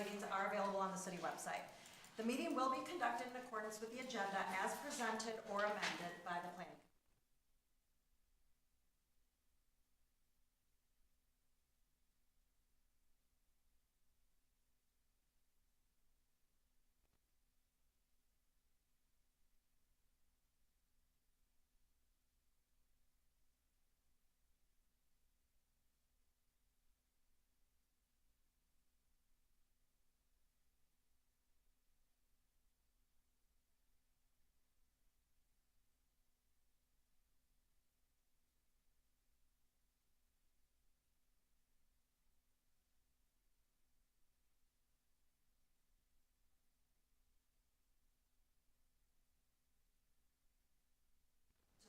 meetings are available on the city website. The meeting will be conducted in accordance with the agenda as presented or amended by the planning.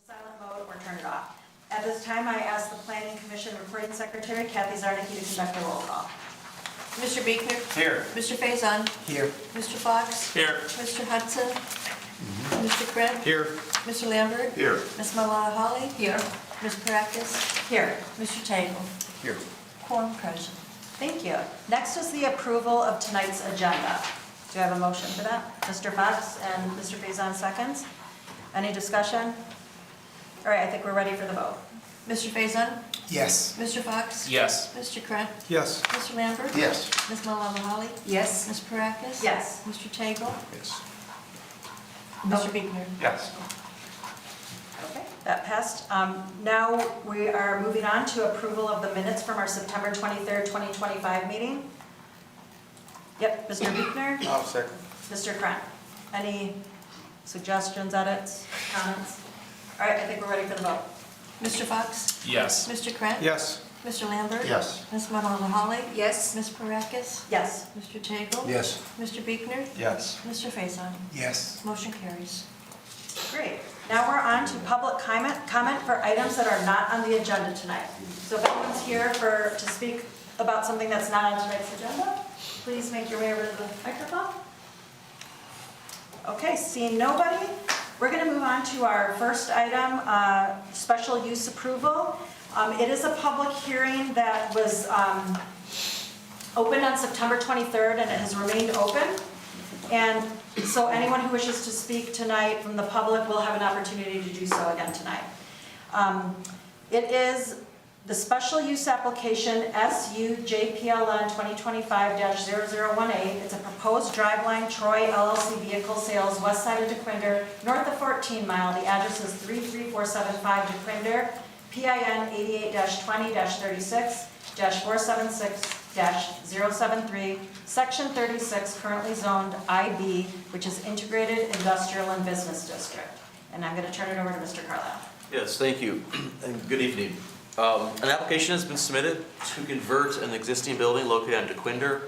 Silent mode or turn it off. At this time, I ask the Planning Commission Reporting Secretary, Kathy Zarnicki, to conduct a roll call. Mr. Biekner? Here. Mr. Faison? Here. Mr. Fox? Here. Mr. Hudson? Mr. Krent? Here. Mr. Lambert? Here. Ms. Malala Holly? Here. Ms. Parakis? Here. Mr. Tagle? Here. Quorum present. Thank you. Next is the approval of tonight's agenda. Do I have a motion for that? Mr. Fox and Mr. Faison seconds. Any discussion? All right, I think we're ready for the vote. Mr. Faison? Yes. Mr. Fox? Yes. Mr. Krent? Yes. Mr. Lambert? Yes. Ms. Malala Holly? Yes. Ms. Parakis? Yes. Mr. Tagle? Yes. Mr. Biekner? Yes. Okay, that passed. Now we are moving on to approval of the minutes from our September 23rd, 2025 meeting. Yep, Mr. Biekner, I'll second. Mr. Krent. Any suggestions, edits, comments? All right, I think we're ready for the vote. Mr. Fox? Yes. Mr. Krent? Yes. Mr. Lambert? Yes. Ms. Malala Holly? Yes. Ms. Parakis? Yes. Mr. Tagle? Yes. Mr. Biekner? Yes. Mr. Faison? Yes. Motion carries. Great. Now we're on to public comment for items that are not on the agenda tonight. So if anyone's here to speak about something that's not on tonight's agenda, please make your way over to the microphone. Okay, seeing nobody, we're going to move on to our first item, special use approval. It is a public hearing that was opened on September 23rd and it has remained open. And so anyone who wishes to speak tonight from the public will have an opportunity to do so again tonight. It is the special use application SUJPLN 2025-0018. It's a proposed driveline Troy LLC vehicle sales west side of DeQuinder, north of 14 Mile. The address is 33475 DeQuinder, PIN 88-20-36-476-073, Section 36, currently zoned IB, which is Integrated Industrial and Business District. And I'm going to turn it over to Mr. Carlisle. Yes, thank you, and good evening. An application has been submitted to convert an existing building located on DeQuinder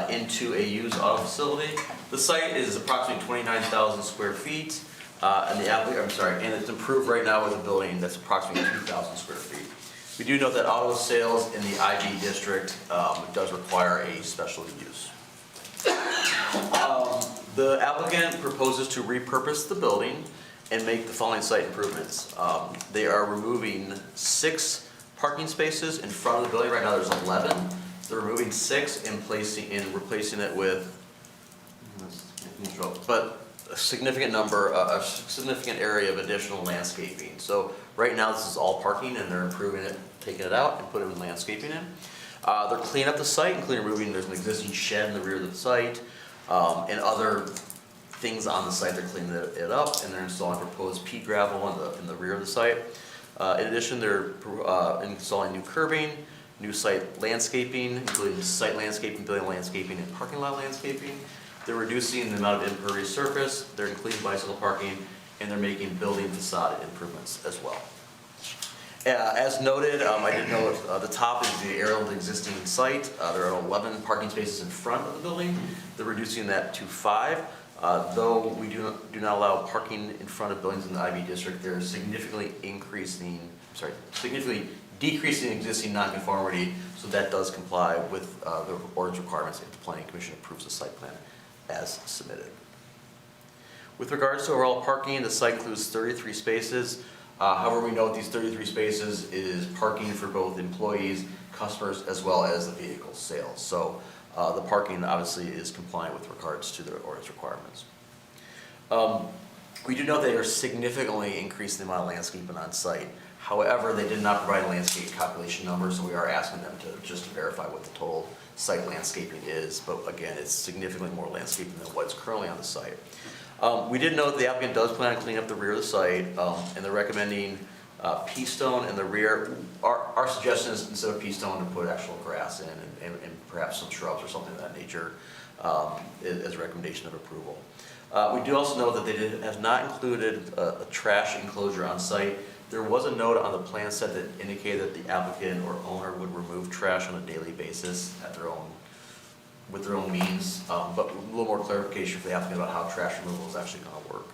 into a used auto facility. The site is approximately 29,000 square feet, and it's improved right now with a building that's approximately 2,000 square feet. We do note that auto sales in the IB district does require a special use. The applicant proposes to repurpose the building and make the following site improvements. They are removing 6 parking spaces in front of the building. Right now there's 11. They're removing 6 and replacing it with, but a significant area of additional landscaping. So right now this is all parking and they're improving it, taking it out and putting with landscaping in. They're cleaning up the site, including removing, there's an existing shed in the rear of the site, and other things on the site. They're cleaning it up and they're installing proposed pea gravel in the rear of the site. In addition, they're installing new curbing, new site landscaping, including site landscaping, building landscaping, and parking lot landscaping. They're reducing the amount of impervious surface, they're including bicycle parking, and they're making building facade improvements as well. As noted, I did note the top is the aerial of the existing site. There are 11 parking spaces in front of the building. They're reducing that to 5. Though we do not allow parking in front of buildings in the IB district, they're significantly decreasing existing nonconformity, so that does comply with the ordinance requirements if the Planning Commission approves the site plan as submitted. With regards to overall parking, the site includes 33 spaces. However, we note these 33 spaces is parking for both employees, customers, as well as the vehicle sales. So The parking obviously is compliant with regards to the ordinance requirements. We do know they are significantly increasing the amount of landscaping on site. However, they did not provide a landscape calculation number, so we are asking them to just verify what the total site landscaping is. But again, it's significantly more landscaping than what's currently on the site. We did note the applicant does plan on cleaning up the rear of the site, and they're recommending pea stone in the rear. Our suggestion is instead of pea stone to put actual grass in and perhaps some shrubs or something of that nature as a recommendation of approval. We do also know that they have not included a trash enclosure on site. There was a note on the plan set that indicated that the applicant or owner would remove trash on a daily basis with their own means, but a little more clarification for the applicant about how trash removal is actually going to work.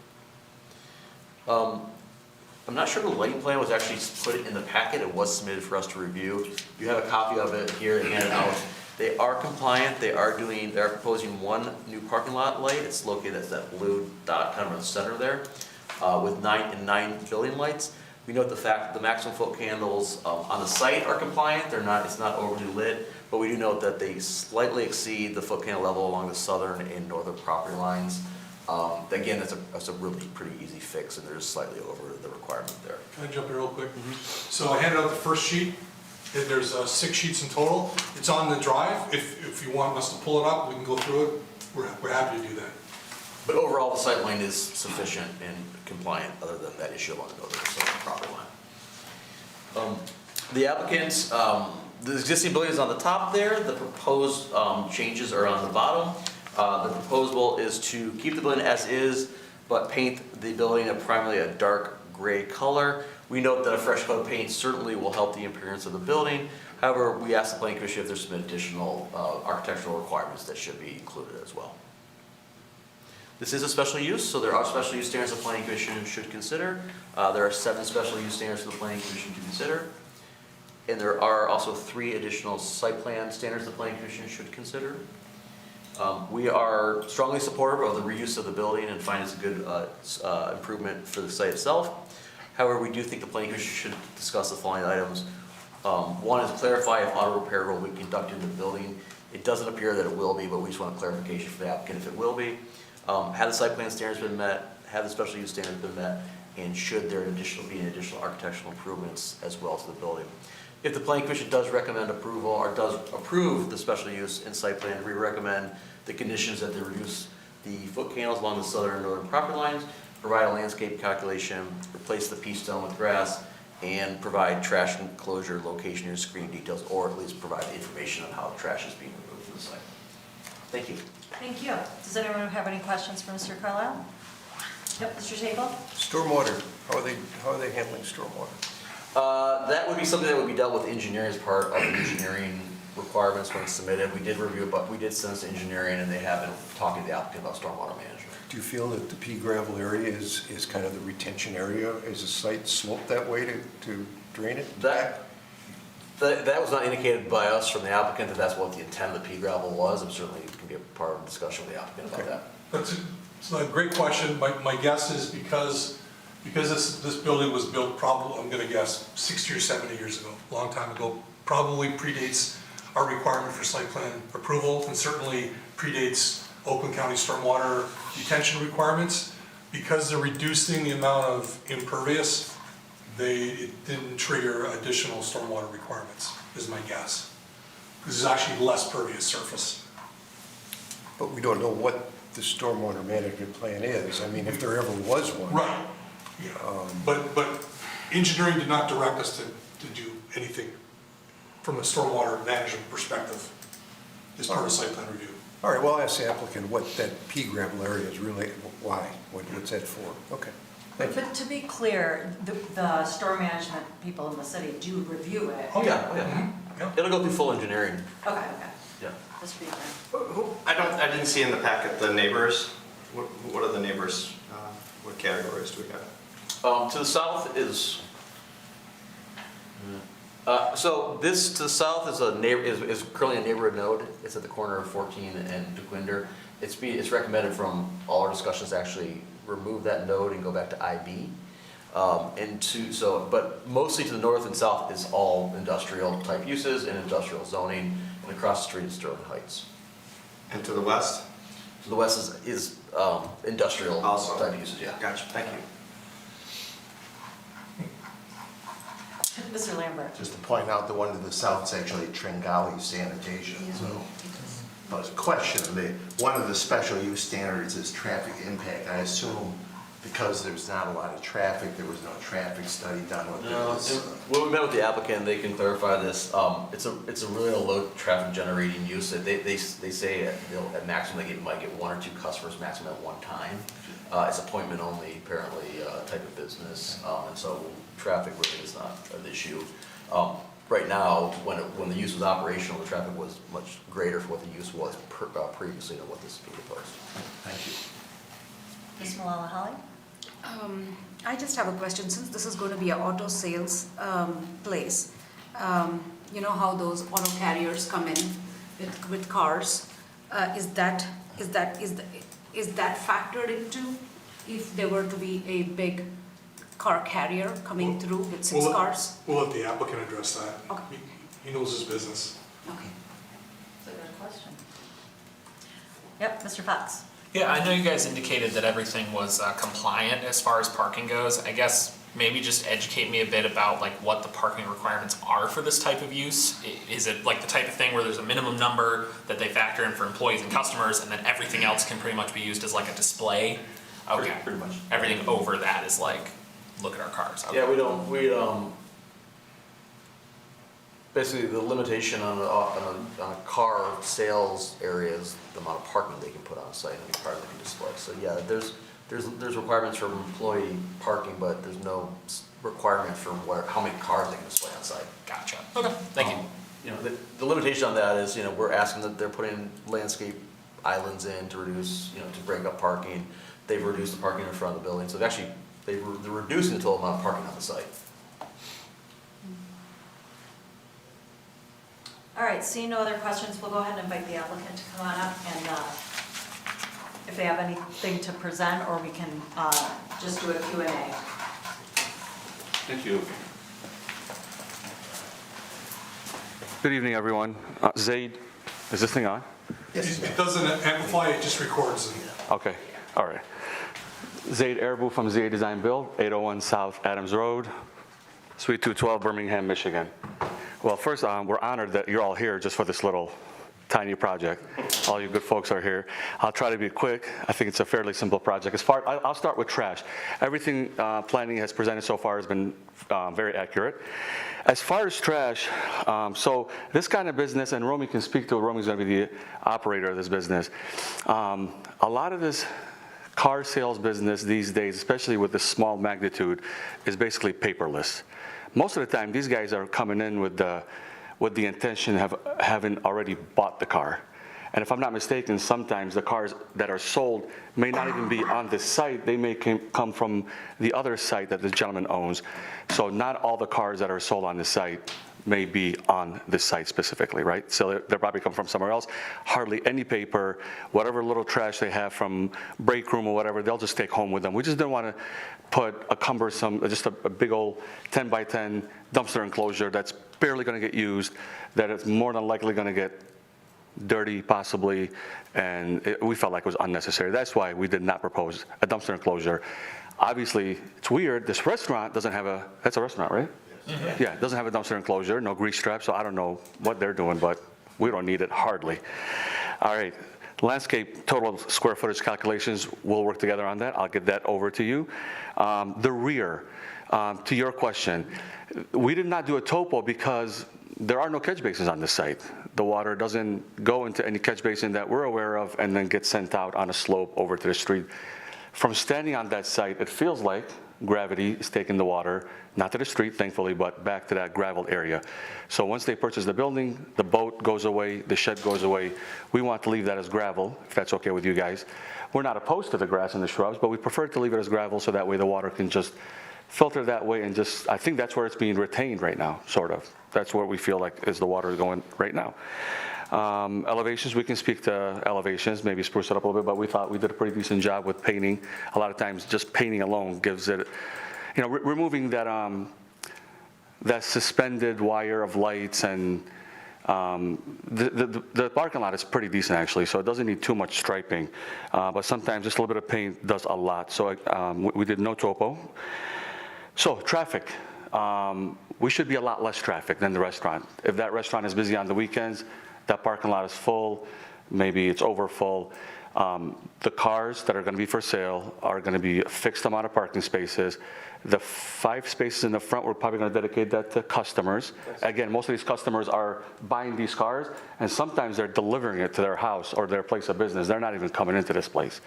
I'm not sure the lighting plan was actually put in the packet. It was submitted for us to review. You have a copy of it here handed out. They are compliant. They are proposing one new parking lot light. It's located at that blue dot kind of in the center there, with nine building lights. We note the fact that the maximum foot candles on the site are compliant. It's not overly lit, but we do note that they slightly exceed the foot candle level along the southern and northern property lines. Again, that's a really pretty easy fix, and they're just slightly over the requirement there. Can I jump in real quick? So I handed out the first sheet. There's 6 sheets in total. It's on the drive. If you want us to pull it up, we can go through it. We're happy to do that. But overall, the sight line is sufficient and compliant, other than that issue along the northern southern property line. The applicants, the existing building is on the top there. The proposed changes are on the bottom. The proposal is to keep the building as is, but paint the building primarily a dark gray color. We note that a fresh coat of paint certainly will help the appearance of the building. However, we asked the planning commission if there's some additional architectural requirements that should be included as well. This is a special use, so there are special use standards the planning commission should consider. There are 7 special use standards for the planning commission to consider. And there are also 3 additional site plan standards the planning commission should consider. We are strongly supportive of the reuse of the building and find it's a good improvement for the site itself. However, we do think the planning commission should discuss the following items. One is clarify if auto repair will be conducted in the building. It doesn't appear that it will be, but we just want a clarification for the applicant if it will be. Have the site plan standards been met? Have the special use standards been met? And should there be additional architectural improvements as well to the building? If the planning commission does recommend approval or does approve the special use and site plan, we recommend the conditions that they reduce the foot candles along the southern and northern property lines, provide a landscape calculation, replace the pea stone with grass, and provide trash enclosure location and screening details, or at least provide the information on how trash is being removed from the site. Thank you. Thank you. Does anyone have any questions for Mr. Carlisle? Yep, Mr. Zabel? Stormwater, how are they handling stormwater? That would be something that would be dealt with engineering as part of the engineering requirements when it's submitted. We did review it, but we did send it to engineering, and they have been talking to the applicant about stormwater management. Do you feel that the pea gravel area is kind of the retention area? Is the site sloped that way to drain it? That was not indicated by us from the applicant that that's what the intent of the pea gravel was. It certainly can be a part of the discussion with the applicant about that. It's a great question. My guess is because this building was built probably, I'm gonna guess, 60 or 70 years ago, a long time ago, probably predates our requirement for site plan approval, and certainly predates Oakland County stormwater detention requirements. Because they're reducing the amount of impervious, it didn't trigger additional stormwater requirements, is my guess. Because there's actually less pervious surface. But we don't know what the stormwater management plan is. I mean, if there ever was one. Right. Yeah. But engineering did not direct us to do anything from a stormwater management perspective as part of site plan review. All right, well, I'll ask the applicant what that pea gravel area is really, why, what's that for? Okay, thank you. But to be clear, the storm management people in the city do review it. Oh, yeah, oh, yeah. Mm-hmm. Yeah. It'll go through full engineering. Okay. Yeah. Just be clear. I didn't see in the packet the neighbors. What are the neighbors? What categories do we have? To the south is, so this to the south is is currently a neighborhood node. It's at the corner of 14 and DeQuinder. It's recommended from all our discussions to actually remove that node and go back to IB. But mostly to the north and south is all industrial type uses and industrial zoning, and across the street is Sterling Heights. And to the west? To the west is industrial Also? type uses, yeah. Gotcha, thank you. Mr. Lambert? Just to point out, the one to the south is actually Tringali Sanitation, so. But question, one of the special use standards is traffic impact. I assume because there's not a lot of traffic, there was no traffic study done with No, this. when we met with the applicant, they can clarify this. It's a really low traffic generating use. They say at maximum might get 1 or 2 customers maximum at one time. It's appointment only apparently type of business, and so traffic really is not an issue. Right now, when the use was operational, the traffic was much greater for what the use was previously than what this is being proposed. Thank you. Ms. Malala Holly? I just have a question, since this is going to be an auto sales place, you know how those auto carriers come in with cars? Is that factored into if there were to be a big car carrier coming through with 6 cars? We'll let the applicant address that. Okay. He knows his business. Okay. That's a good question. Yep, Mr. Fox? Yeah, I know you guys indicated that everything was compliant as far as parking goes. I guess maybe just educate me a bit about like what the parking requirements are for this type of use. Is it like the type of thing where there's a minimum number that they factor in for employees and customers, and then everything else can pretty much be used as like a display? Okay. Pretty much. Everything over that is like, look at our cars. Okay. Yeah, we basically the limitation on a car sales area is the amount of parking they can put on site and the car they can display. So yeah, there's requirements for employee parking, but there's no requirement for how many cars they can display on site. Gotcha. Okay, thank you. You know, the limitation on that is, we're asking that they're putting landscape islands in to reduce, to break up parking. They've reduced the parking in front of the building, so they're reducing the total amount of parking on the site. All right, seeing no other questions, we'll go ahead and invite the applicant to come on up and if they have anything to present, or we can just do a Q&A. Thank you. Good evening, everyone. Zaid, is this thing on? It doesn't amplify, it just records. Okay, all right. Zaid Arabu from ZA Design Build, 801 South Adams Road, Suite 212, Birmingham, Michigan. Well, first, we're honored that you're all here just for this little tiny project. All you good folks are here. I'll try to be quick. I think it's a fairly simple project. I'll start with trash. Everything planning has presented so far has been very accurate. As far as trash, so this kind of business, and Romy can speak to it, Romy's gonna be the operator of this business. A lot of this car sales business these days, especially with the small magnitude, is basically paperless. Most of the time, these guys are coming in with the intention of having already bought the car. And if I'm not mistaken, sometimes the cars that are sold may not even be on this site. They may come from the other site that this gentleman owns. So not all the cars that are sold on this site may be on this site specifically, right? So they probably come from somewhere else. Hardly any paper, whatever little trash they have from break room or whatever, they'll just take home with them. We just didn't want to put a cumbersome, just a big old 10 by 10 dumpster enclosure that's barely going to get used, that it's more than likely going to get dirty possibly, and we felt like it was unnecessary. That's why we did not propose a dumpster enclosure. Obviously, it's weird, this restaurant doesn't have that's a restaurant, right? Mm-hmm. Yeah, it doesn't have a dumpster enclosure, no grease trap, so I don't know what they're doing, but we don't need it, hardly. All right, landscape total square footage calculations, we'll work together on that. I'll get that over to you. The rear, to your question, we did not do a topo because there are no catch basins on this site. The water doesn't go into any catch basin that we're aware of and then get sent out on a slope over to the street. From standing on that site, it feels like gravity is taking the water, not to the street, thankfully, but back to that gravel area. So once they purchase the building, the boat goes away, the shed goes away. We want to leave that as gravel, if that's okay with you guys. We're not opposed to the grass and the shrubs, but we prefer to leave it as gravel so that way the water can just filter that way and just, I think that's where it's being retained right now, sort of. That's where we feel like is the water going right now. Elevations, we can speak to elevations, maybe spruce it up a little bit, but we thought we did a pretty decent job with painting. A lot of times just painting alone gives it, removing that, that suspended wire of lights and The parking lot is pretty decent, actually, so it doesn't need too much striping. But sometimes just a little bit of paint does a lot. So we did no topo. So traffic. We should be a lot less traffic than the restaurant. If that restaurant is busy on the weekends, that parking lot is full, maybe it's over full. The cars that are going to be for sale are going to be a fixed amount of parking spaces. The 5 spaces in the front, we're probably going to dedicate that to customers. Again, most of these customers are buying these cars, and sometimes they're delivering it to their house or their place of business. They're not even coming into this place.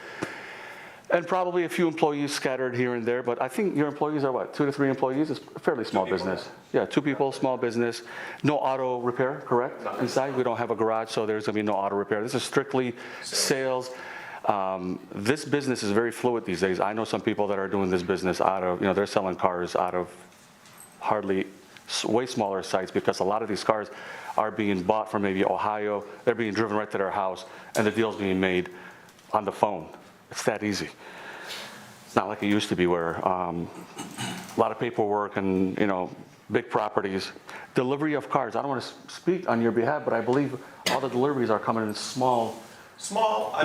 And probably a few employees scattered here and there, but I think your employees are what, 2 to 3 employees? It's a fairly small business. Yeah, 2 people, small business. No auto repair, correct? Inside, we don't have a garage, so there's gonna be no auto repair. This is strictly sales. This business is very fluid these days. I know some people that are doing this business out of, they're selling cars out of way smaller sites, because a lot of these cars are being bought from maybe Ohio. They're being driven right to their house, and the deal's being made on the phone. It's that easy. It's not like it used to be, where a lot of paperwork and, big properties. Delivery of cars, I don't want to speak on your behalf, but I believe all the deliveries are coming in small U-Haul,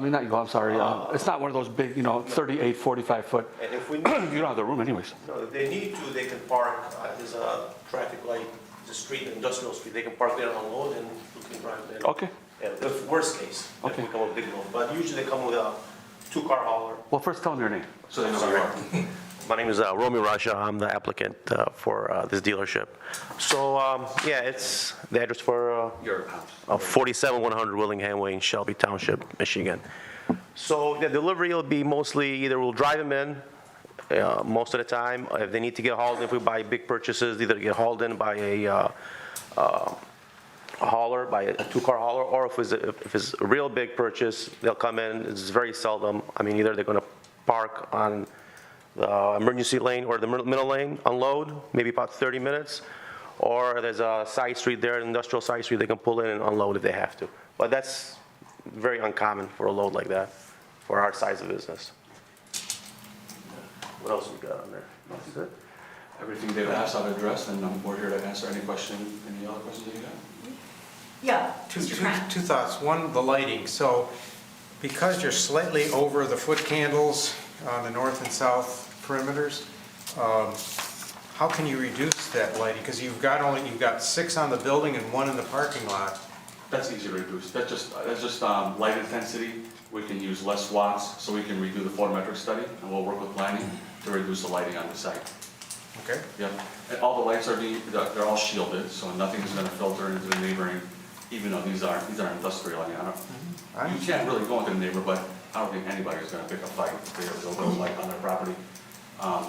not U-Haul, I'm sorry. It's not one of those big, 38, 45 foot. And if we You don't have the room anyways. no, if they need to, they can park, there's a traffic light, the street, industrial street, they can park there on load and you can drive there. Okay. Yeah, if worst case, if Okay. we come with big load, but usually they come with a 2-car hauler. Well, first tell them your name, so they know who you are. My name is Romy Raja, I'm the applicant for this dealership. So, it's the address for Your house. 47100 Willingham Way in Shelby Township, Michigan. So the delivery will be mostly either we'll drive them in most of the time. If they need to get hauled in, if we buy big purchases, either get hauled in by a hauler, by a 2-car hauler, or if it's a real big purchase, they'll come in. It's very seldom. Either they're going to park on the emergency lane or the middle lane, unload, maybe about 30 minutes, or there's a side street there, an industrial side street, they can pull in and unload if they have to. But that's very uncommon for a load like that, for our size of business. What else we got on there? That's it. Everything they've asked, I've addressed, and we're here to answer any other questions that you got. Yeah, Two Mr. Trent. thoughts. One, the lighting. So because you're slightly over the foot candles on the north and south perimeters, how can you reduce that lighting? Because you've got 6 on the building and 1 in the parking lot. That's easy to reduce. That's just light intensity. We can use less watts, so we can redo the photometric study, and we'll work with planning to reduce the lighting on the site. Okay? Yep. And all the lights they're all shielded, so nothing's gonna filter into the neighboring, even though these are industrial. You can't really go into the neighbor, but I don't think anybody's gonna pick a fight if there's a little light on their property.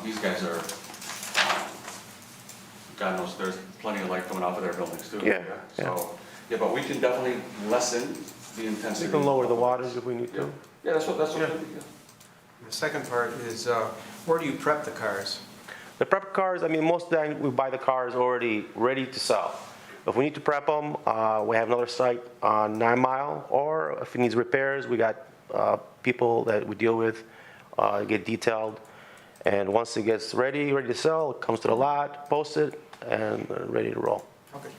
These guys are, God knows, there's plenty of light coming off of their buildings too. Yeah, So, but we can definitely lessen the intensity. We can lower the wattage if we need to. Yeah, that's what. The second part is, where do you prep the cars? The prep cars, most of the time we buy the cars already ready to sell. If we need to prep them, we have another site on 9 Mile, or if it needs repairs, we got people that we deal with, get detailed. And once it gets ready to sell, it comes to the lot, post it, and ready to roll. Okay.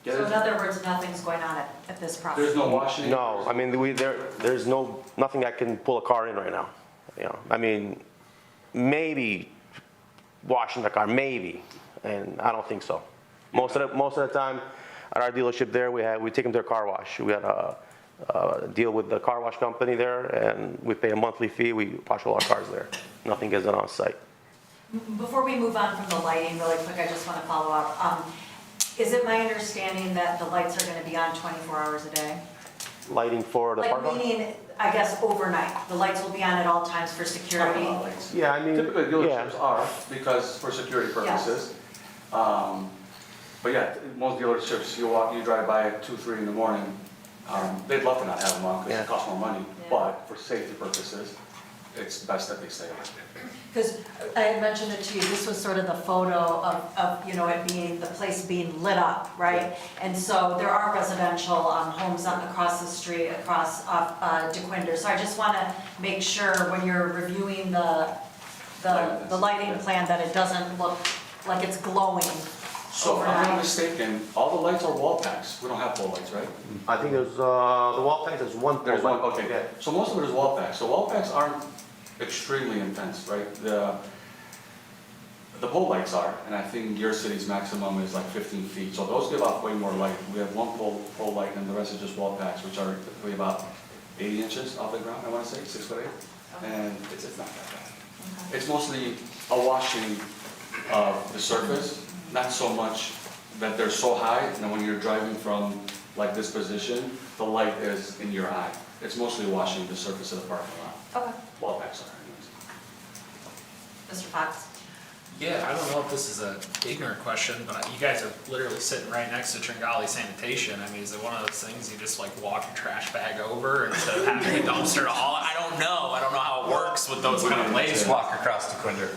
Yeah. So in other words, nothing's going on at this property? There's no washing? No, there's nothing I can pull a car in right now. Maybe washing the car, maybe, and I don't think so. Most of the time at our dealership there, we take them to a car wash. We had a deal with the car wash company there, and we pay a monthly fee. We wash all our cars there. Nothing gets done on site. Before we move on from the lighting, really quick, I just want to follow up. Is it my understanding that the lights are going to be on 24 hours a day? Lighting for the parking lot? Meaning, I guess, overnight. The lights will be on at all times for security? Yeah, Typically dealerships are, because for security purposes. But yeah, most dealerships, you drive by at 2, 3 in the morning, they'd love to not have them on because it costs more money, but for safety purposes, it's best that they stay on. Because I had mentioned it to you, this was sort of the photo of it being, the place being lit up, right? And so there are residential homes across the street, across DeQuinder. So I just want to make sure when you're reviewing the lighting plan that it doesn't look like it's glowing So if I'm not overnight? mistaken, all the lights are wall packs. We don't have pole lights, right? I think there's, the wall pack, there's one. There's pole one, light. okay. Yeah. So most of it is wall packs. So wall packs aren't extremely intense, right? The pole lights are, and I think your city's maximum is like 15 feet. So those give off way more light. We have one pole light and the rest is just wall packs, which are typically about 80 inches off the ground, I want to say, 6'8". And it's not that bad. It's mostly a washing of the surface, not so much that they're so high, and then when you're driving from like this position, the light is in your eye. It's mostly washing the surface of the parking lot. Okay. Wall packs are anyways. Mr. Fox? Yeah, I don't know if this is an ignorant question, but you guys are literally sitting right next to Tringali Sanitation. I mean, is it one of those things you just like walk your trash bag over instead of having a dumpster to haul? I don't know. I don't know how it works with those kind of places. Walk across the Quinder.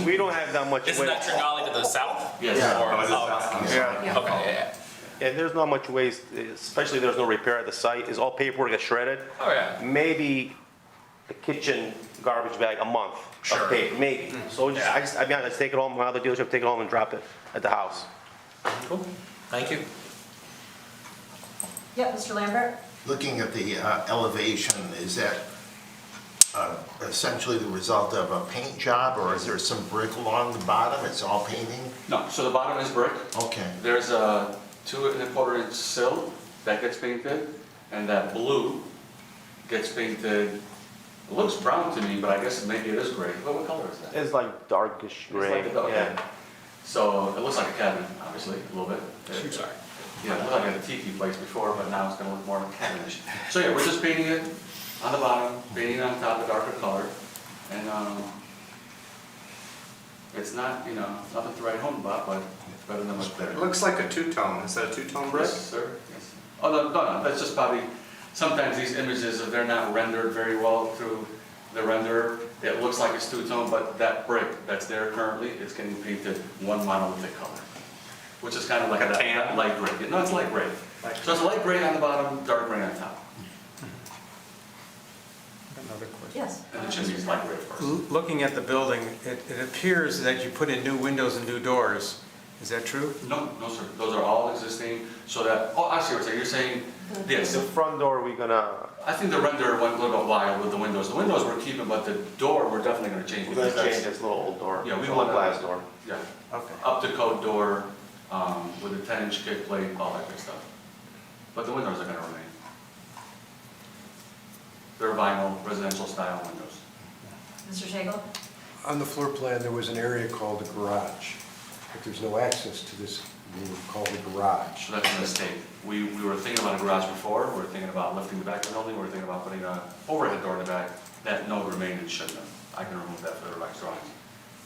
We don't have that much Isn't that waste. Tringali to the south? Yes. Or- Yeah. Okay, yeah. And there's not much waste, especially if there's no repair at the site, is all paperwork gets shredded. Oh, yeah. Maybe a kitchen garbage bag a month Sure. of paper, maybe. So just, I mean, I just take it home, my other dealership, take it home and drop it at the house. Cool. Thank you. Yep, Mr. Lambert? Looking at the elevation, is that essentially the result of a paint job, or is there some brick along the bottom? It's all painting? No, so the bottom is brick. Okay. There's a 2¼ inch sill that gets painted, and that blue gets painted. It looks brown to me, but I guess maybe it is gray. What color is that? It's like darkish It's gray, like a okay. yeah. So it looks like a cabin, obviously, a little bit. Sorry. Yeah, it looked like a tiki place before, but now it's gonna look more cabinish. So yeah, we're just painting it on the bottom, painting it on top a darker color. And it's not, nothing to write home about, but it's better than what's there. It looks like a two-tone. Is that a two-tone brick? Yes, sir. Yes. Oh, no, that's just probably, sometimes these images, if they're not rendered very well through the renderer, it looks like it's two-tone, but that brick that's there currently is getting painted one monolithic color, which is kind of like Like a that tan? light gray. No, it's light gray. So it's light gray on the bottom, dark gray on top. Another question. Yes. And the chimney's light gray, of course. Looking at the building, it appears that you put in new windows and new doors. Is that true? No, sir. Those are all existing, so that, oh, I see what you're saying. You're saying, yes, The front door, we're gonna, I think the render went a little bit wild with the windows. The windows we're keeping, but the door, we're definitely gonna change. we're gonna because change that's- this little old door. Yeah, we It's a want little that. glass door. Yeah, Okay. up to code door, with a 10-inch kick plate, all that good stuff. But the windows are gonna remain. They're vinyl, residential style windows. Mr. Shagel? On the floor plan, there was an area called the garage, but there's no access to this room called the garage. So that's a mistake. We were thinking about a garage before, we were thinking about lifting the back of the building, we were thinking about putting an overhead door in the back. That note remained and shouldn't have. I can remove that for the revised drawings.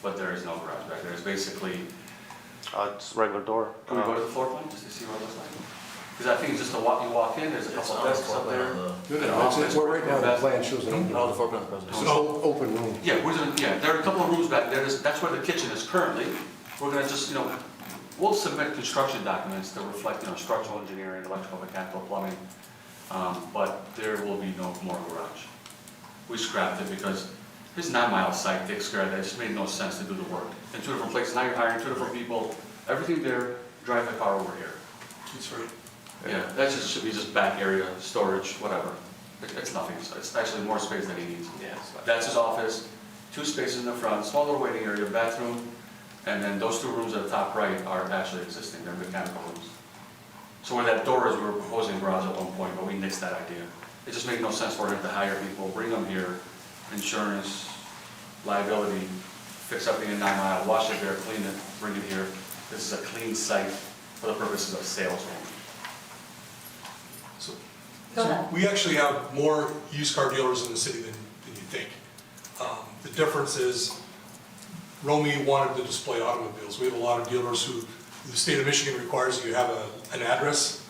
But there is no garage back there. It's basically, Just a regular door. can we go to the floor plan just to see what it looks like? Because I think it's just you walk in, there's a couple of desks up there. Well, right now, the plan shows an open Oh, the room. floor plan present. It's an open room. Yeah, there are a couple of rooms back there. That's where the kitchen is currently. We're gonna just, we'll submit construction documents that reflect, structural engineering, electrical, mechanical, plumbing. But there will be no more garage. We scrapped it because this 9-mile site takes care of that. It just made no sense to do the work. In 2 different places, now you're hiring 2 different people, everything there, drive the car over here. That's right. Yeah, that should be just back area, storage, whatever. It's nothing, it's actually more space than he needs. Yeah. That's his office, 2 spaces in the front, small little waiting area, bathroom, and then those 2 rooms at the top right are actually existing, they're mechanical rooms. So where that door is, we were proposing garage at one point, but we nixed that idea. It just made no sense for him to hire people, bring them here, insurance, liability, fix everything in 9 Mile, wash it there, clean it, bring it here. This is a clean site for the purposes of sales only. So Go ahead. we actually have more used car dealers in the city than you think. The difference is, Romy wanted to display automobiles. We have a lot of dealers who, the state of Michigan requires you have an address.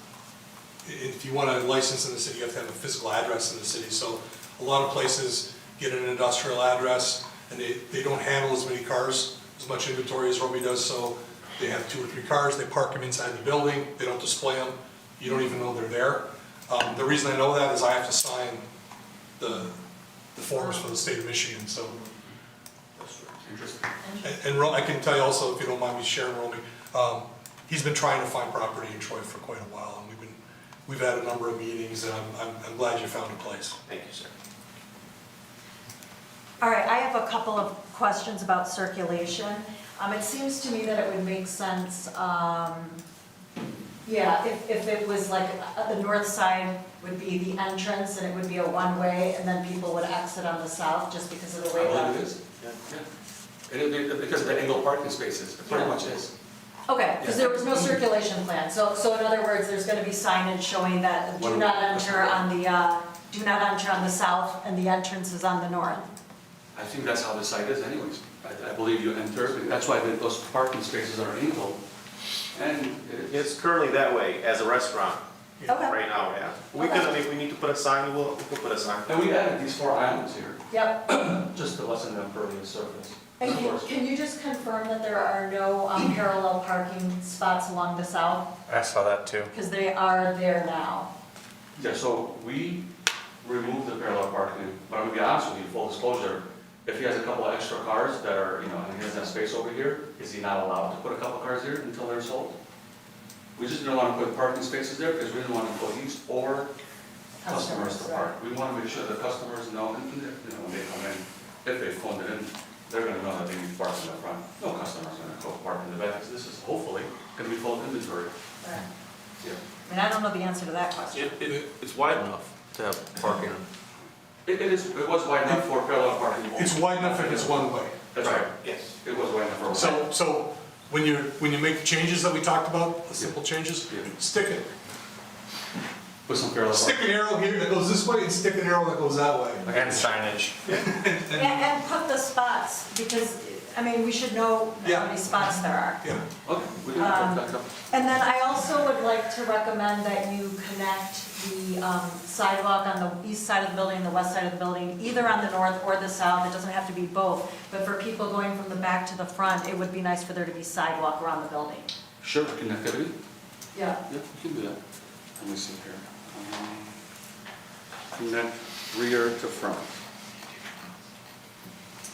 If you want a license in the city, you have to have a physical address in the city. So a lot of places get an industrial address, and they don't handle as many cars, as much inventory as Romy does, so they have 2 or 3 cars, they park them inside the building, they don't display them, you don't even know they're there. The reason I know that is I have to sign the forms for the state of Michigan, so. Interesting. And I can tell you also, if you don't mind me sharing, Romy, he's been trying to find property in Troy for quite a while, and we've had a number of meetings, and I'm glad you found a place. Thank you, sir. All right, I have a couple of questions about circulation. It seems to me that it would make sense, if it was like, the north side would be the entrance, and it would be a one-way, and then people would exit on the south, just because of the way that. it is. Because of the angled parking spaces, it pretty much is. Okay, because there was no circulation plan, so in other words, there's gonna be signage showing that do not enter on the south, and the entrance is on the north. I think that's how the site is anyways. I believe you enter, that's why those parking spaces are angled. And It's currently that way as a restaurant Okay, right now, yeah. We Okay. could, if we need to put a sign, we can put a sign. And we added these 4 islands here, yep. just to lessen the impervious surface. And Of course. can you just confirm that there are no parallel parking spots along the south? I saw that too. Because they are there now. Yeah, so we removed the parallel parking, but I'm gonna be honest with you, full disclosure, if he has a couple of extra cars that are, and he doesn't have space over here, is he not allowed to put a couple of cars here until they're sold? We just didn't want to put parking spaces there because we didn't want employees or customers to park. We want to make sure the customers know, and, when they come in, if they phoned it in, they're gonna know that they need to park in the front. No customer's gonna go park in the back, because this is hopefully gonna be full of inventory. Right. Yeah. I mean, I don't know the answer to that question. It's wide enough to have parking. It was wide enough for parallel parking. It's wide enough if it's one way. That's right. Yes. It was wide enough for. So when you make the changes that we talked about, the simple changes, Yeah. stick it. With some parallel Stick parking. an arrow here that goes this way and stick an arrow that goes that way. And signage. And put the spots, because, I mean, we should know how Yeah. many spots there are. Yeah. Okay, we can put that up. And then I also would like to recommend that you connect the sidewalk on the east side of the building and the west side of the building, either on the north or the south. It doesn't have to be both. But for people going from the back to the front, it would be nice for there to be sidewalk around the building. Sure, connectivity? Yeah. Yeah, we can do that. Let me see here. Connect rear to front.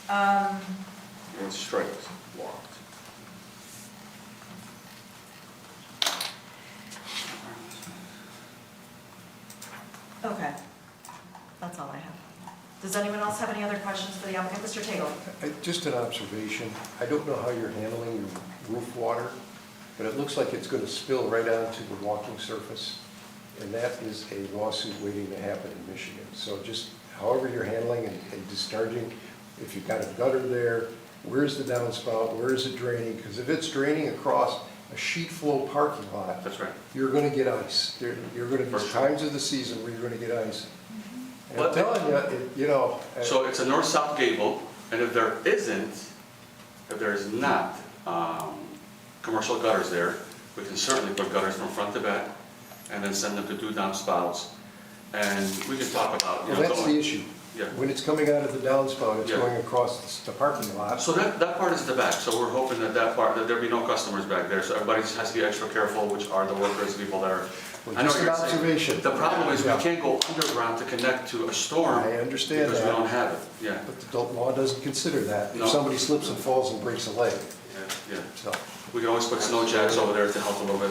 And straight, walked. Okay. That's all I have. Does anyone else have any other questions for the applicant? Mr. Tagle? Just an observation, I don't know how you're handling your roof water, but it looks like it's going to spill right onto the walking surface, and that is a lawsuit waiting to happen in Michigan. So just however you're handling and discharging, if you've got a gutter there, where's the downspout, where is it draining? Because if it's draining across a sheet flow parking lot, That's right. you're going to get ice. You're going to, For there's sure. times of the season where you're going to get ice. And I'm But- telling you, So it's a north-south gable, and if there is not commercial gutters there, we can certainly put gutters from front to back, and then send them to do downspouts. And we can talk about, well, that's the going. issue. Yeah. When it's coming out of the downspout, it's Yeah. going across the parking lot. So that part is the back, so we're hoping that part, that there be no customers back there, so everybody just has to be extra careful, which are the workers, people that are. I know Just what an you're saying. observation. The problem is we Yeah. can't go underground to connect to a storm. I understand Because we that. don't have it, yeah, But the law doesn't consider that. No. If somebody slips and falls and breaks a leg, yeah. so. We can always put snow jacks over there to help a little bit.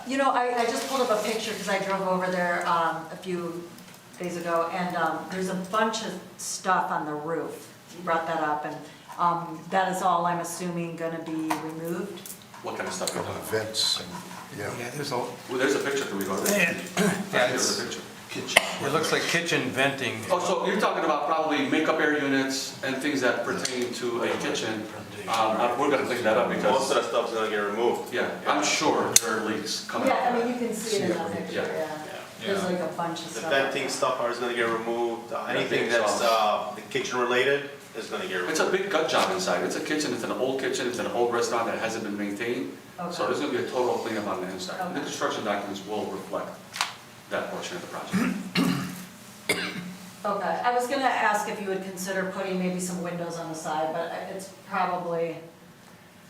You know, I just pulled up a picture because I drove over there a few days ago, and there's a bunch of stuff on the roof. You brought that up, and that is all, I'm assuming, going to be removed? What kind of stuff? you're talking about? Vents and, yeah. Yeah, there's a, Well, there's a picture, can we go there? There's a picture. it looks like kitchen venting. Oh, so you're talking about probably makeup air units and things that pertain to a kitchen. We're gonna clean that up Most because, of the stuff's gonna get removed. yeah, I'm sure there are leaks coming out. Yeah, I mean, you can see it in that picture, Yeah. yeah. There's like a bunch of The stuff. venting stuff is gonna get removed, anything Venting that's, stuff. the kitchen related is gonna get removed. It's a big gut job inside. It's a kitchen, it's an old kitchen, it's an old restaurant that hasn't been maintained. So Okay. there's gonna be a total cleanup on the inside. The Okay. construction documents will reflect that portion of the project. Okay, I was gonna ask if you would consider putting maybe some windows on the side, but it's probably,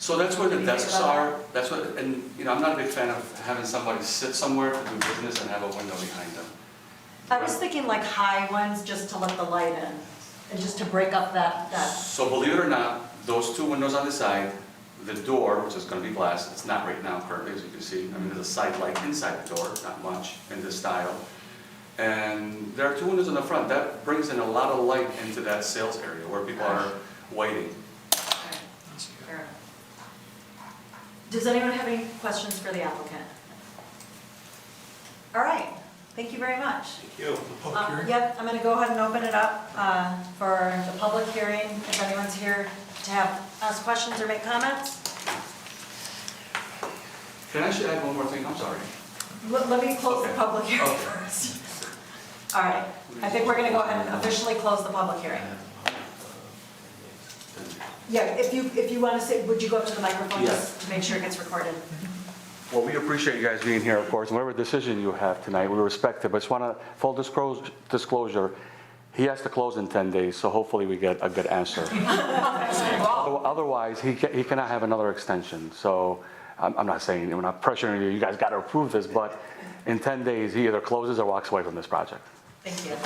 So that's where the Maybe think desks about are, that's what, and, I'm not a big fan of having somebody sit somewhere to do business and have a window behind them. I was thinking like high ones just to let the light in, and just to break up that, So believe it or not, those two windows on the side, The door, which is gonna be glass, it's not right now currently, as you can see. I mean, there's a side light inside the door, not much in this style. And there are 2 windows in the front. That brings in a lot of light into that sales area where people are waiting. Fair enough. Does anyone have any questions for the applicant? All right, thank you very much. Thank you. The public hearing? Yep, I'm going to go ahead and open it up for the public hearing, if anyone's here to ask questions or make comments. Can I actually add one more thing? I'm sorry. Let me close the Okay. public hearing Okay. first. All right, I think we're going to go ahead and officially close the public hearing. Yeah, if you want to say, would you go up to the microphone just to make sure it gets recorded? Well, we appreciate you guys being here, of course, and whatever decision you have tonight, we respect it, but just want to, full disclosure, he has to close in 10 days, so hopefully we get a good answer. Otherwise, he cannot have another extension, so I'm not saying, we're not pressuring you, you guys got to approve this, but in 10 days, he either closes or walks away from this project. Thank you.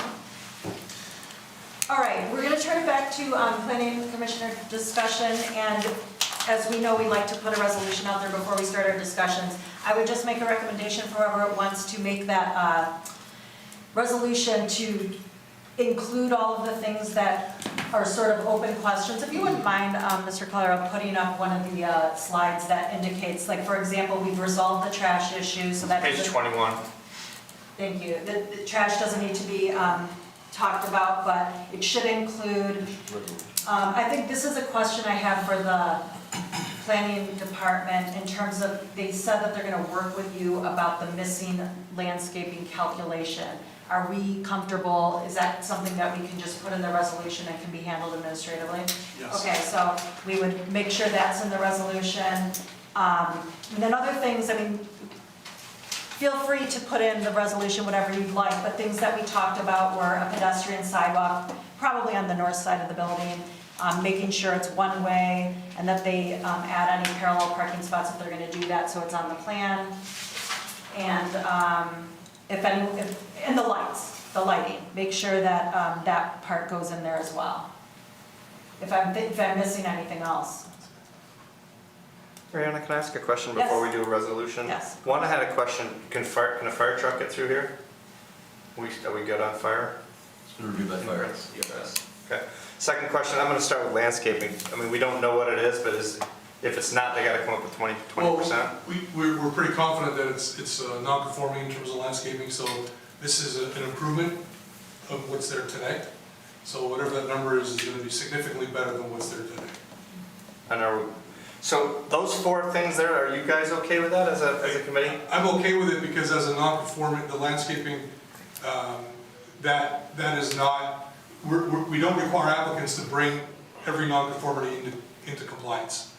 All right, we're going to turn it back to planning commissioner discussion, and as we know, we like to put a resolution out there before we start our discussions. I would just make a recommendation for whoever wants to make that resolution to include all of the things that are sort of open questions. If you wouldn't mind, Mr. Calero, putting up one of the slides that indicates, like, for example, we've resolved the trash issue, so that Page doesn't- 21. Thank you. The trash doesn't need to be talked about, but it should include, I think this is a question I have for the planning department in terms of, they said that they're gonna work with you about the missing landscaping calculation. Are we comfortable, is that something that we can just put in the resolution and can be handled administratively? Yes. Okay, so we would make sure that's in the resolution. And then other things, I mean, feel free to put in the resolution whatever you'd like, but things that we talked about were a pedestrian sidewalk, probably on the north side of the building, making sure it's one way, and that they add any parallel parking spots if they're gonna do that, so it's on the plan. And and the lights, the lighting, make sure that that part goes in there as well. If I'm missing anything else. Mariana, can I ask a question before we do a resolution? Yes. One, I had a question, can a fire truck get through here? Are we good on fire? It's been reviewed by fire. Yes. Okay. Second question, I'm gonna start with landscaping. I mean, we don't know what it is, but if it's not, they gotta come up with 20%? Well, we're pretty confident that it's non-conforming in terms of landscaping, so this is an improvement of what's there today. So whatever that number is gonna be significantly better than what's there today. So those 4 things there, are you guys okay with that as a committee? I'm okay with it because as a non-conforming, the landscaping, that is not, we don't require applicants to bring every non-conformity into compliance.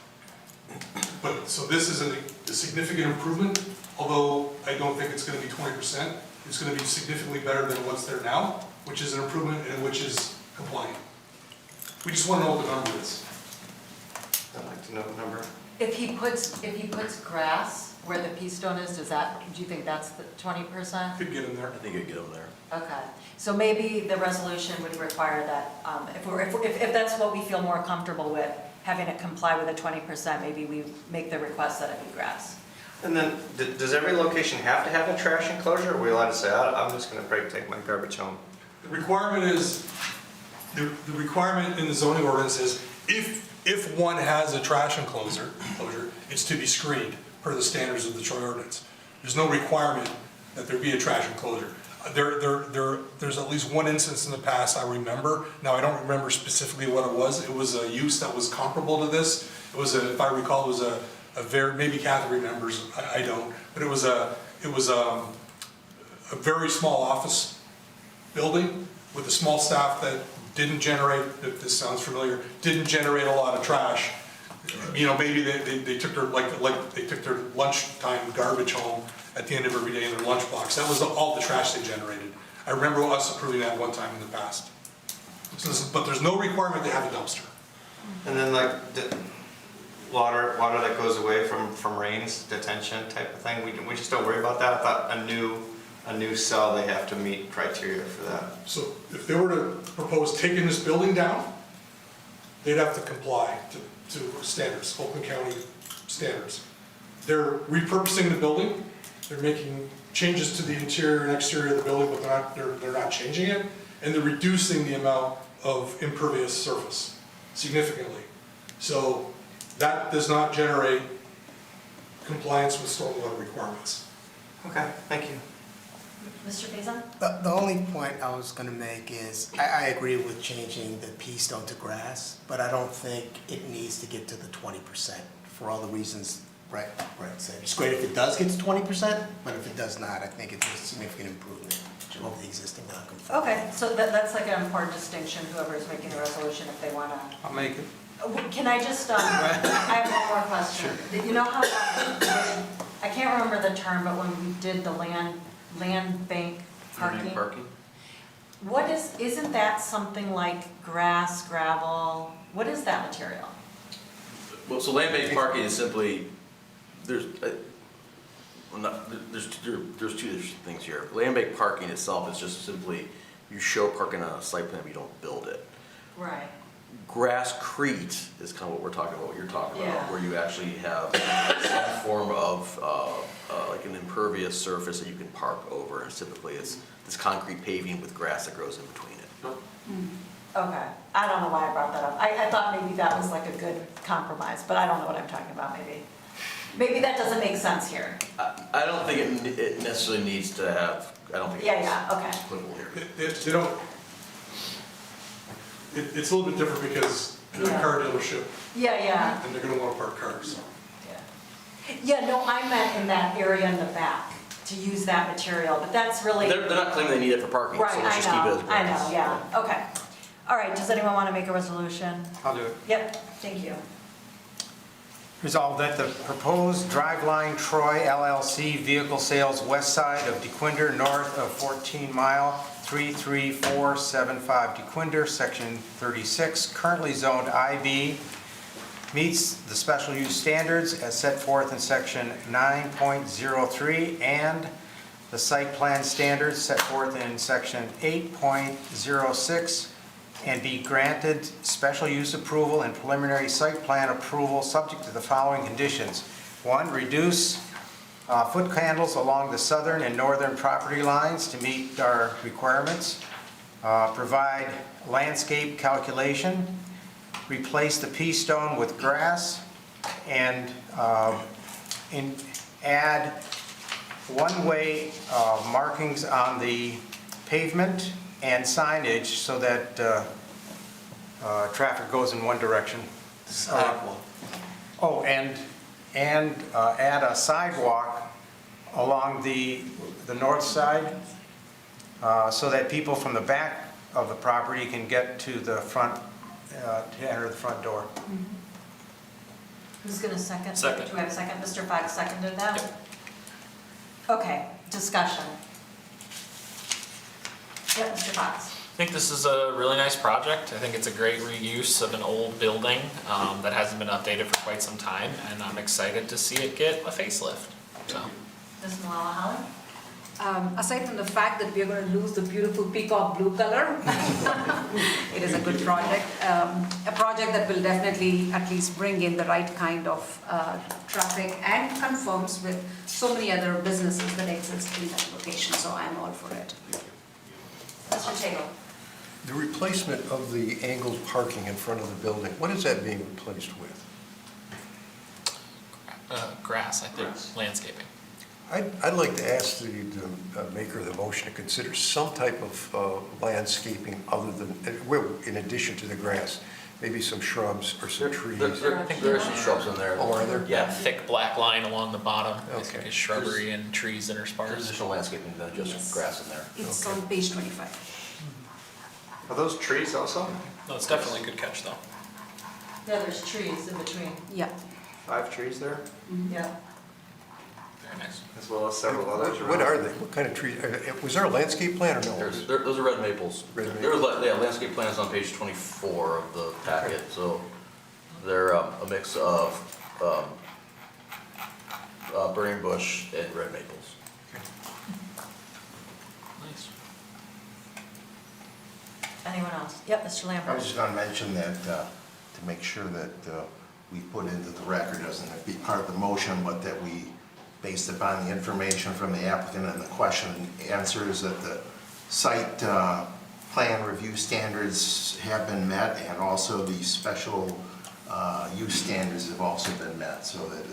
But, so this is a significant improvement, although I don't think it's gonna be 20%. It's gonna be significantly better than what's there now, which is an improvement and which is compliant. We just wanna know what the number is. I'd like to know the number. If he puts grass where the pea stone is, do you think that's the 20%? Could get in there. I think it'd get over there. Okay, so maybe the resolution would require that, if that's what we feel more comfortable with, having it comply with the 20%, maybe we make the request that it be grass. And then, does every location have to have a trash enclosure, or are we allowed to say, I'm just gonna break, take my garbage home? The requirement is, the requirement in the zoning ordinance is, if one has a trash enclosure, it's to be screened per the standards of the Troy ordinance. There's no requirement that there be a trash enclosure. There's at least one instance in the past I remember. Now, I don't remember specifically what it was. It was a use that was comparable to this. It was if I recall, it was a very, maybe Kathy remembers, I don't, but it was a very small office building with a small staff that didn't generate, if this sounds familiar, didn't generate a lot of trash. You know, maybe they took their, like they took their lunchtime garbage home at the end of every day in their lunchbox. That was all the trash they generated. I remember us approving that one time in the past. But there's no requirement to have a dumpster. And then like, water that goes away from rains, detention type of thing, we just don't worry about that? I thought a new cell, they have to meet criteria for that. So if they were to propose taking this building down, they'd have to comply to standards, Oakland County standards. They're repurposing the building, they're making changes to the interior and exterior of the building, but they're not changing it, and they're reducing the amount of impervious surface significantly. So that does not generate compliance with stormwater requirements. Okay, thank you. Mr. Faison? The only point I was gonna make is, I agree with changing the pea stone to grass, but I don't think it needs to get to the 20% for all the reasons Brett said. It's great if it does get to 20%, but if it does not, I think it's a significant improvement over the existing non-conforming. Okay, so that's like an important distinction, whoever is making the resolution, if they wanna. I'll make it. Can I just, I have one more question. You know how, I can't remember the term, but when we did the land bank parking? Parking? What isn't that something like grass, gravel? What is that material? Well, so land-based parking is simply, there's two things here. Land-based parking itself is just simply, you show parking on a site plan, but you don't build it. Right. Grasscrete is kind of what we're talking about, what you're talking about, Yeah. where you actually have some form of, like an impervious surface that you can park over, and typically it's this concrete paving with grass that grows in between it. Okay, I don't know why I brought that up. I thought maybe that was like a good compromise, but I don't know what I'm talking about, maybe. Maybe that doesn't make sense here. I don't think it necessarily needs to have, I don't think Yeah, it's okay. applicable here. They don't, it's a little bit different because they're a Yeah. car dealership Yeah. and they're gonna wanna park cars. Yeah, no, I meant in that area in the back, to use that material, but that's really. They're not claiming they need it for parking, Right, so let's I just keep it as know, grass. I know, yeah, okay. All right, does anyone want to make a resolution? I'll do it. Yep, thank you. Resolved that the proposed Driveline Troy LLC vehicle sales west side of DeQuinder, north of 14 Mile, 33475 DeQuinder, section 36, currently zoned IB, meets the special use standards as set forth in section 9.03 and the site plan standards set forth in section 8.06, and be granted special use approval and preliminary site plan approval subject to the following conditions. One, reduce foot candles along the southern and northern property lines to meet our requirements. Provide landscape calculation. Replace the pea stone with grass. And add one-way markings on the pavement and signage so that traffic goes in one direction. Sidewalk. Oh, and add a sidewalk along the north side so that people from the back of the property can get to the front, to enter the front door. Who's going to second? Second. Do we have a second? Mr. Fox seconded that? Okay, discussion. Yeah, Mr. Fox. I think this is a really nice project. I think it's a great reuse of an old building that hasn't been updated for quite some time, and I'm excited to see it get a facelift. So, Ms. Malala Holly? Aside from the fact that we are going to lose the beautiful peacock blue color, it is a good project. A project that will definitely at least bring in the right kind of traffic and conforms with so many other businesses that exist in that location, so I'm all for it. Mr. Tagle? The replacement of the angled parking in front of the building, what is that being replaced with? grass, I think, landscaping. I'd like to ask the maker of the motion to consider some type of landscaping other than, well, in addition to the grass, maybe some shrubs or some trees. I think there are some shrubs in there. Oh, are there? Yeah, thick black line along the bottom. I think Okay. is shrubbery and trees that are There's sparse. additional landscaping than just Yes. grass in there. It's on page 25. Are those trees also? No, it's definitely a good catch though. Yeah, there's trees in between. Yeah. 5 trees there, Yeah. Very nice. as well as several others around. What are they? What kind of trees? Was there a landscape plan or no? Those are red maples. Red There was, landscape plans on page 24 of the packet, so they're a mix of burning bush and red maples. Nice. Anyone else? Yep, Mr. I Lambert. was just gonna mention that to make sure that we put into the record, doesn't it be part of the motion, but that we, based upon the information from the applicant and the question and answers, that the site plan review standards have been met, and also the special use standards have also been met, so that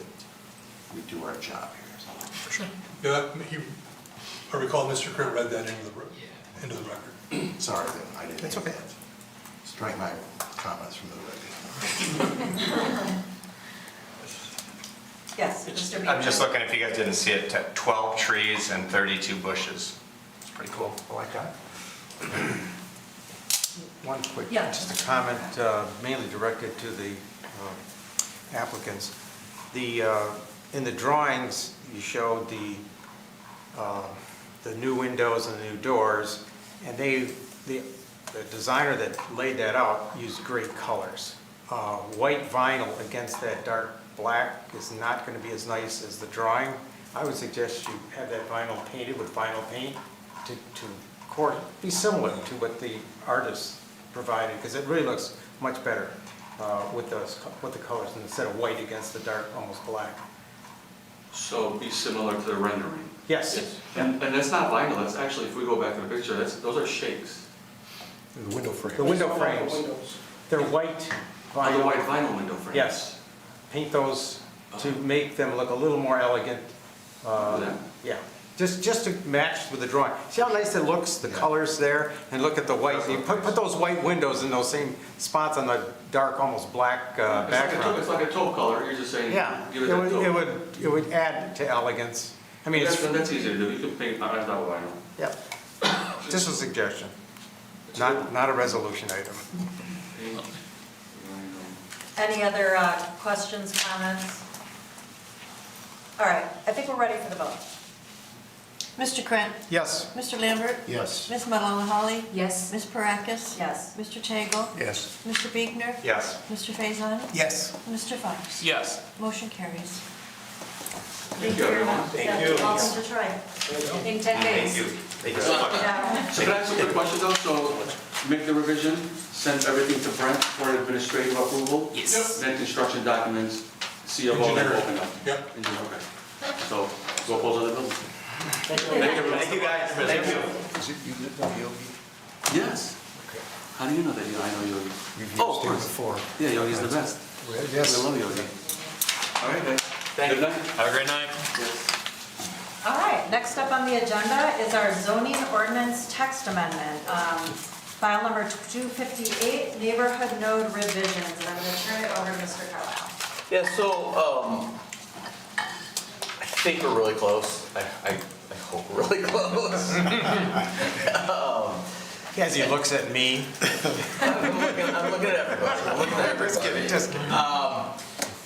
we do our job here. For sure. Yeah, I recall Mr. Krant read that into the record. Sorry, I didn't. That's okay. Strike my comments from the record. Yes, Mr. Beaker. I'm just looking, if you guys didn't see it, 12 trees and 32 bushes. It's pretty cool. I like that. One quick, Yeah. just a comment mainly directed to the applicants. In the drawings, you showed the new windows and the new doors, and the designer that laid that out used great colors. White vinyl against that dark black is not going to be as nice as the drawing. I would suggest you have that vinyl painted with vinyl paint to be similar to what the artist provided, because it really looks much better with the colors instead of white against the dark, almost black. So be similar to the rendering. Yes. And that's not vinyl, that's actually, if we go back to the picture, those are shakes. The window frame. The window frames, they're white On the vinyl. white vinyl window frames. Yes. Paint those to make them look a little more elegant. Yeah. Yeah, just to match with the drawing. See how nice it looks, the colors there? And look at the white, you put those white windows in those same spots on the dark, almost black background. It's like a taupe color, you're just saying, Yeah, give it that taupe. it would add to elegance. I mean, it's, That's easy to do, you can paint on that vinyl. yeah, just a suggestion, not a resolution item. Any other questions, comments? All right, I think we're ready for the vote. Mr. Krant? Yes. Mr. Lambert? Yes. Ms. Malala-Holly? Yes. Ms. Parakis? Yes. Mr. Tagle? Yes. Mr. Biegner? Yes. Mr. Faison? Yes. Mr. Fox? Yes. Motion carries. Thank you, everyone. Thank you. Welcome to Troy. In 10 days. Thank you. Thank you so much. Yeah. So can I ask a quick question though? So make the revision, send everything to Brent for administrative approval? Yes. Then construction documents, CO, then Engineering. open up. Yep. Engineer, okay. So go close on the building. Thank you, guys. Thank you. Is it, you live in Yogi? Yes. How do you know that? I know Yogi. We've Oh, of used him course. before. Yeah, Yogi's the best. Yes. I love Yogi. All right, guys. Thank Good you. night. Have a great night. All right, next up on the agenda is our zoning ordinance text amendment. File number 258, neighborhood node revisions, and I'm going to turn it over to Mr. Carlisle. Yeah, so, I think we're really close. I hope we're really close. As he looks at me. I'm looking at everybody. I'm looking at everybody. Just kidding.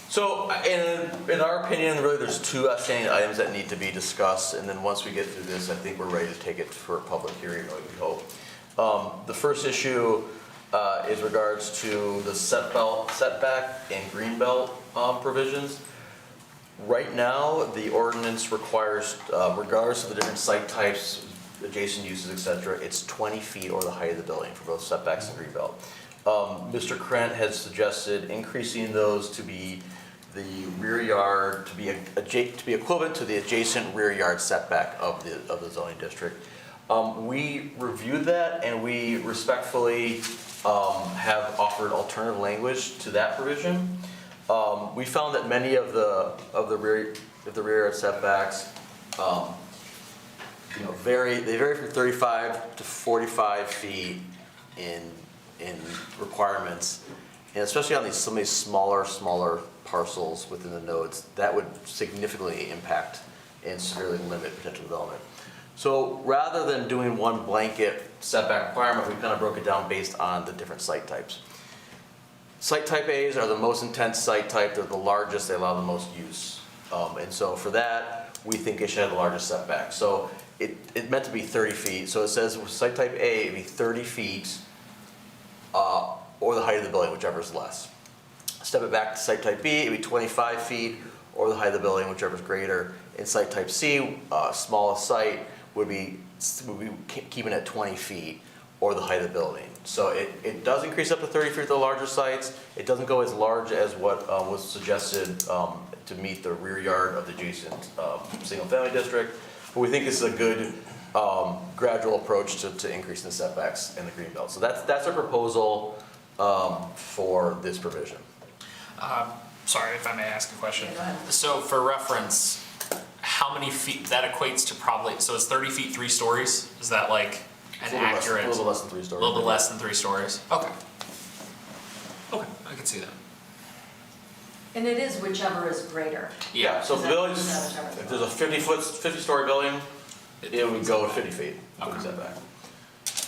So, in our opinion, really, there's two outstanding items that need to be discussed, and then once we get through this, I think we're ready to take it for a public hearing, we hope. The first issue is regards to the setback and greenbelt provisions. Right now, the ordinance requires, regardless of the different site types, adjacent uses, et cetera, it's 20 feet or the height of the building for both setbacks and greenbelt. Mr. Krant has suggested increasing those to be the rear yard, to be equivalent to the adjacent rear yard setback of the zoning district. We reviewed that and we respectfully have offered alternative language to that provision. We found that many of the rear yard setbacks, they vary from 35 to 45 feet in requirements, and especially on some of these smaller parcels within the nodes, that would significantly impact and severely limit potential development. So rather than doing one blanket setback requirement, we kind of broke it down based on the different site types. Site type A's are the most intense site type, they're the largest, they allow the most use. And so for that, we think it should have the largest setback. So it meant to be 30 feet, so it says with site type A, it'd be 30 feet or the height of the building, whichever is less. Step it back to site type B, it'd be 25 feet or the height of the building, whichever is greater. In site type C, smallest site would be keeping it at 20 feet or the height of the building. So it does increase up to 30 feet for the larger sites. It doesn't go as large as what was suggested to meet the rear yard of the adjacent single-family district. But we think this is a good gradual approach to increasing the setbacks in the green belt. So that's our proposal for this provision. Sorry if I may ask a question. Yeah, go ahead. So for reference, how many feet, that equates to probably, so is 30 feet 3 stories? Is that like It's an a little less- accurate? A little less than 3 A stories. little bit less than 3 stories? Okay. Okay, I can see that. And it is whichever is greater. Yeah, so if the building's, if there's a 50-story building, it would go 50 feet for the Okay. setback.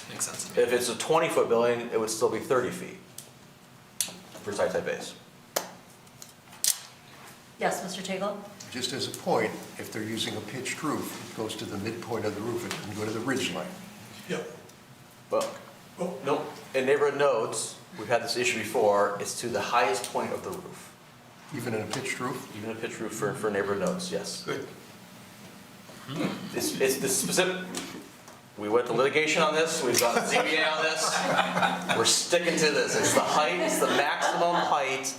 Makes sense to me. If it's a 20-foot building, it would still be 30 feet for site type base. Yes, Mr. Tagle? Just as a point, if they're using a pitched roof, it goes to the midpoint of the roof, it doesn't go to the ridge line. Yep. But, nope, in neighborhood nodes, we've had this issue before, it's to the highest point of the roof. Even in a pitched roof? Even a pitched roof for neighborhood nodes, yes. Good. It's the specific, we went to litigation on this, we've got ZBA on this. We're sticking to this. It's the height, it's the maximum height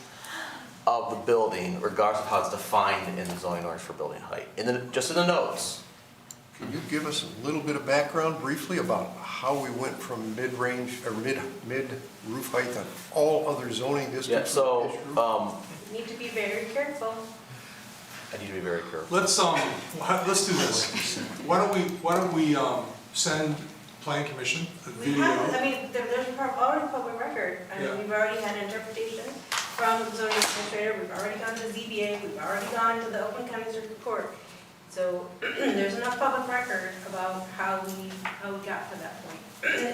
of the building, regardless of how it's defined in the zoning ordinance for building height. And then, just in the notes. Can you give us a little bit of background briefly about how we went from mid-range, or mid-roof height on all other zoning districts? Yeah, so, with pitched roof? Need to be very careful. I need to be very careful. Let's do this. Why don't we send Plan Commission a We video? have, I mean, there's already public record. I Yeah. mean, we've already had interpretation from the zoning administrator, we've already gone to ZBA, we've already gone to the Oakland County Circuit Court. So there's enough public record about how we got to that point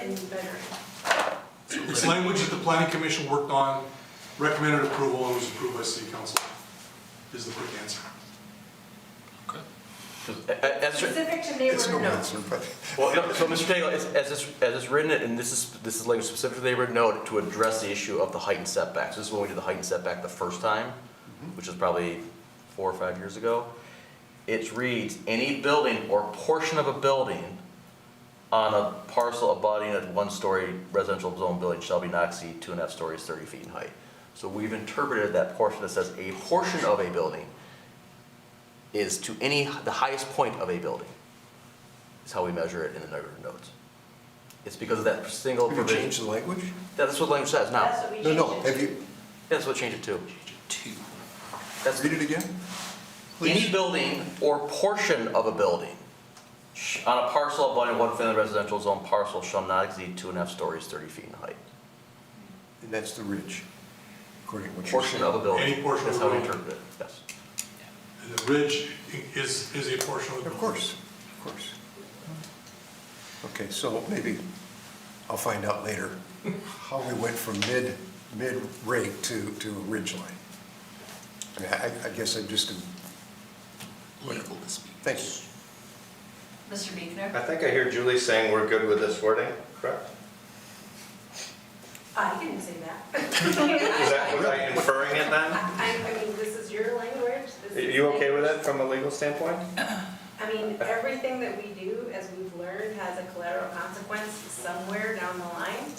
in measuring. It's language that the Planning Commission worked on, recommended approval, and was approved by City Council, is the quick answer. As, Specific to It's no neighborhood notes. answer, but well, no, so Mr. Tagle, as it's written, and this is language specific to the neighborhood note to address the issue of the heightened setbacks. This is when we did the heightened setback the first time, which was probably 4 or 5 years ago. It reads, any building or portion of a building on a parcel abutting a 1-story residential zone building shall be not exceed 2.5 stories, 30 feet in height. So we've interpreted that portion that says a portion of a building is to the highest point of a building, is how we measure it in the neighborhood notes. It's because of that single have you provision. changed the language? That's what the language says now. That's what we No, changed no, it have you, That's what changed it to. That's read it again? any Please. building or portion of a building on a parcel abutting 1-family residential zone parcel shall not exceed 2.5 stories, 30 feet in height. And that's the ridge, according to what you're Portion saying. of a building. Any portion of That's a how we building. interpret it, yes. And the ridge is a portion of the. Of course, of course. Okay, so maybe I'll find out later how we went from mid-rate to a ridge line. I mean, I guess I just, Legal dispute. thank you. Mr. Buechner? I think I hear Julie saying we're good with this wording, correct? I didn't say that. Was I inferring it then? I mean, this is your language. This Are is you okay with language. it from a legal standpoint? I mean, everything that we do, as we've learned, has a collateral consequence somewhere down the line.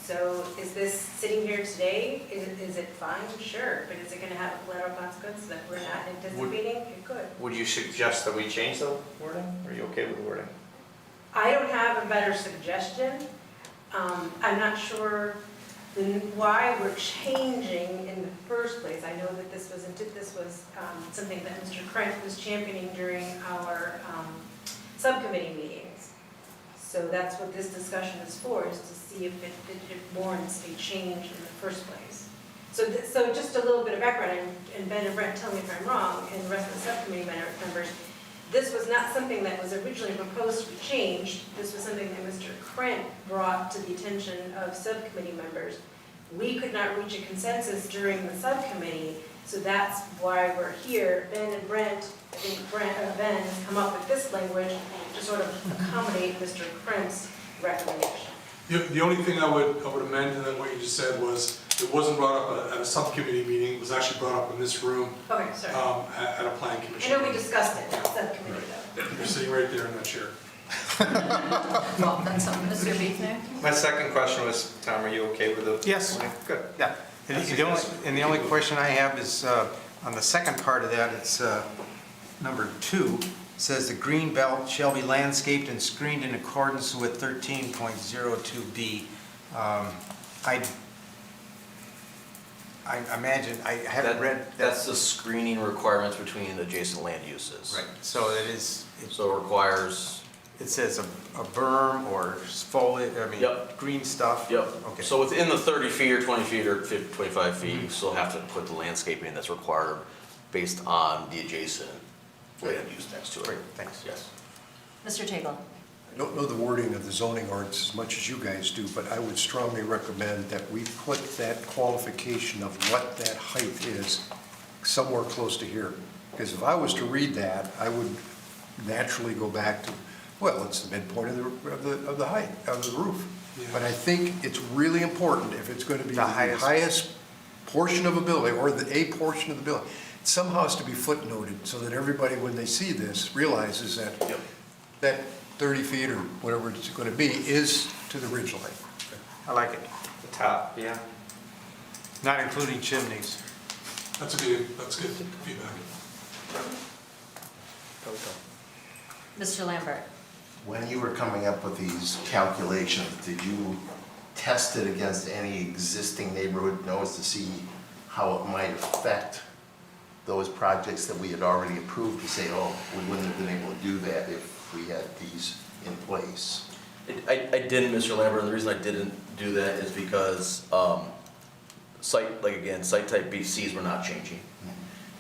So is this sitting here today, is it fine? Sure, but is it gonna have a collateral consequence that we're not anticipating? It could. Would you suggest that we change the wording? Are you okay with the wording? I don't have a better suggestion. I'm not sure why we're changing in the first place. I know that this was something that Mr. Krent was championing during our subcommittee meetings. So that's what this discussion is for, is to see if it warrants a change in the first place. So just a little bit of background, and Ben and Brent, tell me if I'm wrong, and the rest of the subcommittee members, this was not something that was originally proposed to be changed. This was something that Mr. Krent brought to the attention of subcommittee members. We could not reach a consensus during the subcommittee, so that's why we're here. Ben and Brent, I think Ben has come up with this language to sort of accommodate Mr. Krent's recommendation. The only thing I would amend to what you just said was, it wasn't brought up at a subcommittee meeting, it was actually brought up in this room Okay, sorry. at a planning I commission. know we discussed it at subcommittee though. You're sitting right there in that chair. Well, then some, Mr. Beekner? My second question was, Tom, are you okay with the? Yes. Good. Yeah, and the only question I have is, on the second part of that, it's number 2, says the green belt shall be landscaped and screened in accordance with 13.02B. I imagine, I haven't read that. That's the screening requirements between adjacent land uses. Right, so it is, So it requires, it says a berm or foliage, Yep. green stuff? yep. Okay. So within the 30 feet or 20 feet or 50, 25 feet, you still have to put the landscaping that's required based on the adjacent land use next to it. Great, thanks. Yes. Mr. Tagle? I don't know the wording of the zoning ordinance as much as you guys do, but I would strongly recommend that we put that qualification of what that height is somewhere close to here. Because if I was to read that, I would naturally go back to, well, it's the midpoint of the height, of the roof. But I think it's really important, if it's going to be the highest portion of a building, or a portion of the building, it somehow has to be footnoted, so that everybody, when they see this, realizes that that 30 feet or whatever it's going to be is to the ridge line. I like it, The top, yeah. not including chimneys. That's good feedback. Mr. Lambert? When you were coming up with these calculations, did you test it against any existing neighborhood nodes to see how it might affect those projects that we had already approved, to say, oh, we wouldn't have been able to do that if we had these in place? I didn't, Mr. Lambert, and the reason I didn't do that is because site type B, Cs were not changing.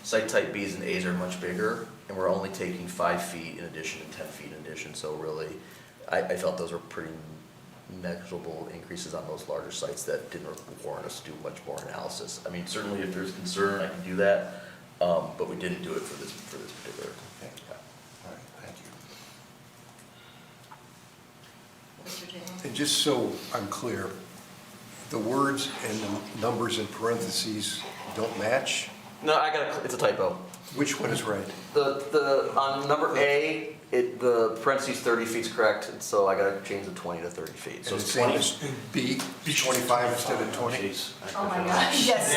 Site type Bs and As are much bigger, and we're only taking 5 feet in addition and 10 feet in addition, so really, I felt those were pretty negligible increases on those larger sites that didn't warrant us to do much more analysis. I mean, certainly if there's concern, I can do that, but we didn't do it for this particular. Okay. All right, thank you. Mr. Tagle? And just so I'm clear, the words and the numbers in parentheses don't match? No, it's a typo. Which one is right? On number A, the parentheses 30 feet's correct, and so I gotta change the 20 to 30 feet. So And the it's same 20. as B, 25 instead of 20? Jeez. Oh my gosh, yes.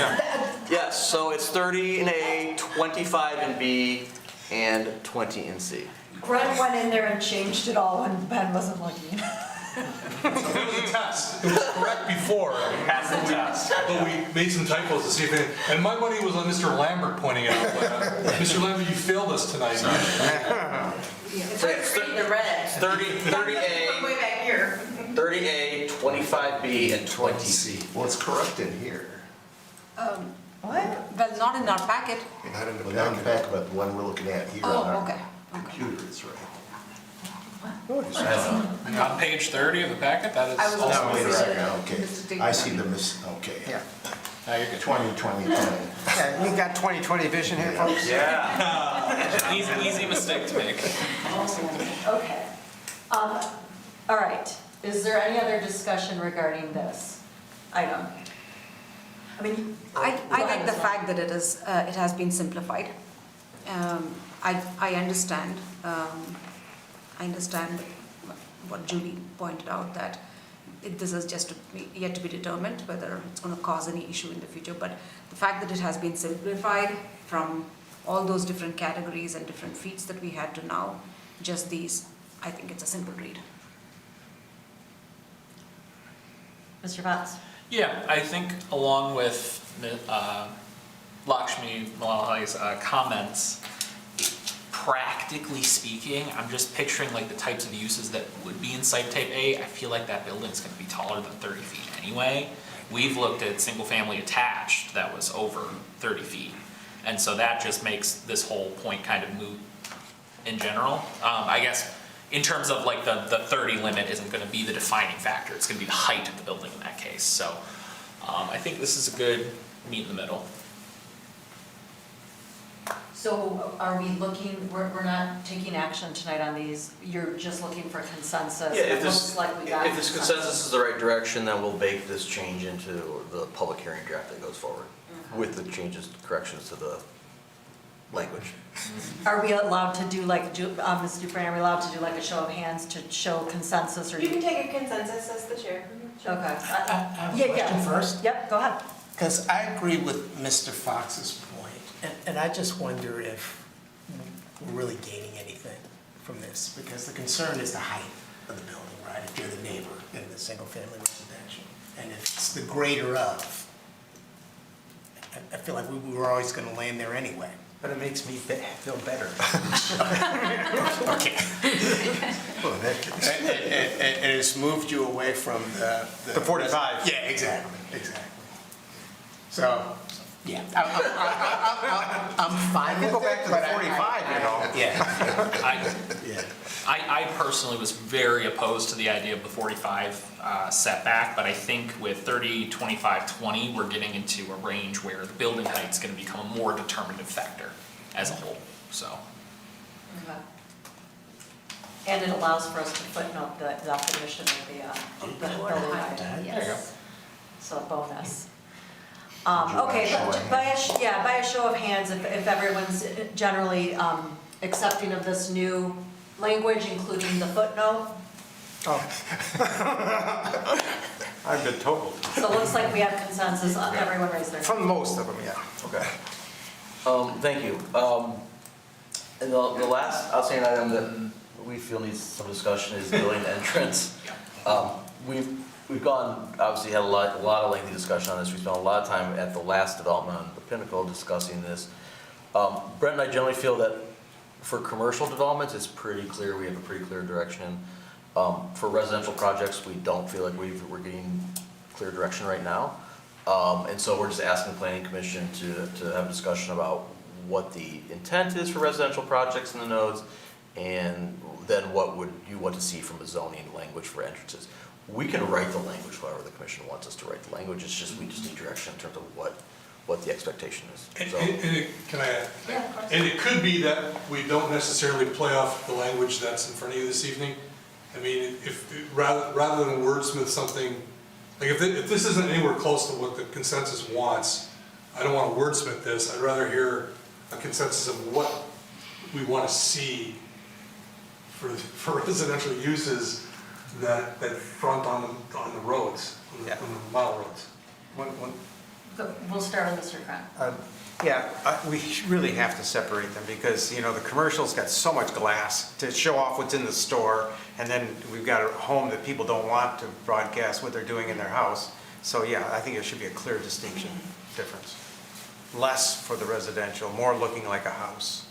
Yes, so it's 30 in A, 25 in B, and 20 in C. Brent went in there and changed it all when Ben wasn't looking. It was a test. It was correct before. Pass the test. But we made some typos to see if it, and my money was on Mr. Lambert pointing out, Mr. Lambert, you failed us tonight. It's like reading the red. 30A, Way back here. 30A, 25B, and 20C. Well, it's correct in here. What? Well, not in our packet. Not in the Well, not in packet. fact, but the one we're looking at here on Oh, our okay. computer is right. No, it isn't. On page 30 of the packet, that is I was also just- Wait a incorrect. second, okay. Mr. Dick. I see the okay. Yeah. No, you're good. 20. Yeah, you got 20/20 vision here, folks? Yeah. Easy mistake to make. Okay. All right, is there any other discussion regarding this item? I mean. I go like ahead, the Ms. fact that it has been simplified. I understand what Julie pointed out, that this is just yet to be determined whether it's going to cause any issue in the future. But the fact that it has been simplified from all those different categories and different feats that we had to now, just these, I think it's a simple read. Mr. Potts? Yeah, I think along with Lakshmi Malahali's comments, practically speaking, I'm just picturing like the types of uses that would be in site type A. I feel like that building's gonna be taller than 30 feet anyway. We've looked at single family attached that was over 30 feet. And so that just makes this whole point kind of moot in general. I guess in terms of like the 30 limit isn't gonna be the defining factor. It's gonna be the height of the building in that case. So I think this is a good meet in the middle. So are we looking, we're not taking action tonight on these, you're just looking for consensus? Yeah, It looks like we got if this consensus is the right direction, then we'll bake this change into the public hearing draft that goes forward with the changes, corrections to the language. Are we allowed to do like, Ms. Dufresne, are we allowed to do like a show of hands to show consensus or? You can take a consensus as the chair. Okay. I have a Yeah, question yeah. first. Yep, go ahead. Because I agree with Mr. Fox's point, and I just wonder if we're really gaining anything from this, because the concern is the height of the building, right? If you're the neighbor in the single-family residential, and if it's the greater of, I feel like we were always gonna land there anyway. But it makes me feel better. Okay. And it's moved you away from the. The 45. Yeah, exactly. So, yeah, I'm fine with it. Go back to the but I- 45, you know? Yeah. Yeah. I personally was very opposed to the idea of the 45 setback, but I think with 30, 25, 20, we're getting into a range where the building height's gonna become a more determinative factor as a whole, so. Okay. And it allows for us to footnote the definition of the building height. Yes. So a bonus. Okay, but by a show of hands, if everyone's generally accepting of this new language, including the footnote. I've been told. So it looks like we have consensus, everyone raised their hand. From most of them, yeah. Okay. Thank you. And the last outstanding item that we feel needs some discussion is building entrance. We've gone, obviously had a lot of lengthy discussion on this. We spent a lot of time at the last development on the Pinnacle discussing this. Brent and I generally feel that for commercial developments, it's pretty clear, we have a pretty clear direction. For residential projects, we don't feel like we're getting clear direction right now. And so we're just asking the planning commission to have a discussion about what the intent is for residential projects in the nodes, and then what would you want to see from a zoning language for entrances. We can write the language however the commission wants us to write the language, it's just, we just need direction in terms of what the expectation is. So, Can I add? Yeah, of course. And it could be that we don't necessarily play off the language that's in front of you this evening. I mean, rather than wordsmith something, like if this isn't anywhere close to what the consensus wants, I don't want to wordsmith this. I'd rather hear a consensus of what we want to see for residential uses that front on the roads, on the model roads. We'll start with Mr. Kran. We really have to separate them because, you know, the commercial's got so much glass to show off what's in the store, and then we've got a home that people don't want to broadcast what they're doing in their house. So, yeah, I think there should be a clear distinction, difference. Less for the residential, more looking like a house,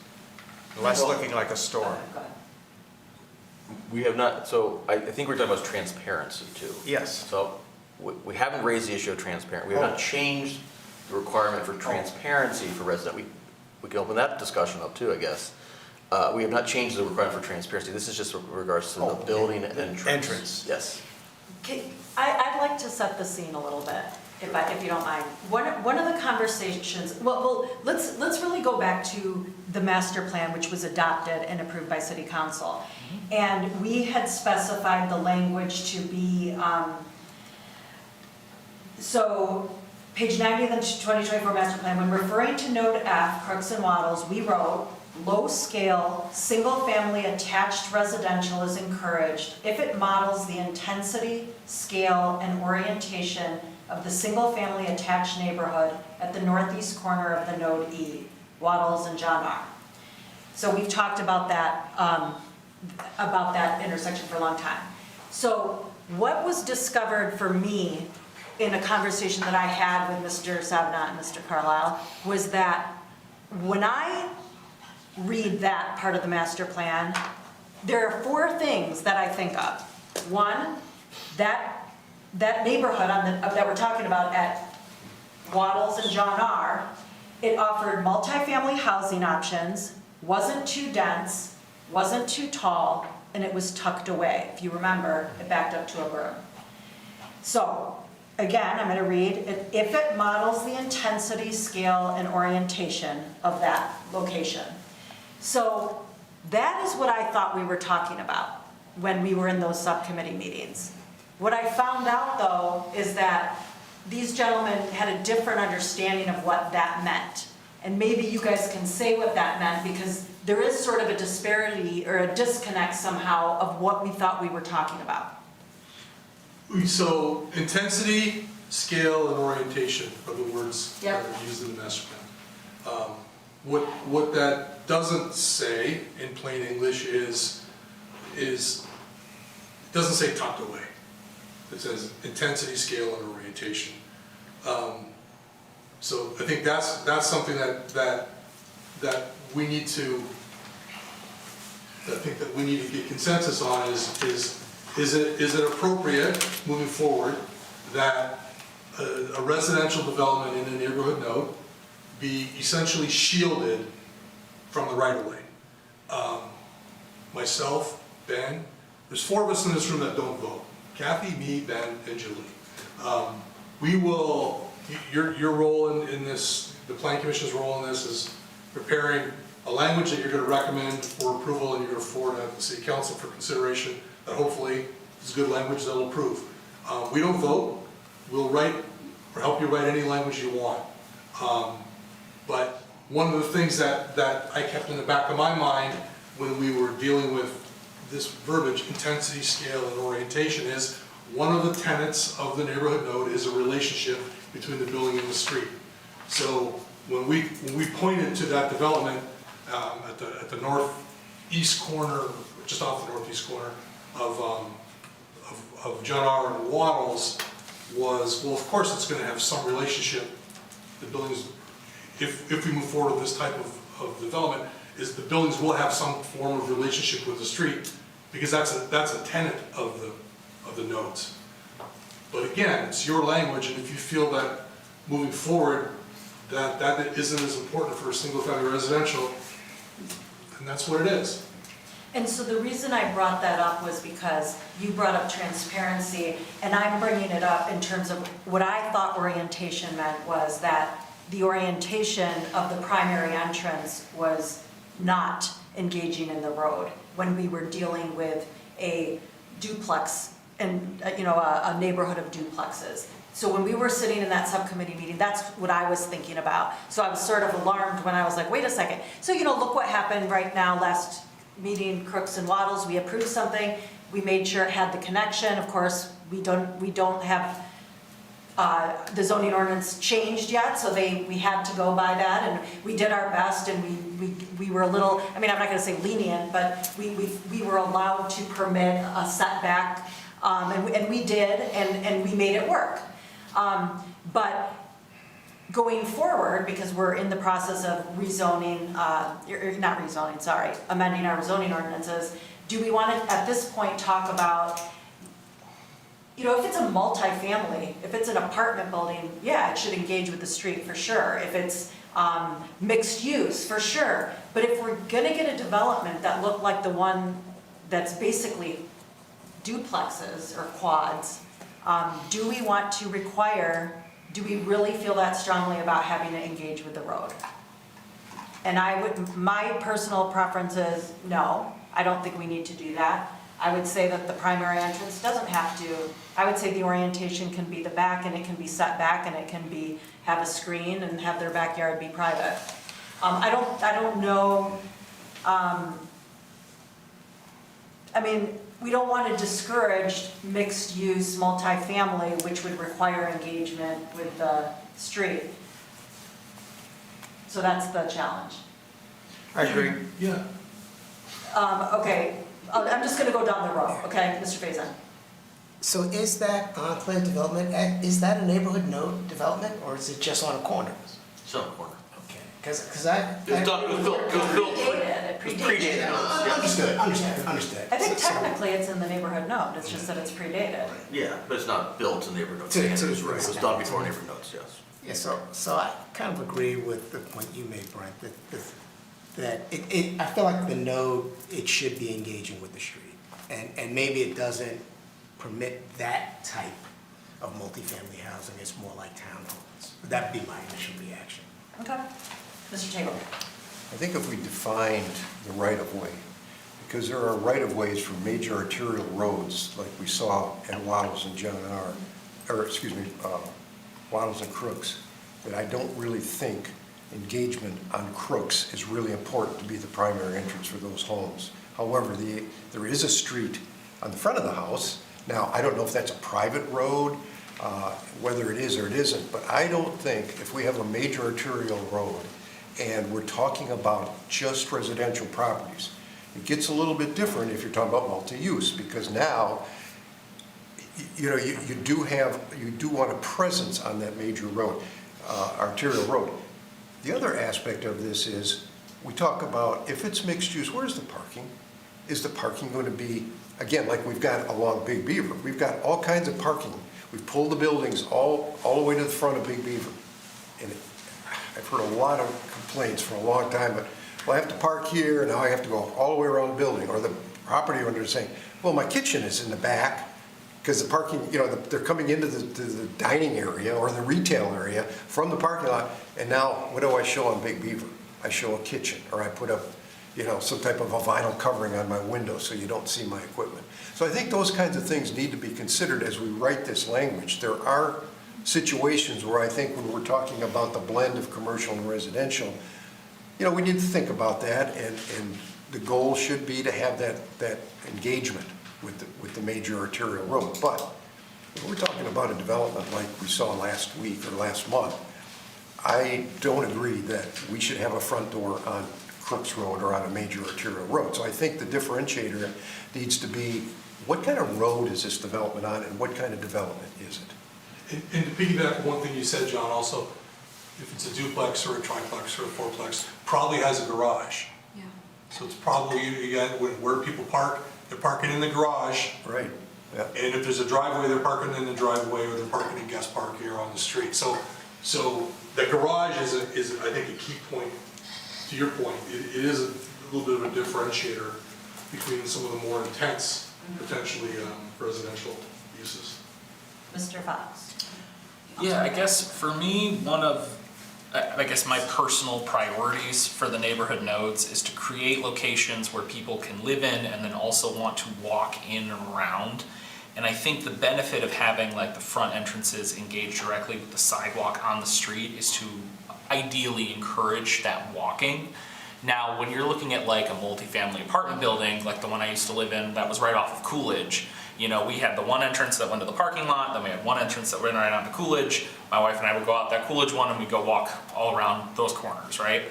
less looking like a store. Go ahead. we have not, so I think we're talking about transparency too. Yes. So we haven't raised the issue of transparency. We have not changed the requirement for transparency for resident. We can open that discussion up too, I guess. We have not changed the requirement for transparency. This is just in regards to the building entrance. Yes. I'd like to set the scene a little bit, if you don't mind. One of the conversations, well, let's really go back to the master plan, which was adopted and approved by City Council. And we had specified the language to be, so page 90 of the 2024 master plan, when referring to node F, Crooks and Waddles, we wrote, low-scale, single-family attached residential is encouraged if it models the intensity, scale, and orientation of the single-family attached neighborhood at the northeast corner of the node E, Waddles and John R. So we've talked about that intersection for a long time. So what was discovered for me in a conversation that I had with Mr. Savnat and Mr. Carlisle was that when I read that part of the master plan, there are 4 things that I think of. One, that neighborhood that we're talking about at Waddles and John R., it offered multifamily housing options, wasn't too dense, wasn't too tall, and it was tucked away. If you remember, it backed up to a berm. So, again, I'm gonna read, if it models the intensity, scale, and orientation of that location. So that is what I thought we were talking about when we were in those subcommittee meetings. What I found out though is that these gentlemen had a different understanding of what that meant. And maybe you guys can say what that meant, because there is sort of a disparity or a disconnect somehow of what we thought we were talking about. So intensity, scale, and orientation are the words that Yep. are used in the master plan. What that doesn't say in plain English is, it doesn't say tucked away. It says intensity, scale, and orientation. So I think that's something that we need to, I think that we need to get consensus on is it appropriate moving forward that a residential development in a neighborhood node be essentially shielded from the right of way? Myself, Ben, there's 4 of us in this room that don't vote. Kathy, me, Ben, and Julie. We will, your role in this, the Plan Commission's role in this is preparing a language that you're gonna recommend for approval and you're gonna forward to the City Council for consideration, that hopefully is good language they'll approve. We don't vote, we'll write, or help you write any language you want. But one of the things that I kept in the back of my mind when we were dealing with this verbiage, intensity, scale, and orientation, is one of the tenets of the neighborhood node is a relationship between the building and the street. So when we pointed to that development at the northeast corner, just off the northeast corner of John R. and Waddles, was, well, of course it's gonna have some relationship, the buildings, if we move forward with this type of development, is the buildings will have some form of relationship with the street, because that's a tenet of the nodes. But again, it's your language, and if you feel that moving forward, that isn't as important for a single-family residential, then that's what it is. And so the reason I brought that up was because you brought up transparency, and I'm bringing it up in terms of what I thought orientation meant was that the orientation of the primary entrance was not engaging in the road when we were dealing with a duplex and, a neighborhood of duplexes. So when we were sitting in that subcommittee meeting, that's what I was thinking about. So I was sort of alarmed when I was like, wait a second. So, look what happened right now, last meeting, Crooks and Waddles, we approved something, we made sure it had the connection. Of course, we don't have the zoning ordinance changed yet, so we had to go by that, and we did our best, and we were a little, I'm not gonna say lenient, but we were allowed to permit a setback, and we did, and we made it work. But going forward, because we're in the process of rezoning, not rezoning, sorry, amending our zoning ordinances, do we want to, at this point, talk about, if it's a multifamily, if it's an apartment building, yeah, it should engage with the street for sure. If it's mixed use, for sure. But if we're gonna get a development that looked like the one that's basically duplexes or quads, do we want to require, do we really feel that strongly about having to engage with the road? And my personal preference is no, I don't think we need to do that. I would say that the primary entrance doesn't have to. I would say the orientation can be the back, and it can be set back, and it can be, have a screen and have their backyard be private. I don't know, we don't want to discourage mixed-use multifamily, which would require engagement with the street. So that's the challenge. I agree. Yeah. Okay, I'm just gonna go down the road, okay, Mr. Faison? So is that on-plan development, is that a neighborhood node development, or is it just on a corner? It's on the corner. Okay, because I. It was done, it was built. It predated. Understood. I think technically it's in the neighborhood node, it's just that it's predated. Yeah, but it's not built to neighborhood To- to- standards, right? It was done before neighborhood notes, yes. Yeah, so I kind of agree with the point you made, Brent, that I feel like the node, it should be engaging with the street. And maybe it doesn't permit that type of multifamily housing, it's more like townhomes. That'd be my initial reaction. Okay. Mr. Taylor? I think if we defined the right-of-way, because there are right-of-ways for major arterial roads, like we saw at Waddles and Waddles and Crooks, that I don't really think engagement on Crooks is really important to be the primary entrance for those homes. However, there is a street on the front of the house. Now, I don't know if that's a private road, whether it is or it isn't, but I don't think if we have a major arterial road and we're talking about just residential properties, it gets a little bit different if you're talking about multi-use, because now, you know, you do want a presence on that major road, arterial road. The other aspect of this is, we talk about, if it's mixed use, where's the parking? Is the parking going to be, again, like we've got along Big Beaver, we've got all kinds of parking. We've pulled the buildings all the way to the front of Big Beaver. And I've heard a lot of complaints for a long time, but, well, I have to park here, and now I have to go all the way around the building. Or the property owner is saying, well, my kitchen is in the back, because the parking, you know, they're coming into the dining area or the retail area from the parking lot, and now, what do I show on Big Beaver? I show a kitchen, or I put up, you know, some type of a vinyl covering on my window so you don't see my equipment. So I think those kinds of things need to be considered as we write this language. There are situations where I think when we're talking about the blend of commercial and residential, you know, we need to think about that, and the goal should be to have that engagement with the major arterial road. But when we're talking about a development like we saw last week or last month, I don't agree that we should have a front door on Crooks Road or on a major arterial road. So I think the differentiator needs to be, what kind of road is this development on, and what kind of development is it? And to piggyback on one thing you said, John, also, if it's a duplex or a triplex or a fourplex, probably has a garage. Yeah. So it's probably, again, where people park, they're parking in the garage. Right. Yeah. And if there's a driveway, they're parking in the driveway, or they're parking in guest park here on the street. So the garage is I think, a key point. To your point, it is a little bit of a differentiator between some of the more intense, potentially residential uses. Mr. Fox? Yeah, I guess for me, one of, I guess my personal priorities for the neighborhood nodes is to create locations where people can live in and then also want to walk in and around. And I think the benefit of having like the front entrances engage directly with the sidewalk on the street is to ideally encourage that walking. Now, when you're looking at like a multifamily apartment building, like the one I used to live in that was right off of Coolidge, you know, we had the one entrance that went to the parking lot, then we had one entrance that went right onto Coolidge. My wife and I would go out that Coolidge one and we'd go walk all around those corners, right?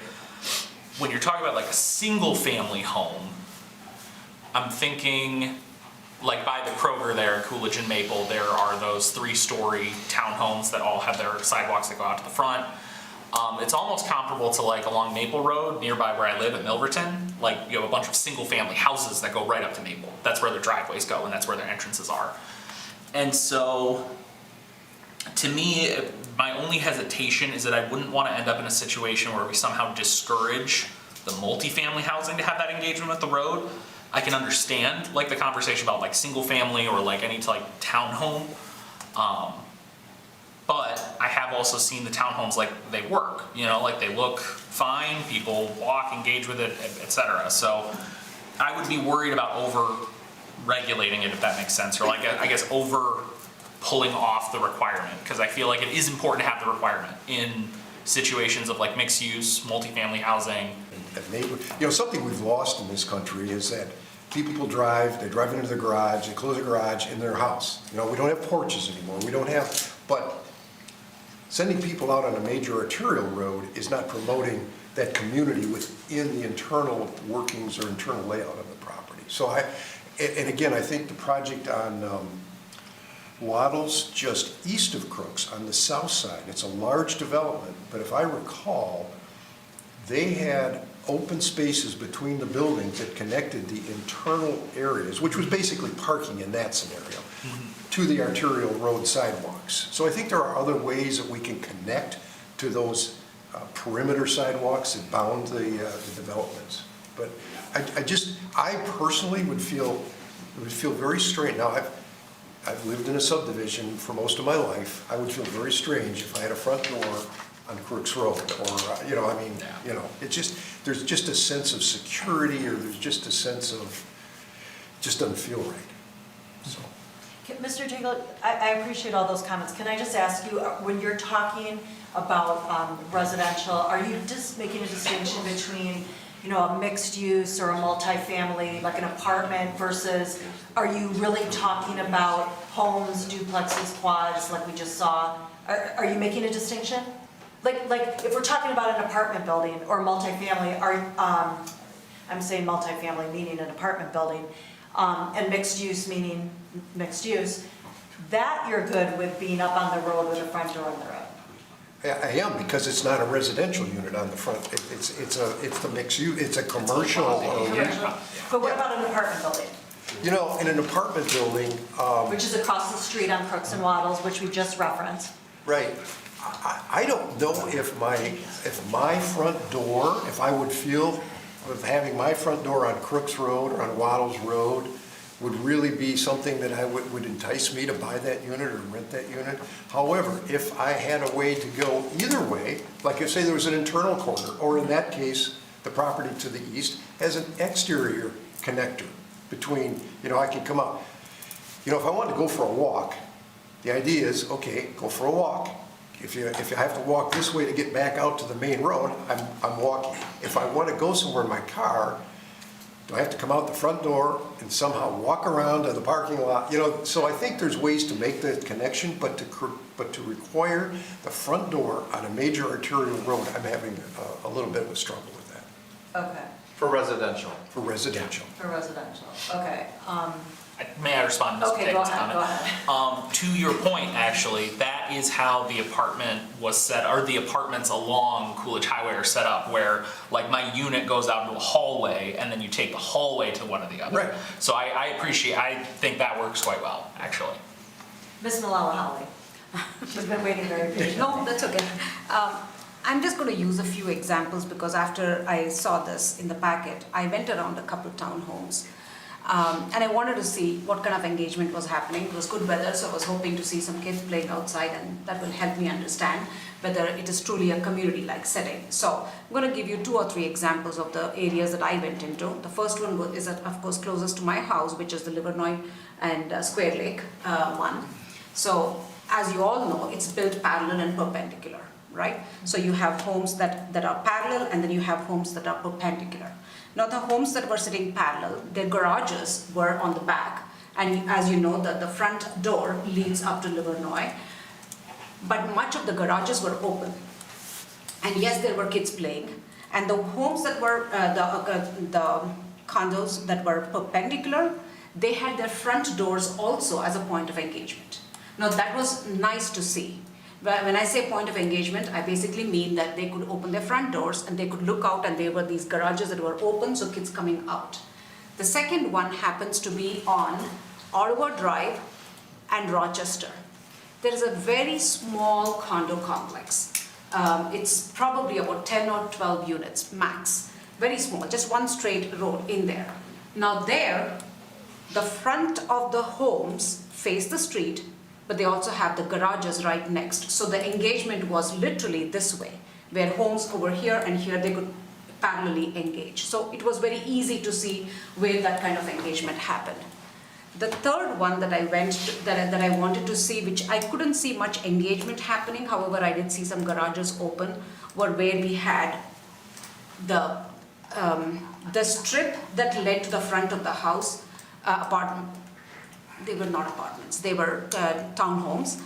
When you're talking about like a single family home, I'm thinking like by the Kroger there, Coolidge and Maple, there are those 3-story townhomes that all have their sidewalks that go out to the front. It's almost comparable to like along Maple Road, nearby where I live at Milverton. Like you have a bunch of single family houses that go right up to Maple. That's where their driveways go and that's where their entrances are. And so, to me, my only hesitation is that I wouldn't want to end up in a situation where we somehow discourage the multifamily housing to have that engagement with the road. I can understand like the conversation about like single family or like any like townhome. But I have also seen the townhomes, like they work, you know, like they look fine, people walk, engage with it, etc. So I would be worried about over regulating it, if that makes sense, or like I guess over pulling off the requirement, because I feel like it is important to have the requirement in situations of like mixed use, multifamily housing. You know, something we've lost in this country is that people drive, they drive into the garage, they close the garage in their house. You know, we don't have porches anymore, we don't have, but sending people out on a major arterial road is not promoting that community within the internal workings or internal layout of the property. So and again, I think the project on Waddles, just east of Crooks, on the south side, it's a large development, but if I recall, they had open spaces between the buildings that connected the internal areas, which was basically parking in that scenario, to the arterial road sidewalks. So I think there are other ways that we can connect to those perimeter sidewalks that bound the developments. But I personally would feel very strange. Now, I've lived in a subdivision for most of my life. I would feel very strange if I had a front door on Crooks Road, or, you know, I mean, you know, it's just, there's just a sense of security, or there's just a sense of, just doesn't feel right, so. Mr. Jingle, I appreciate all those comments. Can I just ask you, when you're talking about residential, are you just making a distinction between, you know, a mixed use or a multifamily, like an apartment versus, are you really talking about homes, duplexes, quads, like we just saw? Are you making a distinction? Like if we're talking about an apartment building or multifamily, I'm saying multifamily meaning an apartment building, and mixed use meaning mixed use, that you're good with being up on the road with a front door on the road? I am, because it's not a residential unit on the front. It's the mixed use, it's a commercial. Commercial. But what about an apartment building? You know, in an apartment building, Which is across the street on Crooks and Waddles, which we just referenced. right, I don't know if my front door, if I would feel with having my front door on Crooks Road or on Waddles Road would really be something that would entice me to buy that unit or rent that unit. However, if I had a way to go either way, like if say there was an internal corner, or in that case, the property to the east has an exterior connector between, you know, I can come up. You know, if I wanted to go for a walk, the idea is, okay, go for a walk. If you have to walk this way to get back out to the main road, I'm walking. If I want to go somewhere in my car, do I have to come out the front door and somehow walk around to the parking lot? You know, so I think there's ways to make that connection, but to require the front door on a major arterial road, I'm having a little bit of a struggle with that. Okay, For residential. For residential. for residential, okay. May I respond to Ms. Okay, go Pickett's ahead, comment? go ahead. To your point, actually, that is how the apartment was set, or the apartments along Coolidge Highway are set up, where like my unit goes out into a hallway and then you take the hallway to one or the other. Right. So I think that works quite well, actually. Ms. Malala Holly. She's been waiting very patiently. No, that's okay. I'm just going to use a few examples because after I saw this in the packet, I went around a couple of townhomes. And I wanted to see what kind of engagement was happening. It was good weather, so I was hoping to see some kids playing outside, and that will help me understand whether it is truly a community-like setting. So I'm going to give you 2 or 3 examples of the areas that I went into. The first one is, of course, closest to my house, which is the Livernois and Square Lake one. So as you all know, it's built parallel and perpendicular, right? So you have homes that are parallel, and then you have homes that are perpendicular. Now the homes that were sitting parallel, their garages were on the back, and as you know, the front door leads up to Livernois, but much of the garages were open. And yes, there were kids playing, and the homes that were, the condos that were perpendicular, they had their front doors also as a point of engagement. Now that was nice to see. When I say point of engagement, I basically mean that they could open their front doors and they could look out, and there were these garages that were open, so kids coming out. The second one happens to be on Ottawa Drive and Rochester. There is a very small condo complex. It's probably about 10 or 12 units max. Very small, just one straight road in there. Now there, the front of the homes face the street, but they also have the garages right next. So the engagement was literally this way, where homes over here and here, they could parallelly engage. So it was very easy to see where that kind of engagement happened. The third one that I that I wanted to see, which I couldn't see much engagement happening, however I did see some garages open, were where we had the strip that led to the front of the house, apartment. They were not apartments, they were townhomes.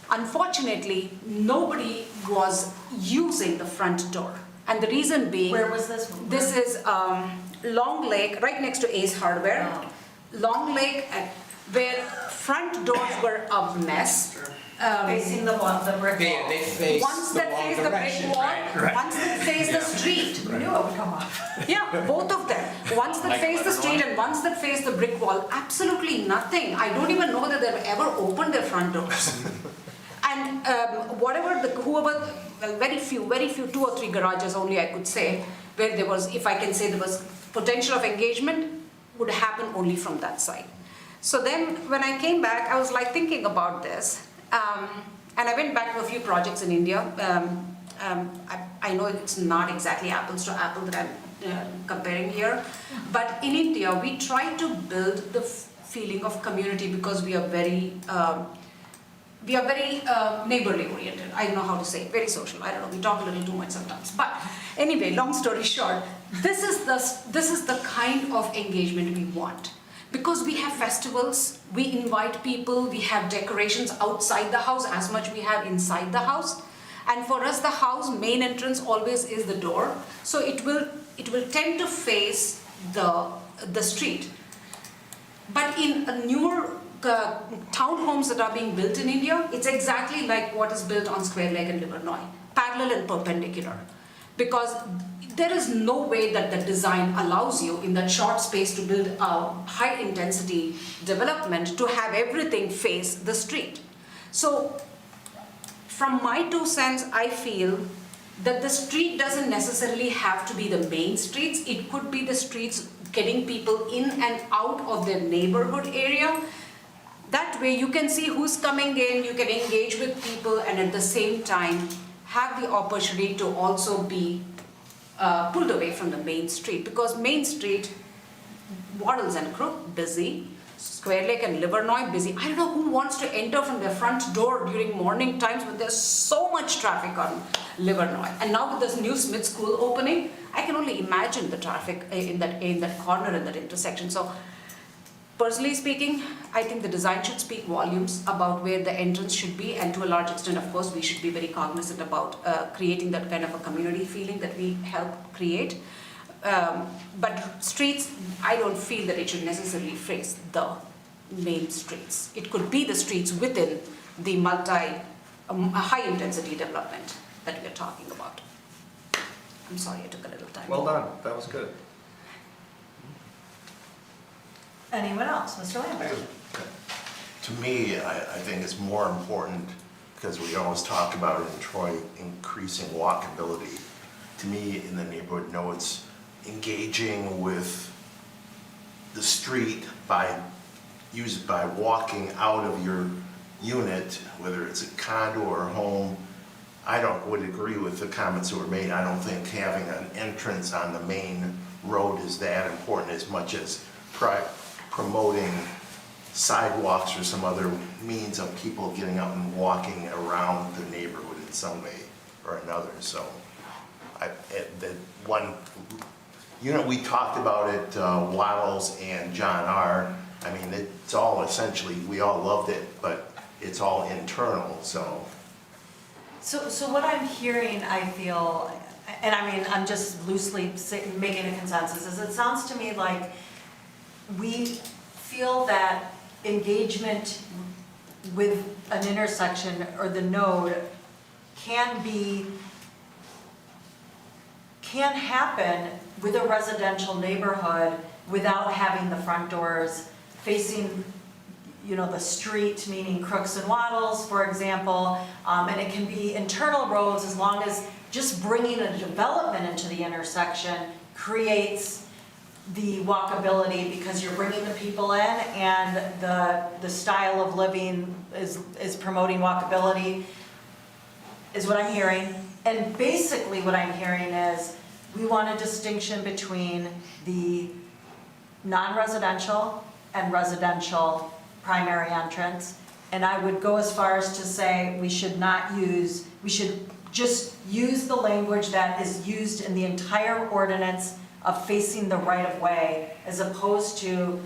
Unfortunately, nobody was using the front door. And the reason being... Where was this? This is Long Lake, right next to Ace Hardware. Oh. Long Lake, where front doors were a mess. Facing the brick wall. They face Ones the that wrong face the brick direction, wall, right? ones that face the street. I knew it would come up. Yeah, both of them. Ones that face the street and ones that face the brick wall. Absolutely nothing. I don't even know that they've ever opened their front doors. And very few, 2 or 3 garages only I could say, where there was, if I can say there was potential of engagement, would happen only from that side. So then when I came back, I was like thinking about this. And I went back to a few projects in India. I know it's not exactly apples to apples that I'm comparing here, but in India, we try to build the feeling of community because we are very neighborly oriented. I don't know how to say it, very social. I don't know, we talk a little too much sometimes. But anyway, long story short, this is the kind of engagement we want. Because we have festivals, we invite people, we have decorations outside the house as much we have inside the house. And for us, the house main entrance always is the door. So it will tend to face the street. But in a newer townhomes that are being built in India, it's exactly like what is built on Square Lake and Livernois, parallel and perpendicular. Because there is no way that the design allows you in that short space to build a high intensity development to have everything face the street. So from my 2 cents, I feel that the street doesn't necessarily have to be the main streets. It could be the streets getting people in and out of their neighborhood area. That way you can see who's coming in, you can engage with people, and at the same time have the opportunity to also be pulled away from the main street. Because main street, Waddles and Crook, busy. Square Lake and Livernois, busy. I don't know who wants to enter from their front door during morning times when there's so much traffic on Livernois. And now with this new Smith School opening, I can only imagine the traffic in that corner, in that intersection. So personally speaking, I think the design should speak volumes about where the entrance should be, and to a large extent, of course, we should be very cognizant about creating that kind of a community feeling that we help create. But streets, I don't feel that it should necessarily face the main streets. It could be the streets within the high-intensity development that we're talking about. I'm sorry, I took a little time. Well done, that was good. Anyone else? Mr. Lambert? To me, I think it's more important, because we always talk about it in Troy, increasing walkability. To me, in the neighborhood, no, it's engaging with the street by walking out of your unit, whether it's a condo or a home. I would agree with the comments that were made. I don't think having an entrance on the main road is that important as much as promoting sidewalks or some other means of people getting out and walking around the neighborhood in some way or another. So the one unit we talked about it, Waddles and John R. I mean, it's all essentially, we all loved it, but it's all internal, so. So what I'm hearing, I feel, and I mean, I'm just loosely making a consensus, is it sounds to me like we feel that engagement with an intersection or the node can happen with a residential neighborhood without having the front doors facing, the street, meaning Crooks and Waddles, for example, and it can be internal roads as long as just bringing a development into the intersection creates the walkability, because you're bringing the people in and the style of living is promoting walkability, is what I'm hearing. And basically what I'm hearing is we want a distinction between the non-residential and residential primary entrance. And I would go as far as to say we should just use the language that is used in the entire ordinance of facing the right-of-way, as opposed to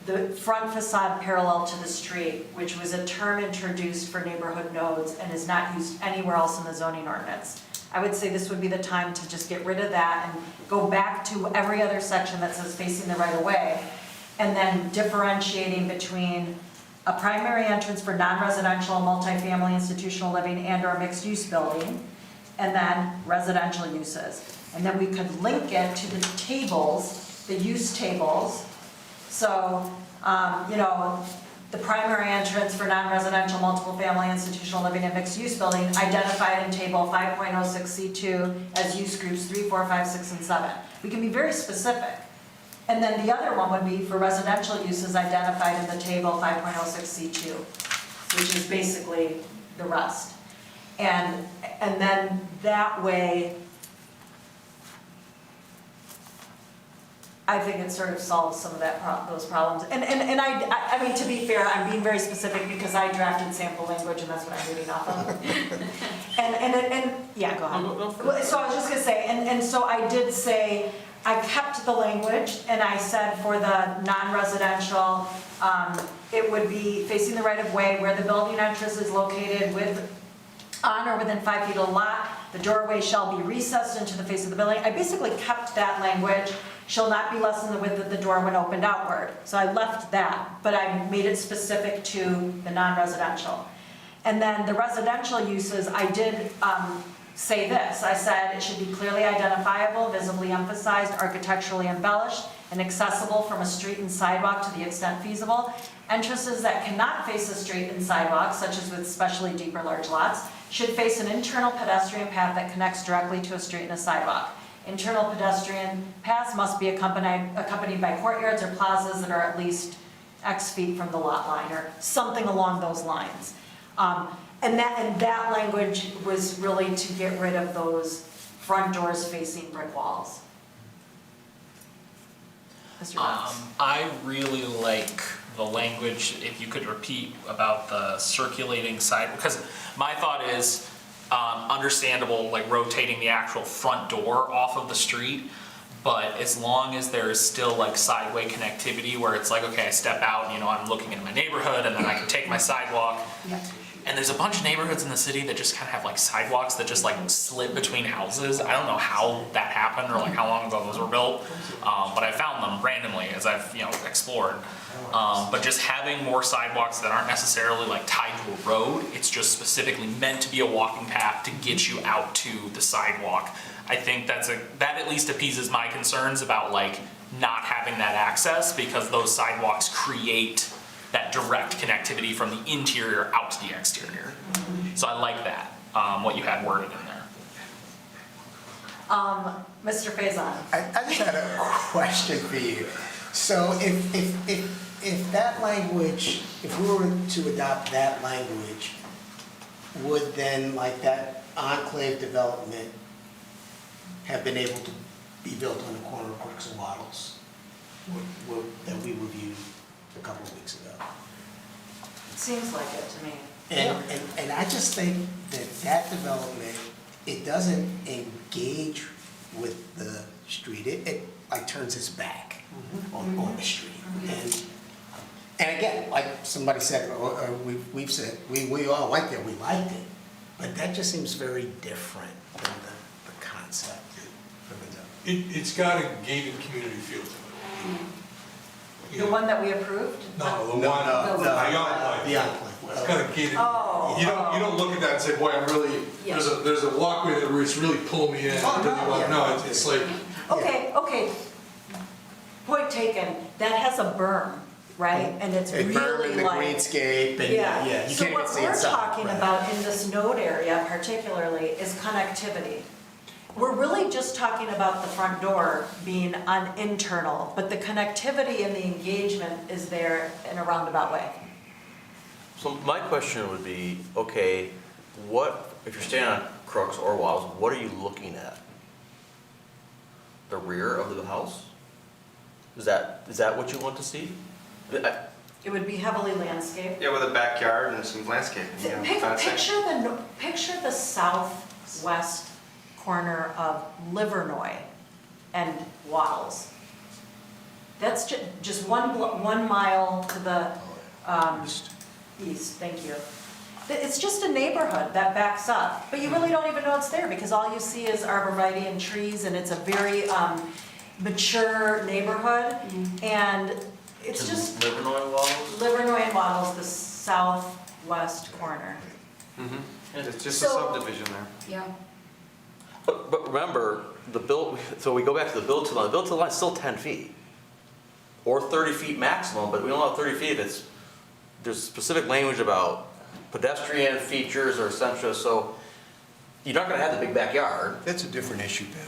the front facade parallel to the street, which was a term introduced for neighborhood nodes and is not used anywhere else in the zoning ordinance. I would say this would be the time to just get rid of that and go back to every other section that says facing the right-of-way, and then differentiating between a primary entrance for non-residential, multifamily, institutional living, and/or mixed-use building, and then residential uses. And then we could link it to the tables, the use tables. So, the primary entrance for non-residential, multiple family, institutional living, and mixed-use building identified in table 5.06C2 as use groups 3, 4, 5, 6, and 7. We can be very specific. And then the other one would be for residential uses identified in the table 5.06C2, which is basically the rest. And then that way, I think it sort of solves some of those problems. And I mean, to be fair, I'm being very specific because I drafted sample language and that's what I'm reading off of. Yeah, go ahead. Well, so I was just gonna say, and so I did say, I kept the language and I said for the non-residential, it would be facing the right of way where the building entrance is located on or within 5 feet of the lot. The doorway shall be recessed into the face of the building. I basically kept that language, shall not be less than the width of the door when opened outward. So I left that, but I made it specific to the non-residential. And then the residential uses, I did say this. I said it should be clearly identifiable, visibly emphasized, architecturally embellished, and accessible from a street and sidewalk to the extent feasible. Entrances that cannot face a street and sidewalk, such as with especially deep or large lots, should face an internal pedestrian path that connects directly to a street and a sidewalk. Internal pedestrian paths must be accompanied by courtyards or plazas that are at least X feet from the lot line, or something along those lines. And that language was really to get rid of those front doors facing brick walls. Mr. Knox? I really like the language, if you could repeat about the circulating side, because my thought is understandable, like rotating the actual front door off of the street, but as long as there is still like sideway connectivity where it's like, okay, I step out, you know, I'm looking into my neighborhood and then I can take my sidewalk. Yeah. And there's a bunch of neighborhoods in the city that just kind of have like sidewalks that just like slip between houses. I don't know how that happened or like how long ago those were built, but I found them randomly as I've, you know, explored. But just having more sidewalks that aren't necessarily like tied to a road, it's just specifically meant to be a walking path to get you out to the sidewalk. I think that at least appeases my concerns about like not having that access, because those sidewalks create that direct connectivity from the interior out to the exterior. So I like that, what you had worded in there. Mr. Faison? I just had a question for you. So if that language, if we were to adopt that language, would then like that enclave development have been able to be built on the corner of Crooks and Waddles that we reviewed a couple of weeks ago? It seems like it to me. And I just think that development, it doesn't engage with the street. It like turns its back on the street. And again, like somebody said, or we've said, we all liked it, we liked it. But that just seems very different than the concept. It's got a gated community feel to it. The one that we approved? No, the one, the enclave. The enclave. It's kind of gated. Oh. You don't look at that and say, boy, I'm really, Yeah. there's a walkway that it's really pulling me in. Oh, no, yeah. No, it's like, Okay. Point taken. That has a berm, right? And it's It really berm in the like. greenscape and Yeah. you So can't even what see we're inside. talking Right. about in this node area particularly is connectivity. We're really just talking about the front door being internal, but the connectivity and the engagement is there in a roundabout way. So my question would be, okay, if you're staying on Crooks or Waddles, what are you looking at? The rear of the house? Is that what you want to see? It would be heavily landscaped. Yeah, with a backyard and some landscaping, you know, fencing. Picture the southwest corner of Livernois and Waddles. That's just 1 mile to the east, thank you. It's just a neighborhood that backs up, but you really don't even know it's there because all you see is arborvitae and trees, and it's a very mature neighborhood, and it's just Livernois Waddles? Livernois and Waddles, the southwest corner. It's just a So- subdivision there. Yeah. But remember, so we go back to the build to line. The build to line is still 10 feet. Or 30 feet maximum, but we don't have 30 feet. There's specific language about pedestrian features or essential, so you're not gonna have the big backyard. That's a different issue, Ben.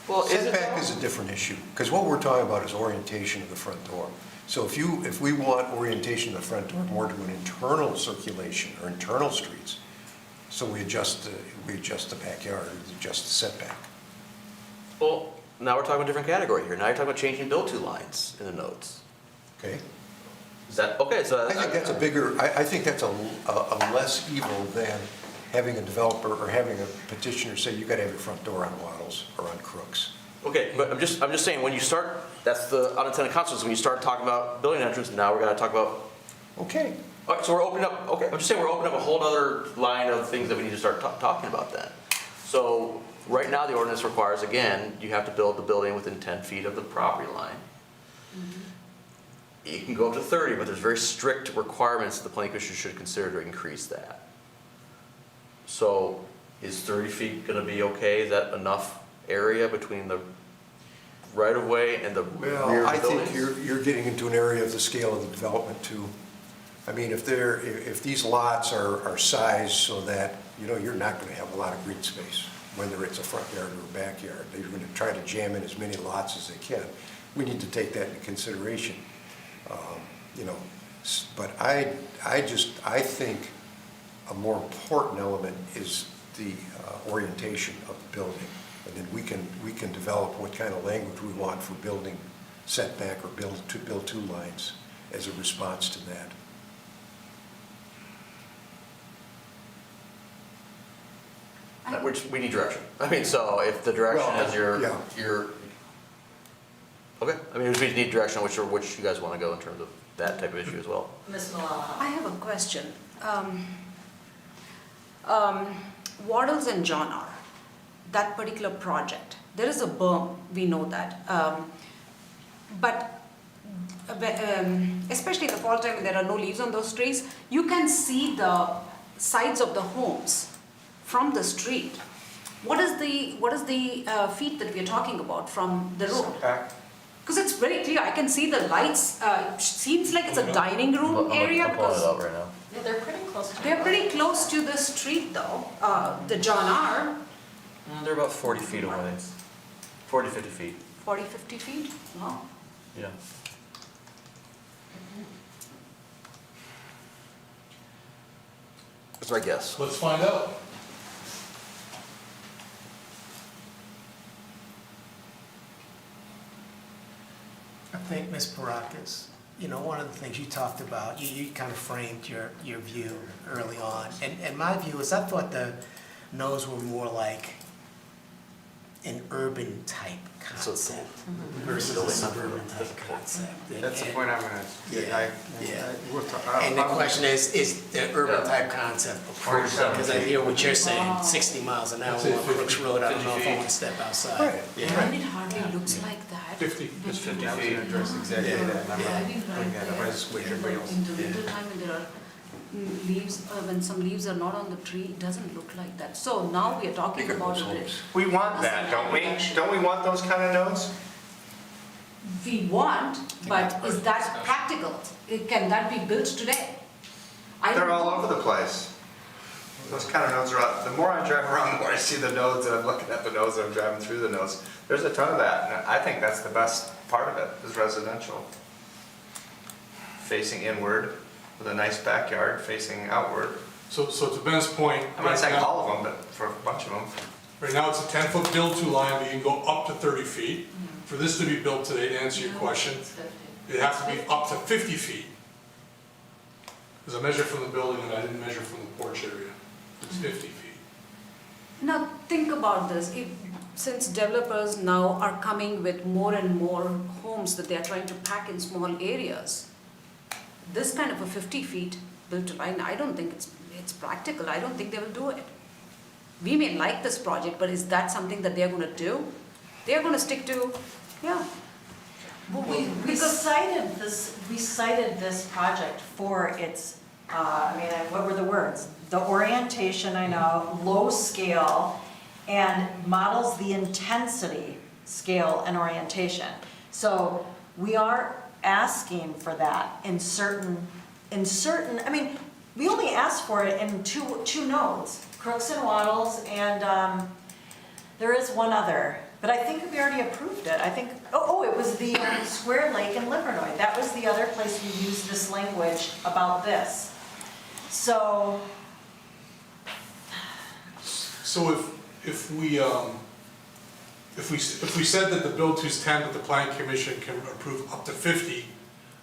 Well, is it Setback though? is a different issue, because what we're talking about is orientation of the front door. So if we want orientation of the front door more to an internal circulation or internal streets, so we adjust the backyard, adjust the setback. Well, now we're talking about a different category here. Now you're talking about changing build-to lines in the notes. Okay? Is that, okay, so. I think that's a bigger, I think that's a less evil than having a developer or having a petitioner say you gotta have your front door on Waddles or on Crooks. Okay, but I'm just saying, when you start, that's the unintended consequence, when you start talking about building entrance, now we're gonna talk about, Okay. all right, so we're opening up, okay, I'm just saying, we're opening up a whole other line of things that we need to start talking about then. So, right now, the ordinance requires, again, you have to build the building within 10 feet of the property line. You can go up to 30, but there's very strict requirements that the planning commission should consider to increase that. So, is 30 feet gonna be okay? Is that enough area between the right-of-way and the rear Well, of I the think buildings? you're getting into an area of the scale of the development too. I mean, if these lots are sized so that, you're not gonna have a lot of green space, whether it's a front yard or a backyard. They're gonna try to jam in as many lots as they can. We need to take that into consideration. But I think a more important element is the orientation of the building. And then we can develop what kind of language we want for building setback or build two lines as a response to that. Which, we need direction. I mean, so if the direction Well, is yeah. your, okay, I mean, we just need direction on which you guys wanna go in terms of that type of issue as well. Ms. Malala. I have a question. Waddles and John R., that particular project, there is a berm, we know that. But especially in the fall time when there are no leaves on those trees, you can see the sides of the homes from the street. What is the feet that we are talking about from the road? Because it's very clear, I can see the lights, seems like it's a dining room area I'm pulling it because up right now. Yeah, they're pretty close to. they're pretty close to the street though, the John R., They're about 40 feet away. 40, 50 feet. 40, 50 feet, wow. Yeah. That's my guess. Let's find out. I think, Ms. Parakis, one of the things you talked about, you kind of framed your view early on. And my view is, I thought the no's were more like an urban type concept versus a suburban type concept. That's the point I'm gonna, And the question is the urban type concept appropriate? Because I hear what you're saying, 60 miles an hour on Crooks Road, I don't know if I want to step outside. Right. And it hardly looks like that. 50. It's 50 feet. I was gonna address exactly that, and I'm not Driving putting right that up there, as with everybody else. in the winter time when there are leaves, when some leaves are not on the tree, it doesn't look like that. So now we are talking about it. We want that, don't we? Don't we want those kind of nodes? We want, but is that practical? Can that be built today? I don't They're all know. over the place. Those kind of nodes are out, the more I drive around, the more I see the nodes, and I'm looking at the nodes, and I'm driving through the nodes. There's a ton of that, and I think that's the best part of it, is residential. Facing inward, with a nice backyard facing outward. So to Ben's point. I'm not saying right now- all of them, but for a bunch of them. Right now, it's a 10-foot build-to line, but you can go up to 30 feet. For this to be built today, to answer your question, it has to be up to 50 feet. Because I measured from the building and I didn't measure from the porch area. It's 50 feet. Now, think about this. Since developers now are coming with more and more homes that they are trying to pack in small areas, this kind of a 50 feet built line, I don't think it's practical. I don't think they will do it. We may like this project, but is that something that they're going to do? They're going to stick to, yeah. Well, we cited this project for its, what were the words? The orientation, I know, low scale, and models the intensity, scale, and orientation. So we are asking for that in certain, we only asked for it in two nodes, Crooks and Waddles, and there is one other, but I think we already approved it. I think, it was the Square Lake in Livernois. That was the other place we used this language about this. So if we said that the build to's 10, but the planning commission can approve up to 50,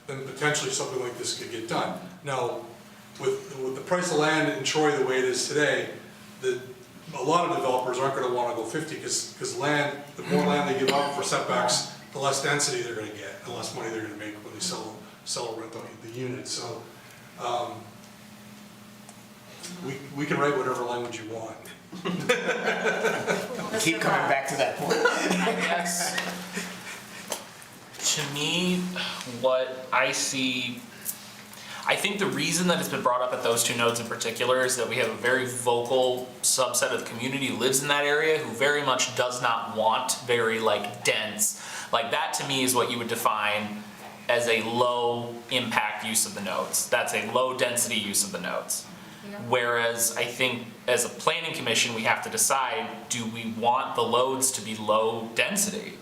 then potentially something like this could get done. Now, with the price of land in Troy the way it is today, a lot of developers aren't gonna wanna go 50, because land, the more land they give up for setbacks, the less density they're gonna get, the less money they're gonna make when they sell or rent the unit. So, we can write whatever language you want. Keep coming back to that point. I guess, to me, what I see, I think the reason that it's been brought up at those two nodes in particular is that we have a very vocal subset of the community who lives in that area who very much does not want very like dense, like that to me is what you would define as a low impact use of the nodes. That's a low density use of the nodes. Whereas I think as a planning commission, we have to decide, do we want the loads to be low density?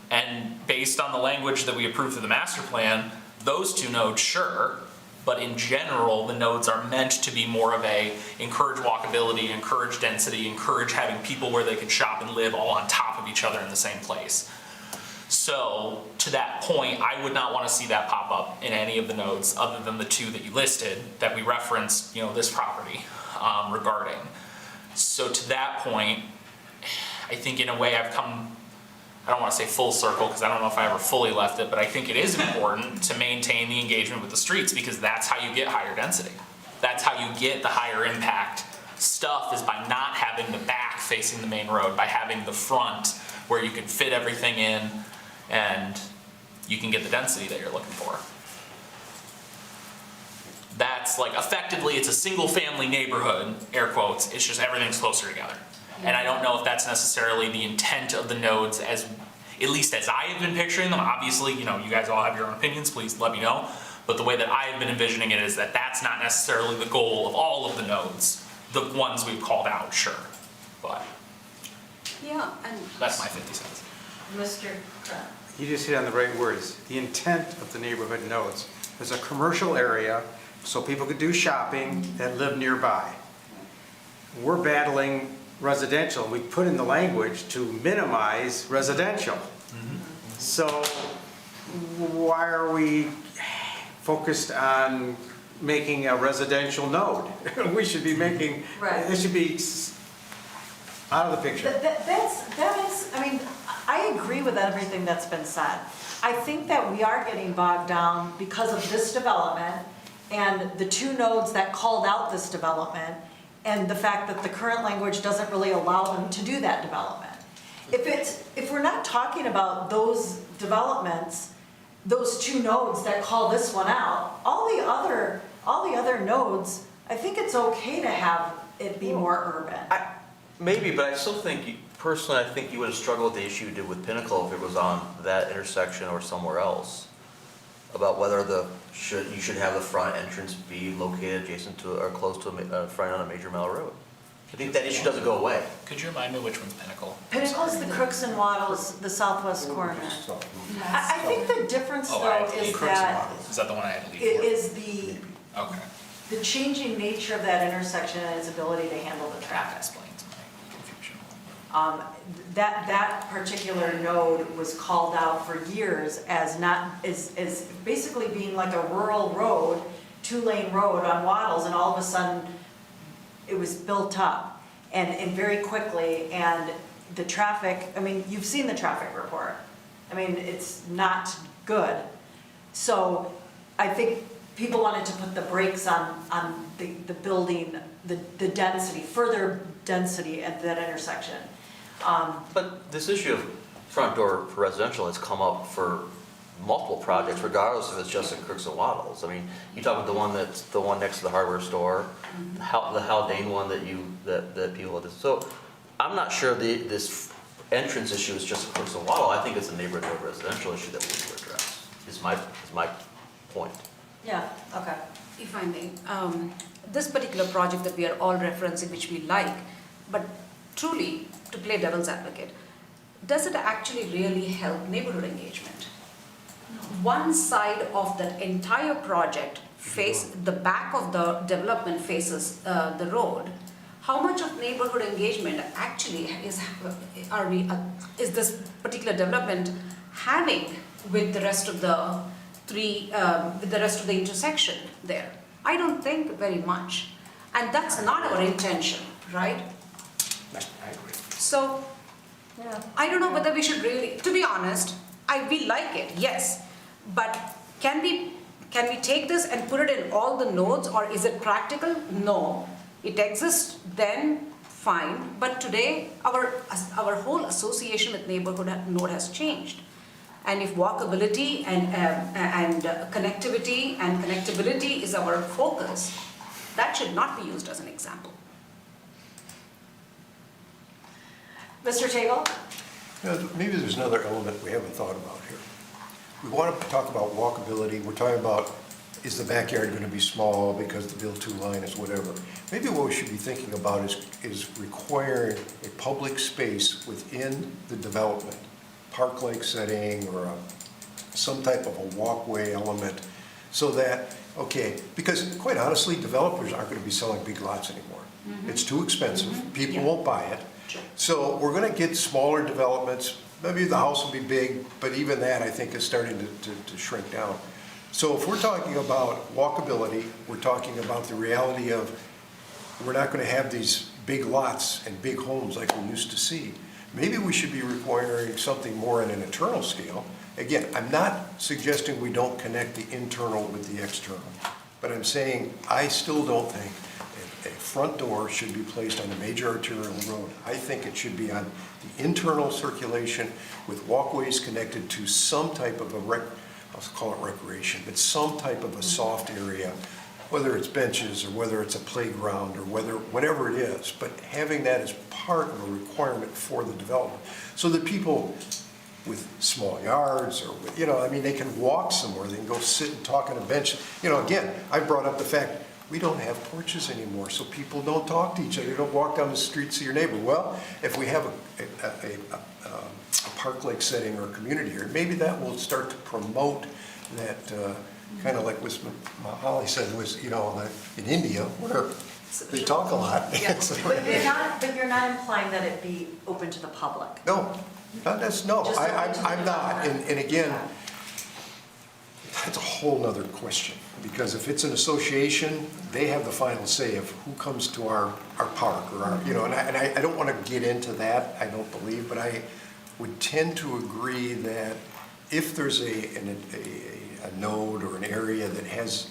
And based on the language that we approved through the master plan, those two nodes, sure, but in general, the nodes are meant to be more of a encourage walkability, encourage density, encourage having people where they can shop and live all on top of each other in the same place. So to that point, I would not want to see that pop up in any of the nodes other than the two that you listed that we referenced, this property regarding. So to that point, I think in a way I've come, I don't want to say full circle because I don't know if I ever fully left it, but I think it is important to maintain the engagement with the streets because that's how you get higher density. That's how you get the higher impact stuff is by not having the back facing the main road, by having the front where you can fit everything in and you can get the density that you're looking for. That's like effectively it's a single family neighborhood, air quotes, it's just everything's closer together. And I don't know if that's necessarily the intent of the nodes as, at least as I have been picturing them. Obviously, you guys all have your own opinions, please let me know. But the way that I have been envisioning it is that that's not necessarily the goal of all of the nodes. The ones we've called out, sure, but Yeah, and that's my 50 cents. Mr. Kratz. You just hit on the right words. The intent of the neighborhood nodes. There's a commercial area so people could do shopping that live nearby. We're battling residential. We put in the language to minimize residential. So why are we focused on making a residential node? We should be making, Right. it should be out of the picture. I agree with everything that's been said. I think that we are getting bogged down because of this development and the two nodes that called out this development and the fact that the current language doesn't really allow them to do that development. If we're not talking about those developments, those two nodes that call this one out, all the other nodes, I think it's okay to have it be more urban. Maybe, but I still think, personally, I think you would have struggled with the issue you did with Pinnacle if it was on that intersection or somewhere else. About whether you should have the front entrance be located adjacent to or close to a front on a major mile road. I think that issue doesn't go away. Could you remind me which one's Pinnacle? Pinnacle's the Crooks and Waddles, the southwest corner. I think the difference Oh, I though had to leave is Crooks and that Waddles. Is that the one I had to leave it for? is Okay. the changing nature of that intersection and its ability to handle the That traffic. explains my confusion. That particular node was called out for years as basically being like a rural road, 2-lane road on Waddles, and all of a sudden it was built up and very quickly, and the traffic, you've seen the traffic report. It's not good. So I think people wanted to put the brakes on the building, the density, further density at that intersection. But this issue of front door for residential has come up for multiple projects, regardless if it's just in Crooks and Waddles. You talk about the one next to the hardware store, the Haldane one that people did. So I'm not sure this entrance issue is just Crooks and Waddle. I think it's a neighborhood residential issue that we need to address. Is my point. Yeah, okay. if I may, this particular project that we are all referencing, which we like, but truly, to play devil's advocate, does it actually really help neighborhood engagement? One side of that entire project the back of the development faces the road. how much of neighborhood engagement actually is this particular development having with the rest of the intersection there? I don't think very much. And that's not our intention, right? I agree. So, I don't know whether we should really, to be honest, we like it, yes. But can we take this and put it in all the nodes, or is it practical? No. It exists then, fine. But today, our whole association with neighborhood node has changed. And if walkability and connectivity is our focus, that should not be used as an example. Mr. Tagle? Maybe there's another element we haven't thought about here. We want to talk about walkability. We're talking about, is the backyard going to be small because the Bill 2 line is whatever. Maybe what we should be thinking about is requiring a public space within the development, park-like setting or some type of a walkway element, so that, okay, because quite honestly, developers aren't going to be selling big lots anymore. It's too expensive. People won't buy it. So we're going to get smaller developments. Maybe the house will be big, but even that, I think, is starting to shrink down. So if we're talking about walkability, we're talking about the reality of we're not going to have these big lots and big homes like we used to see. Maybe we should be requiring something more on an internal scale. Again, I'm not suggesting we don't connect the internal with the external, but I'm saying I still don't think a front door should be placed on a major arterial road. I think it should be on the internal circulation with walkways connected to some type of I'll call it recreation, but some type of a soft area, whether it's benches or whether it's a playground or whatever it is, but having that as part of a requirement for the development so that people with small yards or, they can walk somewhere, they can go sit and talk on a bench. Again, I brought up the fact we don't have porches anymore, so people don't talk to each other. You don't walk down the street, see your neighbor. Well, if we have a park-like setting or a community here, maybe that will start to promote that, kind of like what Holly said was, in India, where they talk a lot. But you're not implying that it be open to the public? No, I'm not. And again, that's a whole nother question, because if it's an association, they have the final say of who comes to our park or and I don't want to get into that, I don't believe, but I would tend to agree that if there's a node or an area that has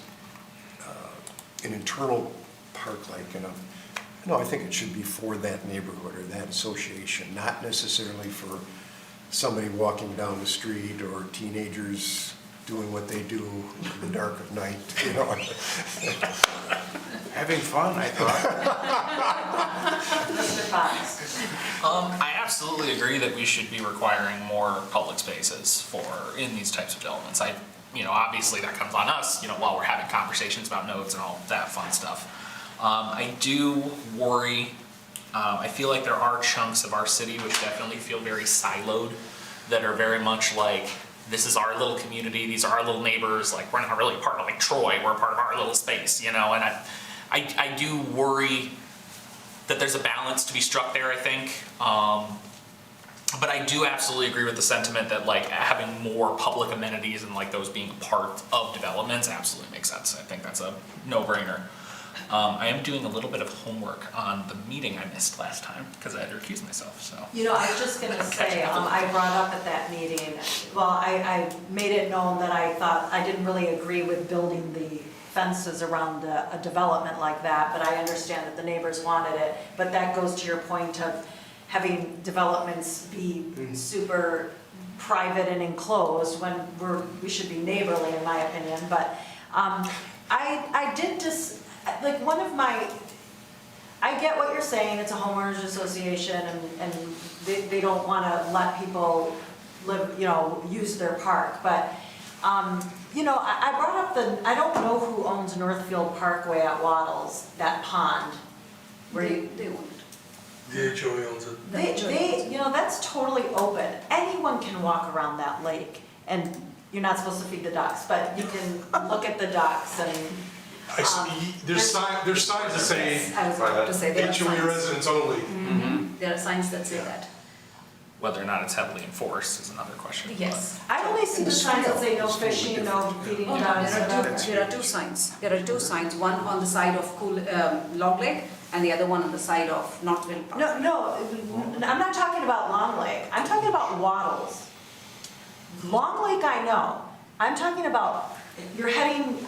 an internal park-like, I think it should be for that neighborhood or that association, not necessarily for somebody walking down the street or teenagers doing what they do in the dark of night, Having fun, I thought. Mr. Fox? I absolutely agree that we should be requiring more public spaces in these types of developments. Obviously that comes on us, while we're having conversations about nodes and all that fun stuff. I do worry, I feel like there are chunks of our city which definitely feel very siloed, that are very much like, this is our little community, these are our little neighbors, like we're not really part of like Troy, we're part of our little space, and I do worry that there's a balance to be struck there, I think. But I do absolutely agree with the sentiment that like having more public amenities and like those being part of developments absolutely makes sense. I think that's a no-brainer. I am doing a little bit of homework on the meeting I missed last time because I had to recuse myself, so. I was just going to say, I brought up at that meeting, I made it known that I thought, I didn't really agree with building the fences around a development like that, but I understand that the neighbors wanted it. But that goes to your point of having developments be super private and enclosed when we should be neighborly, in my opinion. But I did just, like I get what you're saying, it's a homeowners association and they don't want to let people live, use their park. But, I brought up I don't know who owns Northfield Parkway at Waddles, that pond. Where they own it. The HOA owns it. They that's totally open. Anyone can walk around that lake, and you're not supposed to feed the ducks, but you can look at the ducks and, I see, there's signs that say Yes, I was about to say, there are HOA signs. residents only. There are signs that say that. Whether or not it's heavily enforced is another question. Yes. I only see the signs that say no fishing, no feeding Oh, no, dogs, whatever. there are two signs. There are two signs, one on the side of Long Lake and the other one on the side of Northville Park. No, I'm not talking about Long Lake, I'm talking about Waddles. Long Lake I know, I'm talking about, you're heading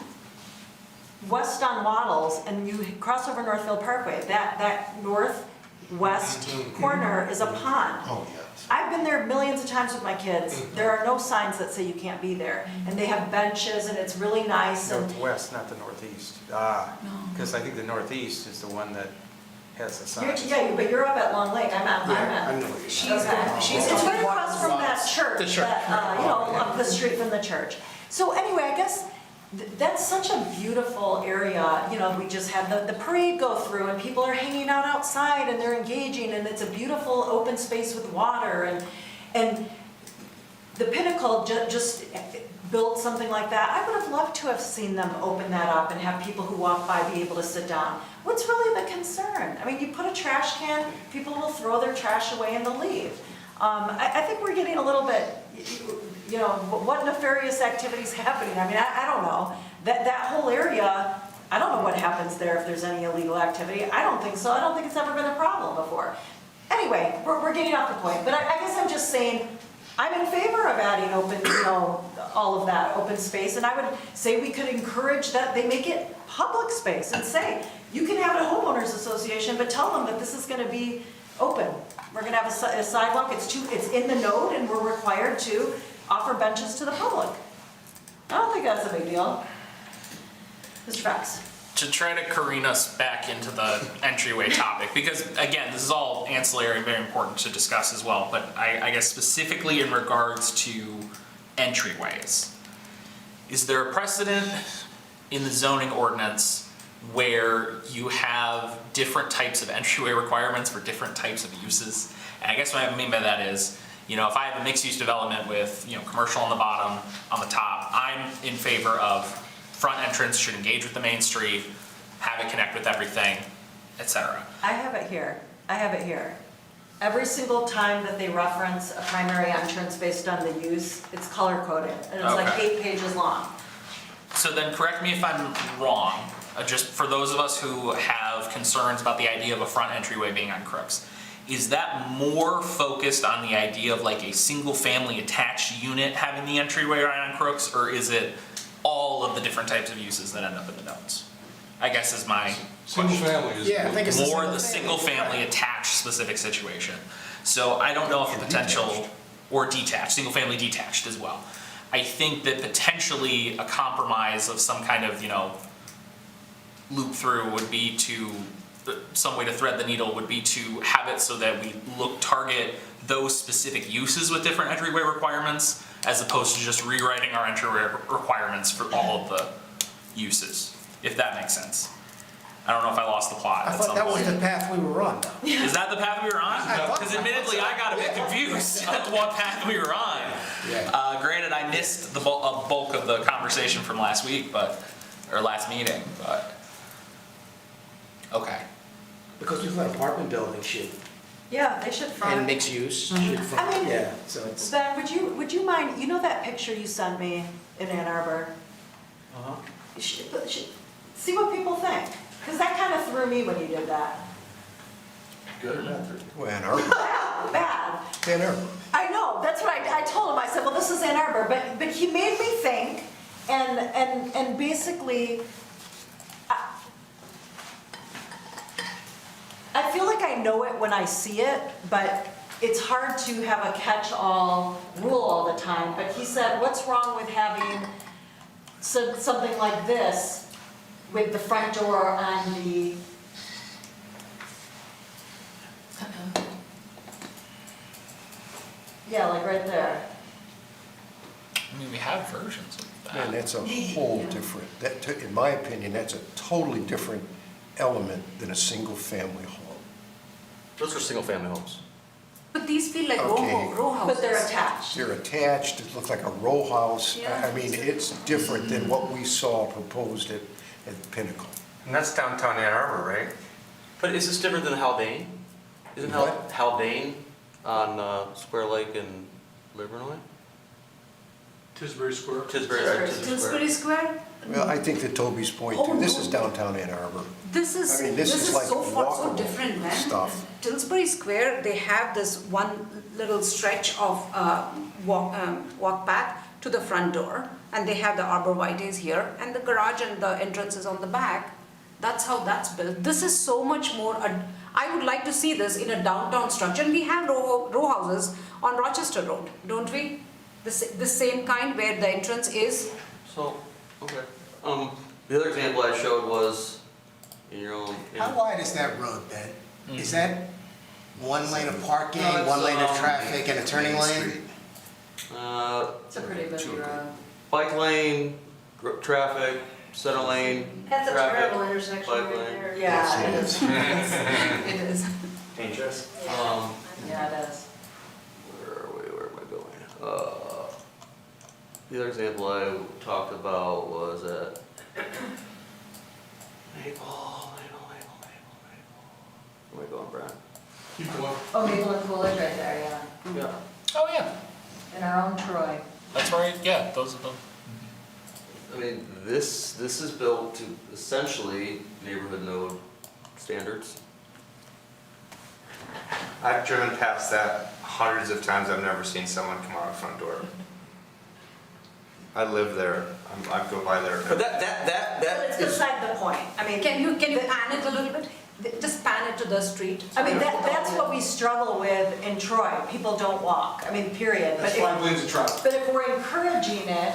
west on Waddles and you cross over Northville Parkway, that northwest corner is a pond. Oh, yes. I've been there millions of times with my kids, there are no signs that say you can't be there, and they have benches and it's really nice and. Northwest, not the northeast. Because I think the northeast is the one that has the signs. Yeah, but you're up at Long Lake, I'm at. She's It's right across from that church, The church, that, you know, up the street from the church. So anyway, I guess that's such a beautiful area, you know, we just had the parade go through and people are hanging out outside and they're engaging and it's a beautiful open space with water and the Pinnacle just built something like that. I would have loved to have seen them open that up and have people who walk by be able to sit down. What's really the concern? I mean, you put a trash can, people will throw their trash away and they'll leave. I think we're getting a little bit, you know, what nefarious activities happening? I mean, I don't know. That whole area, I don't know what happens there if there's any illegal activity. I don't think so. I don't think it's ever been a problem before. Anyway, we're getting off the point. But I guess I'm just saying, I'm in favor of adding open, you know, all of that open space. And I would say we could encourage that they make it public space and say, you can have a homeowners association, but tell them that this is gonna be open. We're gonna have a sidewalk, it's in the node and we're required to offer benches to the public. I don't think that's a big deal. Mr. Fox. To try to careen us back into the entryway topic, because again, this is all ancillary and very important to discuss as well, but I guess specifically in regards to entryways, is there a precedent in the zoning ordinance where you have different types of entryway requirements for different types of uses? And I guess what I mean by that is, you know, if I have a mixed-use development with, you know, commercial on the bottom, on the top, I'm in favor of front entrance should engage with the main street, have it connect with everything, etc. I have it here. Every single time that they reference a primary entrance based on the use, it's color coded, and it's like Okay. 8 pages long. So then correct me if I'm wrong, just for those of us who have concerns about the idea of a front entryway being on Crooks, is that more focused on the idea of like a single family attached unit having the entryway right on Crooks, or is it all of the different types of uses that end up in the notes? I guess is my Single question. family is. Yeah, I think it's a More the single single family attached specific situation. So I don't know if the potential, or detached, single family detached as well. I think that potentially a compromise of some kind of, you know, loop through would be to, some way to thread the needle would be to have it so that we target those specific uses with different entryway requirements, as opposed to just rewriting our entryway requirements for all of the uses, if that makes sense. I don't know if I lost the plot I at thought some that was point. the path we were on, though. Is that the path we were on? thought- Because admittedly, I got a bit confused at what path we were on. Yeah. Granted, I missed the bulk of the conversation from last week, or last meeting, but, okay. Because we've got apartment buildings should, Yeah, they should front. and mixed use should front, I mean- yeah, so it's. Ben, would you mind, you know that picture you sent me in Ann Arbor? You should see what people think, because that kind of threw me when you did that. Good or bad? Well, Ann Arbor. Bad. Ann Arbor. I know, that's what I told him, I said, well, this is Ann Arbor, but he made me think, and basically, I feel like I know it when I see it, but it's hard to have a catch-all rule all the time. But he said, what's wrong with having something like this with the front door on the, yeah, like right there. I mean, we have versions of Man, that. that's a whole different, in my opinion, that's a totally different element than a single-family home. Those are single-family homes. But these feel like Okay. row houses. But they're attached. They're attached, it looks like a row house. Yeah. I mean, it's different than what we saw proposed at at Pinnacle. And that's downtown Ann Arbor, right? But is this different than Haldane? Isn't What? Haldane on Square Lake and Livernois? Tisbury Square. Tillsbury Square? Well, I think that Toby's point Oh, too, this no. is downtown Ann Arbor. This is, I mean, this is like so far, so walkable different, man. stuff. Tillsbury Square, they have this one little stretch of walk path to the front door, and they have the arborvitaes here, and the garage and the entrance is on the back. That's how that's built. This is so much more, I would like to see this in a downtown structure, and we have row houses on Rochester Road, don't we? The same kind where the entrance is. So, okay. The other example I showed was in your own. How wide is that road, Ben? Is that one lane of parking, No, it's, one lane of traffic, and a turning lane? It's a pretty busy road. Bike lane, traffic, center lane, That's a traffic, terrible intersection bike right lane. there. Yeah, it Yes, is. It is. Dangerous. Yeah, it is. Where am I going? The other example I talked about was at Maple. Where am I going, Brian? Keep going. Oh, Maple and Coolidge right there, yeah. Yeah. Oh, yeah, In our own Troy. that's right, yeah, those are the. I mean, this is built to essentially neighborhood node standards. I've driven past that hundreds of times. I've never seen someone come out the front door. I live there. I go by there. But that But it's is, beside the point. I mean, Can you pan it a little bit? Just pan it to the street. I mean, that's what we struggle with in Troy. People don't walk, I mean, period. That's But if- 5 lanes of traffic. But if we're encouraging it,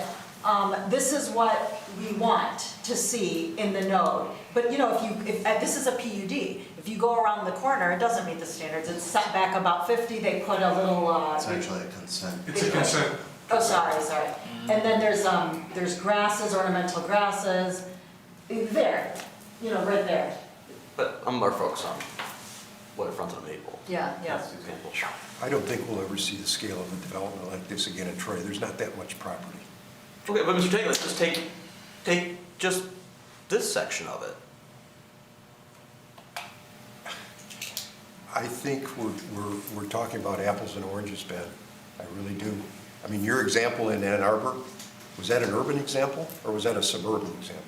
this is what we want to see in the node. But you know, if this is a PUD, if you go around the corner, it doesn't meet the standards. It's set back about 50, they put a little, It's actually a consent. It's a consent. oh, sorry. And then there's grasses, ornamental grasses, there, you know, right there. but I'm more focused on what it fronts on Maple. Yeah, That's the example. I don't think we'll ever see the scale of a development like this again in Troy. There's not that much property. Okay, but Mr. Taylor, just take just this section of it. I think we're talking about apples and oranges, Ben. I really do. I mean, your example in Ann Arbor, was that an urban example or was that a suburban example?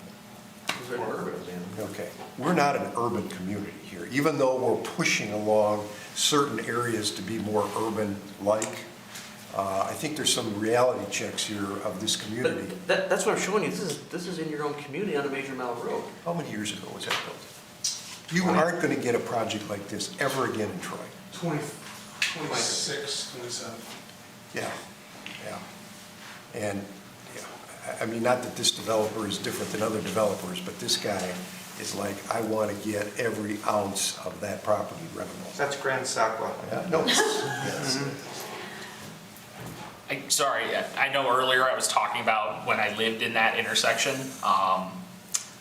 These are urban examples. Okay, we're not an urban community here, even though we're pushing along certain areas to be more urban-like. I think there's some reality checks here of this community. But that's what I'm showing you. This is in your own community on a major mile road. How many years ago was that built? You aren't going to get a project like this ever again in Troy. 26, 27. Yeah. And, yeah, I mean, not that this developer is different than other developers, but this guy is like, I want to get every ounce of that property revenue. That's Grand Sacwa. Yeah, no, yes. Sorry, I know earlier I was talking about when I lived in that intersection.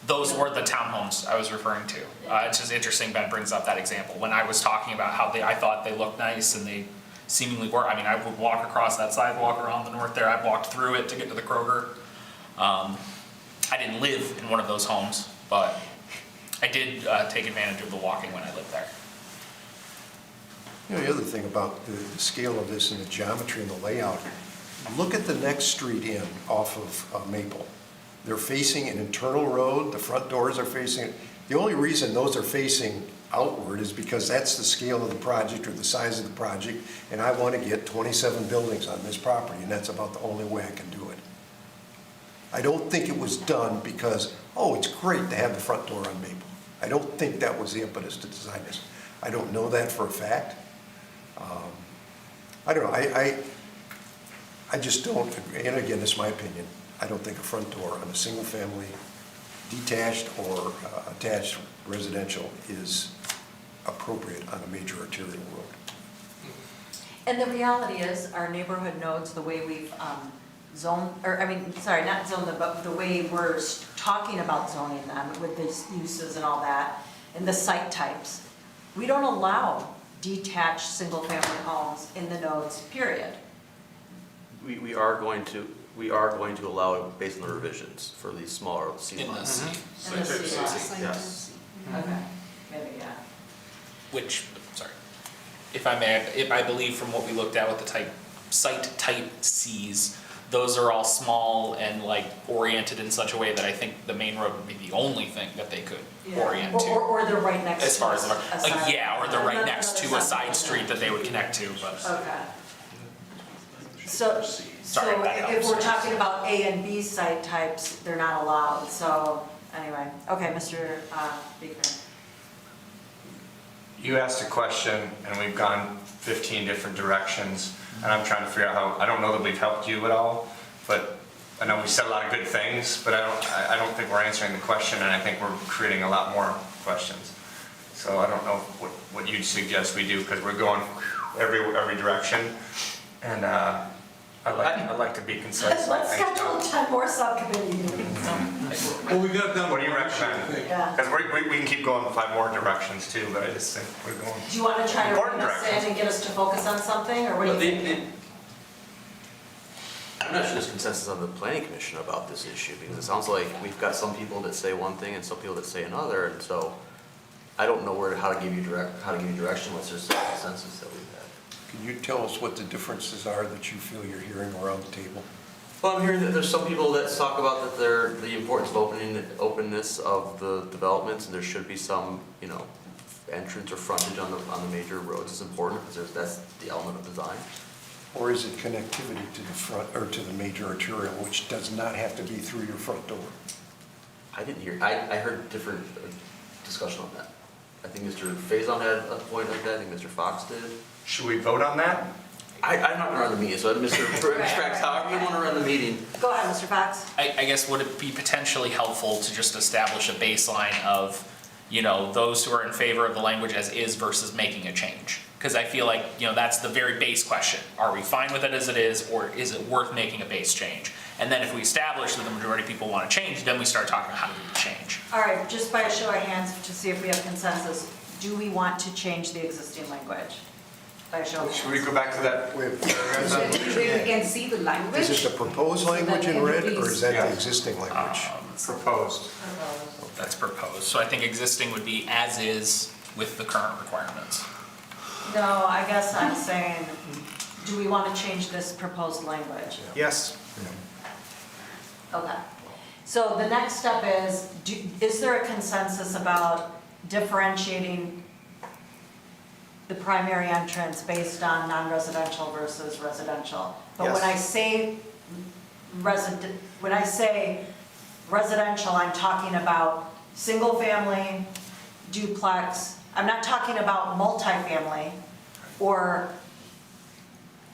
Those were the townhomes I was referring to. It's just interesting Ben brings up that example. When I was talking about how I thought they looked nice and they seemingly were. I mean, I would walk across that sidewalk around the north there. I walked through it to get to the Kroger. I didn't live in one of those homes, but I did take advantage of the walking when I lived there. You know, the other thing about the scale of this and the geometry and the layout, look at the next street in off of Maple. They're facing an internal road, the front doors are facing, the only reason those are facing outward is because that's the scale of the project or the size of the project, and I want to get 27 buildings on this property, and that's about the only way I can do it. I don't think it was done because, oh, it's great to have the front door on Maple. I don't think that was the impetus to design this. I don't know that for a fact. I don't know, I just don't, and again, this is my opinion, I don't think a front door on a single family detached or attached residential is appropriate on a major arterial road. And the reality is, our neighborhood nodes, the way we've zoned, or I mean, sorry, not zoned them, but the way we're talking about zoning them with the uses and all that, and the site types, we don't allow detached single-family homes in the nodes, period. We are going to, we are going to allow it based on the revisions for these smaller C In the lots. C. And the C lots. Yes. Okay, maybe, yeah. Which, sorry, if I may, if I believe from what we looked at with the site type Cs, those are all small and like oriented in such a way that I think the main road would be the only thing that they could Yeah. orient to. Or they're right next to. As far as, a like, side- yeah, or they're right next to a another side street that they would connect to, but. Okay. So, Sorry, so that if helps. we're talking about A and B site types, they're not allowed, so, anyway. Okay, Mr. Beekman. You asked a question, and we've gone 15 different directions, and I'm trying to figure out how, I don't know that we've helped you at all, but I know we said a lot of good things, but I don't think we're answering the question, and I think we're creating a lot more questions. So I don't know what you'd suggest we do, because we're going every direction, and I'd like to be concise. Let's Thanks, schedule John. 10 more subcommittee meetings. Well, we got done. What do you recommend? Yeah. Because we can keep going 5 more directions too, but I just think we're going. Do you want to try to Important bring us in directions. and get us to focus on something, or what do you think? I'm not sure there's consensus on the planning commission about this issue, because it sounds like we've got some people that say one thing and some people that say another, and so I don't know how to give you direction unless there's some consensus that we've had. Can you tell us what the differences are that you feel you're hearing around the table? Well, I'm hearing that there's some people that talk about that the importance of openness of the developments, and there should be some, entrance or frontage on the major roads is important, because that's the element of design. Or is it connectivity to the front, or to the major arterial, which does not have to be through your front door? I didn't hear, I heard different discussion on that. I think Mr. Faison had a point like that, I think Mr. Fox did. Should we vote on that? I'm not gonna run the meeting, so Mr. Frax, however you wanna run the meeting. Go ahead, Mr. Fox. I guess would it be potentially helpful to just establish a baseline of, those who are in favor of the language as is versus making a change? Because I feel like, that's the very base question. Are we fine with it as it is, or is it worth making a base change? And then if we establish that the majority of people want to change, then we start talking about how to do the change. All right, just by a show of hands to see if we have consensus, do we want to change the existing language? By a show of Should we hands. go back to that? Where we can see the language. Is it the proposed language in red, or is that the existing language? Proposed. That's proposed. So I think existing would be as is with the current requirements. No, I guess I'm saying, do we want to change this proposed language? Yes. Okay. So the next step is there a consensus about differentiating the primary entrance based on non-residential versus residential? But when I say residential, I'm talking about single-family, duplex. I'm not talking about multifamily or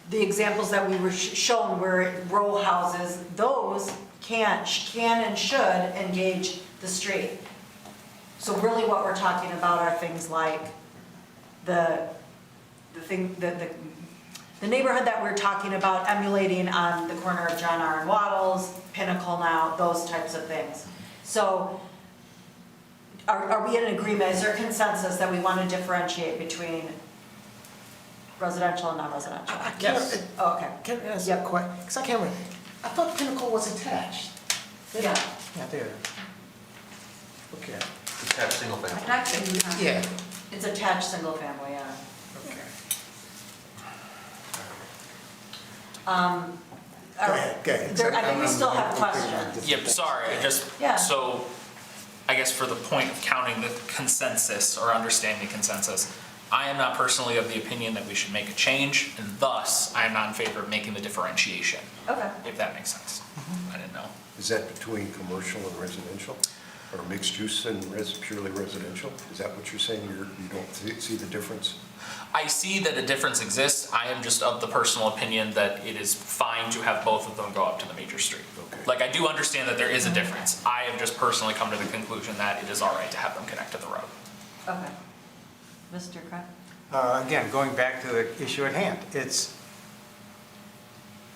the examples that we were shown where row houses, those can and should engage the street. So really what we're talking about are things like the neighborhood that we're talking about emulating on the corner of John R. and Waddles, Pinnacle now, those types of things. So are we in agreement? Is there consensus that we want to differentiate between residential and non-residential? Yes. Oh, okay. Can I ask Yep. a question? Because I can't remember. I thought Pinnacle was attached. Yeah. Yeah, there. Okay. Attached single family. Yeah. It's attached single family, yeah. Okay. Go ahead. I think we still have questions. Yep, sorry, Yeah. so, I guess for the point of counting the consensus or understanding consensus, I am not personally of the opinion that we should make a change, and thus, I am not in favor of making the differentiation, Okay. if that makes sense. I didn't know. Is that between commercial and residential? Or mixed use and purely residential? Is that what you're saying? You don't see the difference? I see that a difference exists. I am just of the personal opinion that it is fine to have both of them go up to the major street. Okay. Like, I do understand that there is a difference. I have just personally come to the conclusion that it is all right to have them connect to the road. Okay. Mr. Craig? Again, going back to the issue at hand, it's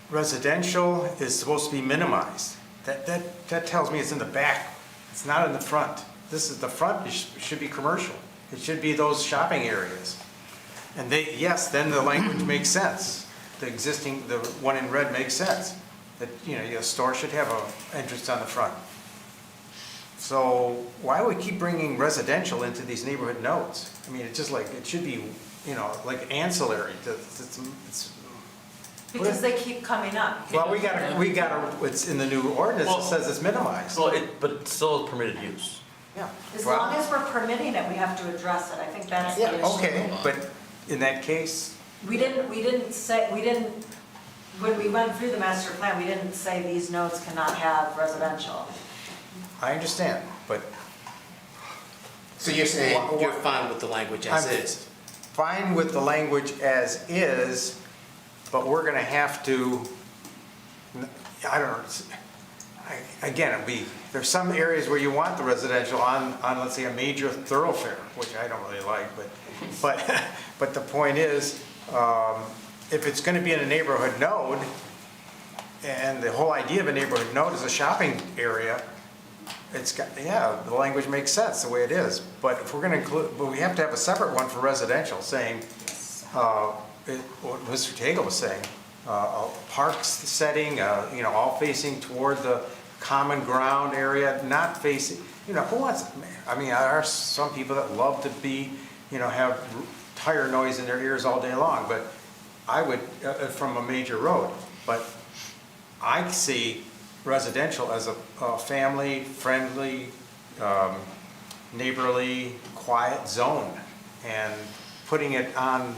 residential is supposed to be minimized. That tells me it's in the back. It's not in the front. This is the front, it should be commercial. It should be those shopping areas. And yes, then the language makes sense. The one in red makes sense. that, a store should have an entrance on the front. So why would we keep bringing residential into these neighborhood nodes? I mean, it's just like, it should be, like ancillary. Because they keep coming up. Well, we gotta, it's in the new ordinance, it says it's minimized. Well, but it's still a permitted use. Yeah. As Well, long as we're permitting it, we have to address it. I think that's the Yeah, issue. okay, but in that case, We didn't, when we went through the master plan, we didn't say these nodes cannot have residential. I understand, but So you're saying you're fine with the language as I'm is? fine with the language as is, but we're gonna have to, I don't know, again, there's some areas where you want the residential on, let's say, a major thoroughfare, which I don't really like, but the point is, if it's gonna be in a neighborhood node, and the whole idea of a neighborhood node is a shopping area, the language makes sense the way it is, but if we're gonna include, but we have to have a separate one for residential, saying, what Mr. Tagle was saying, parks setting, all facing toward the common ground area, not facing, who wants, I mean, there are some people that love to be, have tire noise in their ears all day long, but I would, from a major road, but I see residential as a family-friendly, neighborly, quiet zone, and putting it on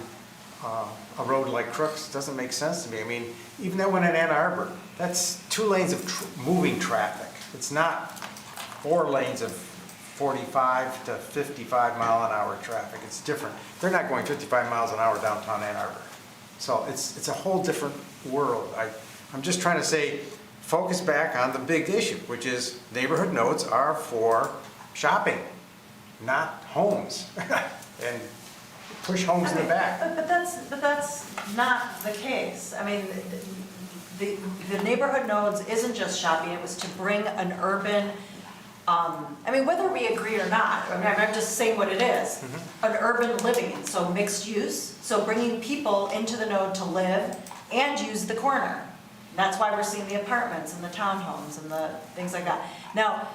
a road like Crooks doesn't make sense to me. I mean, even that one in Ann Arbor, that's 2 lanes of moving traffic. It's not 4 lanes of 45 to 55 mile an hour traffic. It's different. They're not going 55 miles an hour downtown Ann Arbor. So it's a whole different world. I'm just trying to say, focus back on the big issue, which is neighborhood nodes are for shopping, not homes. And push homes in the back. But that's not the case. I mean, the neighborhood nodes isn't just shopping, it was to bring an urban, I mean, whether we agree or not, I mean, I'm just saying what it is. An urban living, so mixed use, so bringing people into the node to live and use the corner. That's why we're seeing the apartments and the townhomes and the things like that. Now,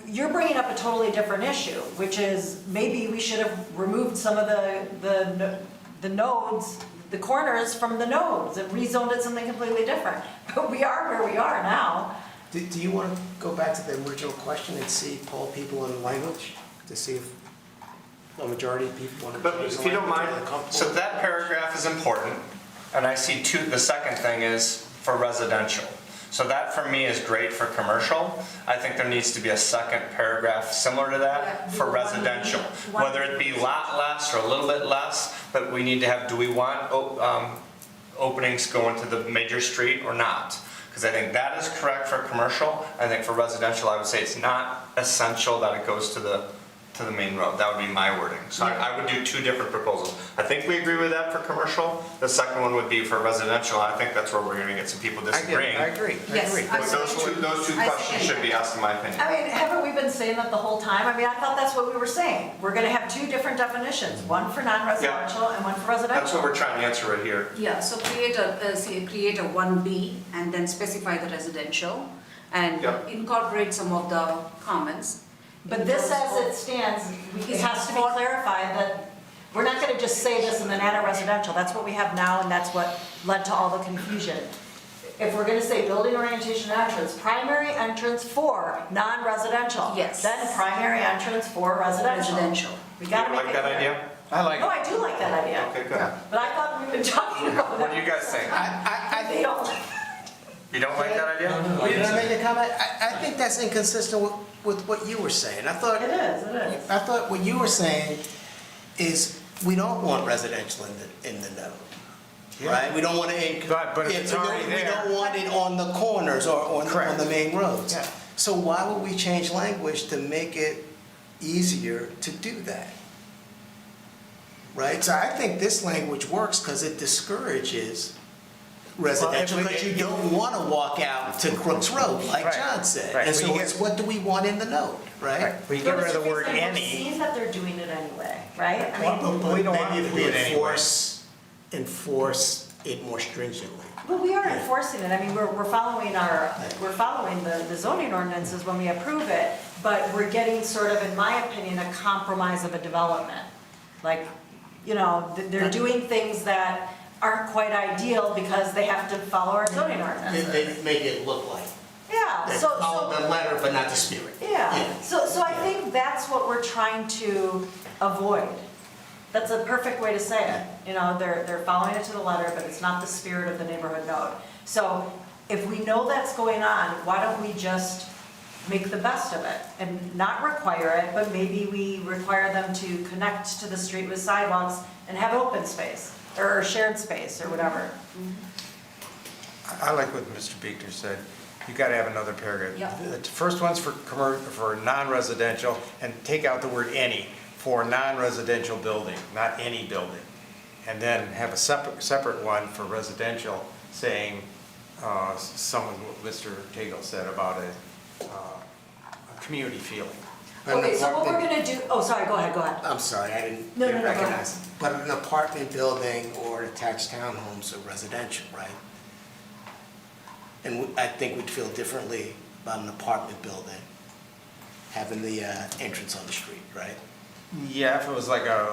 you're bringing up a totally different issue, which is maybe we should have removed some of the nodes, the corners from the nodes and rezoned it something completely different. But we are where we are now. Do you want to go back to the original question and see, poll people in the language, to see if a majority of people want to But change the if you don't language? mind, Are they comfortable so with that paragraph is important, and I see the second thing is for residential. So that for me is great for commercial. I think there needs to be a second paragraph similar to that for residential. Whether it be lot less or a little bit less, but we need to have, do we want openings going to the major street or not? Because I think that is correct for commercial. I think for residential, I would say it's not essential that it goes to the main road. That would be my wording. So I would do 2 different proposals. I think we agree with that for commercial. The second one would be for residential. I think that's where we're gonna get some people disagreeing. I agree. Yes, But those two questions should be asked in my opinion. I mean, haven't we been saying that the whole time? I mean, I thought that's what we were saying. We're gonna have 2 different definitions, one for non-residential and one for residential. That's what we're trying to answer right here. Yeah, so create a 1B and then specify the residential and Yep. incorporate some of the comments. But this, as it stands, it has to be clarified that we're not gonna just say this and then add a residential. That's what we have now, and that's what led to all the confusion. If we're gonna say building orientation entrance, primary entrance for non-residential. Yes. Then primary entrance for residential. Residential. We You gotta like make it that clear. idea? I like No, it. I do like that idea. Okay, good. But I thought we've been talking about that. What do you guys think? They don't. You don't like that idea? Can I make a comment? I think that's inconsistent with what you were saying. It is. I thought what you were saying is we don't want residential in the node, right? We don't want to. But if it's already We there. don't want it on the corners or on the main roads. Yeah. So why would we change language to make it easier to do that? Right? So I think this language works because it discourages residential, because you don't want to walk out to Crooks Road, like Right. John said. Right. And But so you it's what do we want in the node, right? But you get rid of the word We're any. seeing that they're doing it anyway, right? I mean, We don't want Maybe to if do we it anyway. enforce it more stringently. Well, we are enforcing it. I mean, we're following the zoning ordinances when we approve it, but we're getting sort of, in my opinion, a compromise of a development. Like, you know, they're doing things that aren't quite ideal because they have to follow our zoning ordinances. They make it look like. Yeah, They so. follow the letter, but not the spirit. Yeah, so I think that's what we're trying to avoid. That's a perfect way to say it. You know, they're following it to the letter, but it's not the spirit of the neighborhood code. So if we know that's going on, why don't we just make the best of it and not require it, but maybe we require them to connect to the street with sidewalks and have open space or shared space or whatever. I like what Mr. Beekner said. You gotta have another paragraph. Yeah. The first one's for non-residential, and take out the word any, for non-residential building, not any building. And then have a separate one for residential, saying, some of what Mr. Tagle said about a community feeling. Okay, so what we're gonna do, oh, sorry, go ahead. I'm sorry, I didn't No, go recognize. ahead. But an apartment building or attached townhomes are residential, right? And I think we'd feel differently about an apartment building having the entrance on the street, right? Yeah, if it was like a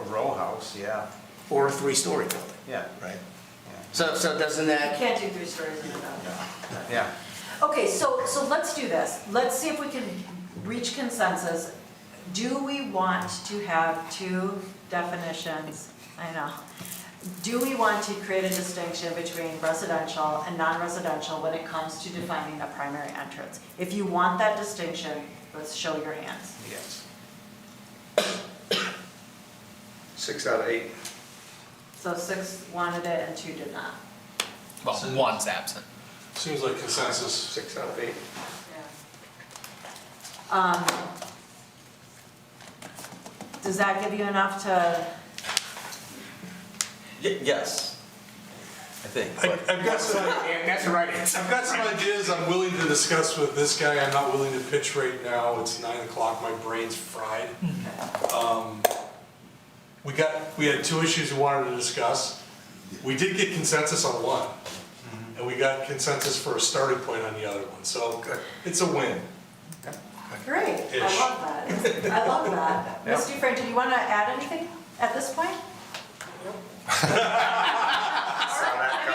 row house, yeah. Or a three-story building, Yeah, right? So doesn't You that, can't do 3 stories in a building. yeah. Okay, so let's do this. Let's see if we can reach consensus. Do we want to have 2 definitions? I know. Do we want to create a distinction between residential and non-residential when it comes to defining a primary entrance? If you want that distinction, let's show your hands. Yes. 6 out of 8. So 6 wanted it and 2 did not. Well, one's absent. Seems like consensus. 6 out of 8. Does that give you enough to? Yes, I think. I've got some, that's the right answer. I've got some ideas I'm willing to discuss with this guy. I'm not willing to pitch right now. It's 9 o'clock, my brain's fried. We had 2 issues we wanted to discuss. We did get consensus on one, and we got consensus for a starting point on the other one, so it's a win. Great, I Ish. love that. I love that. Ms. Dufresne, do you want to add anything at this point? I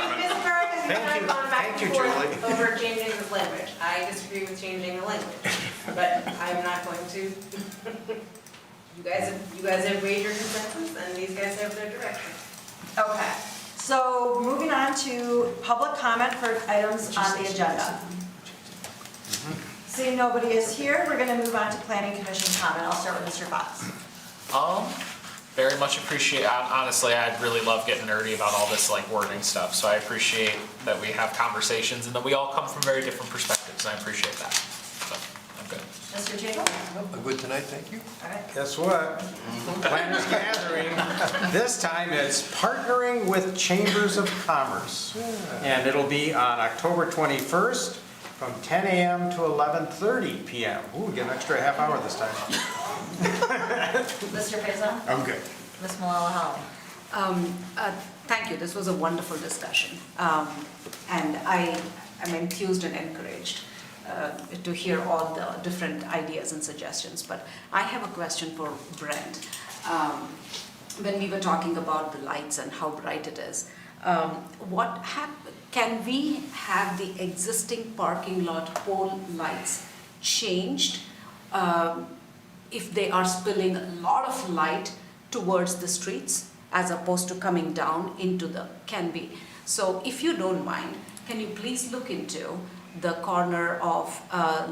mean, Ms. Garvin, Thank you. and I have gone back Thank and you, forth Julie. over changing the language. I disagree with changing the language, but I'm not going to. You guys have made your consensus, and these guys have their direction. Okay, so moving on to public comment for items on the agenda. Seeing nobody is here, we're going to move on to planning commission comment. I'll start with Mr. Fox. Very much appreciate, honestly, I'd really love getting nerdy about all this like wording stuff, so I appreciate that we have conversations and that we all come from very different perspectives, and I appreciate that. So, I'm good. Mr. Tagle? I'm good tonight, thank you. All right. Guess what? Planners gathering. This time it's partnering with Chambers of Commerce. And it'll be on October 21st from 10 a.m. to 11:30 p.m. Ooh, we get an extra half hour this time. Mr. Faison? I'm good. Ms. Malala Holly? Thank you, this was a wonderful discussion. And I am enthused and encouraged to hear all the different ideas and suggestions. But I have a question for Brent. When we were talking about the lights and how bright it is, can we have the existing parking lot pole lights changed if they are spilling a lot of light towards the streets as opposed to coming down into the canopy? So if you don't mind, can you please look into the corner of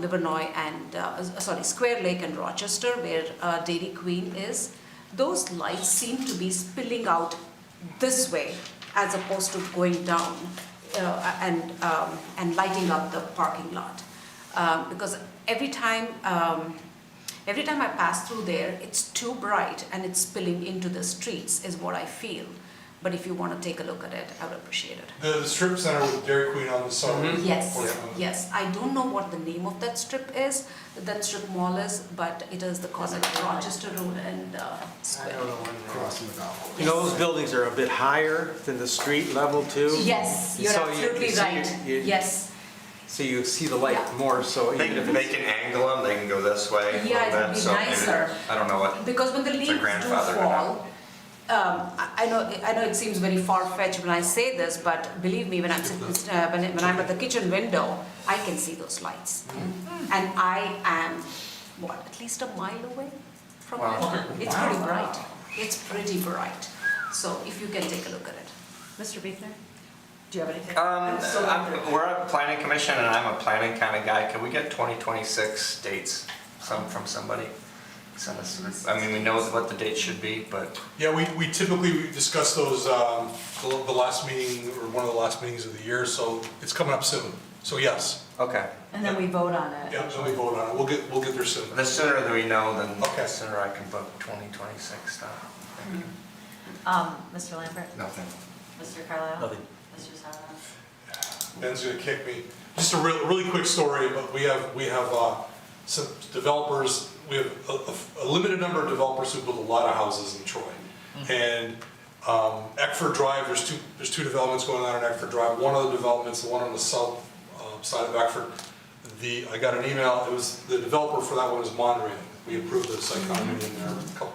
Livernois and, Square Lake and Rochester where Dairy Queen is? Those lights seem to be spilling out this way as opposed to going down and lighting up the parking lot. Because every time I pass through there, it's too bright and it's spilling into the streets is what I feel. But if you want to take a look at it, I would appreciate it. The strip center with Dairy Queen on the side. Yes, yes. I don't know what the name of that strip is, that strip mall is, but it is the corner of Rochester Road and Square. Crossing the golf You know, those buildings are a bit higher than the street level too? Yes, you're So you- absolutely so right. Yes. So you see the light more, so They even if they it's... can angle them, they can go this way a Yeah, it little would bit, be so maybe, nicer. I don't know what, Because when the leaves do grandfather or fall, I know it seems very far-fetched when I say this, but believe me, when I'm when I'm at the kitchen window, I can see those lights. And I am, what, at least a mile away from it? It's pretty bright. It's pretty bright. So if you can take a look at it. Mr. Beekner, do you have anything? we're a planning commission and I'm a planning kind of guy. Can we get 2026 dates from somebody? Send us, I mean, we know what the date should be, but Yeah, we typically discuss those, the last meeting, or one of the last meetings of the year, so it's coming up soon. So yes, okay. And then we vote on it. yeah, so we vote on it, we'll get there soon. The sooner that we know, then Okay. the sooner I can book 2026 stuff. Thank you. Mr. Lambert? Nothing. Mr. Carlisle? Nothing. Mr. Sarno? Ben's gonna kick me. Just a really quick story, but we have some developers, we have a limited number of developers who build a lot of houses in Troy. And Eckford Drive, there's two developments going on in Eckford Drive. One of the developments, the one on the south side of Eckford, I got an email, it was, the developer for that one is Mondrian. We approved the site condominium there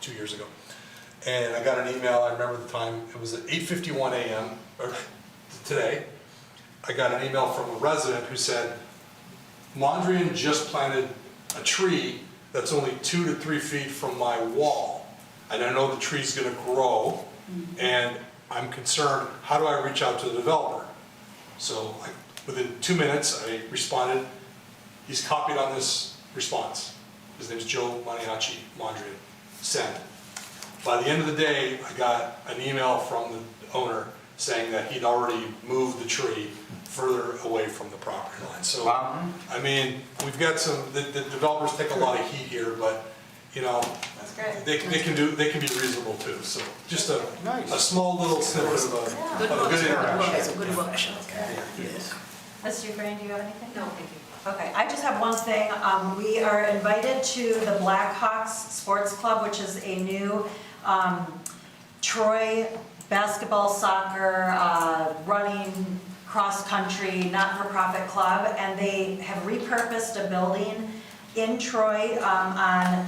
2 years ago. And I got an email, I remember the time, it was at 8:51 a.m., or today. I got an email from a resident who said, Mondrian just planted a tree that's only 2 to 3 feet from my wall. And I know the tree's gonna grow, and I'm concerned, how do I reach out to the developer? So within 2 minutes, I responded, he's copied on this response. His name's Joe Maniaci, Mondrian, send. By the end of the day, I got an email from the owner saying that he'd already moved the tree further away from the property line. So, I mean, we've got the developers take a lot of heat here, but, you know, That's great. they can be reasonable too. So just a small little snippet of a good interaction. It's a good workshop. Mr. Green, do you have anything? No, thank you. Okay, I just have one thing. We are invited to the Blackhawks Sports Club, which is a new Troy basketball, soccer, running, cross-country, not-for-profit club, and they have repurposed a building in Troy on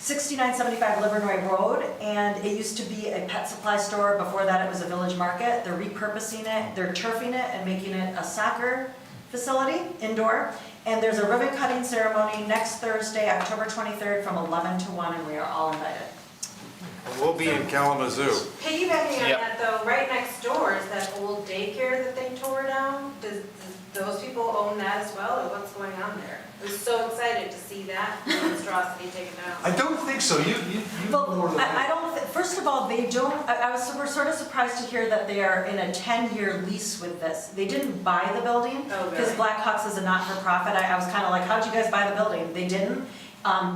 6975 Livernois Road, and it used to be a pet supply store. Before that, it was a village market. They're repurposing it, they're turfing it and making it a soccer facility, indoor. And there's a ribbon cutting ceremony next Thursday, October 23rd, from 11 to 1, and we are all invited. We'll be in Kalamazoo. Piggybacking on Yep. that though, right next door is that old daycare that they tore down. Does those people own that as well, or what's going on there? I was so excited to see that monstrosity taken down. I don't think so. You know more than I don't, first of all, they don't, we're sort of surprised to hear that they are in a 10-year lease with this. They didn't buy the building, Oh, because really? Blackhawks is a not-for-profit. I was kind of like, how'd you guys buy the building? They didn't.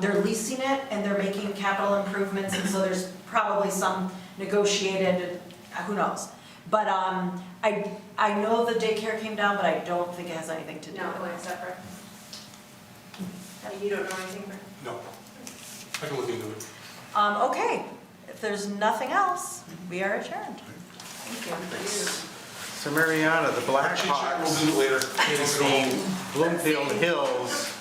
They're leasing it, and they're making capital improvements, and so there's probably some negotiated, who knows? But I know the daycare came down, but I don't think it has anything to do No, with going it. separate. You don't know anything, Brent? No. I can look into it. Okay, if there's nothing else, we are adjourned. Thank you. So Mariana, the Blackhawks We'll do it later. is the Bloomfield Hills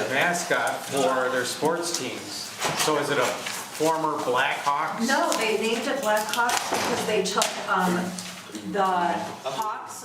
mascot for their sports teams. So is it a former Blackhawks? No, they named it Blackhawks because they took the Hawks,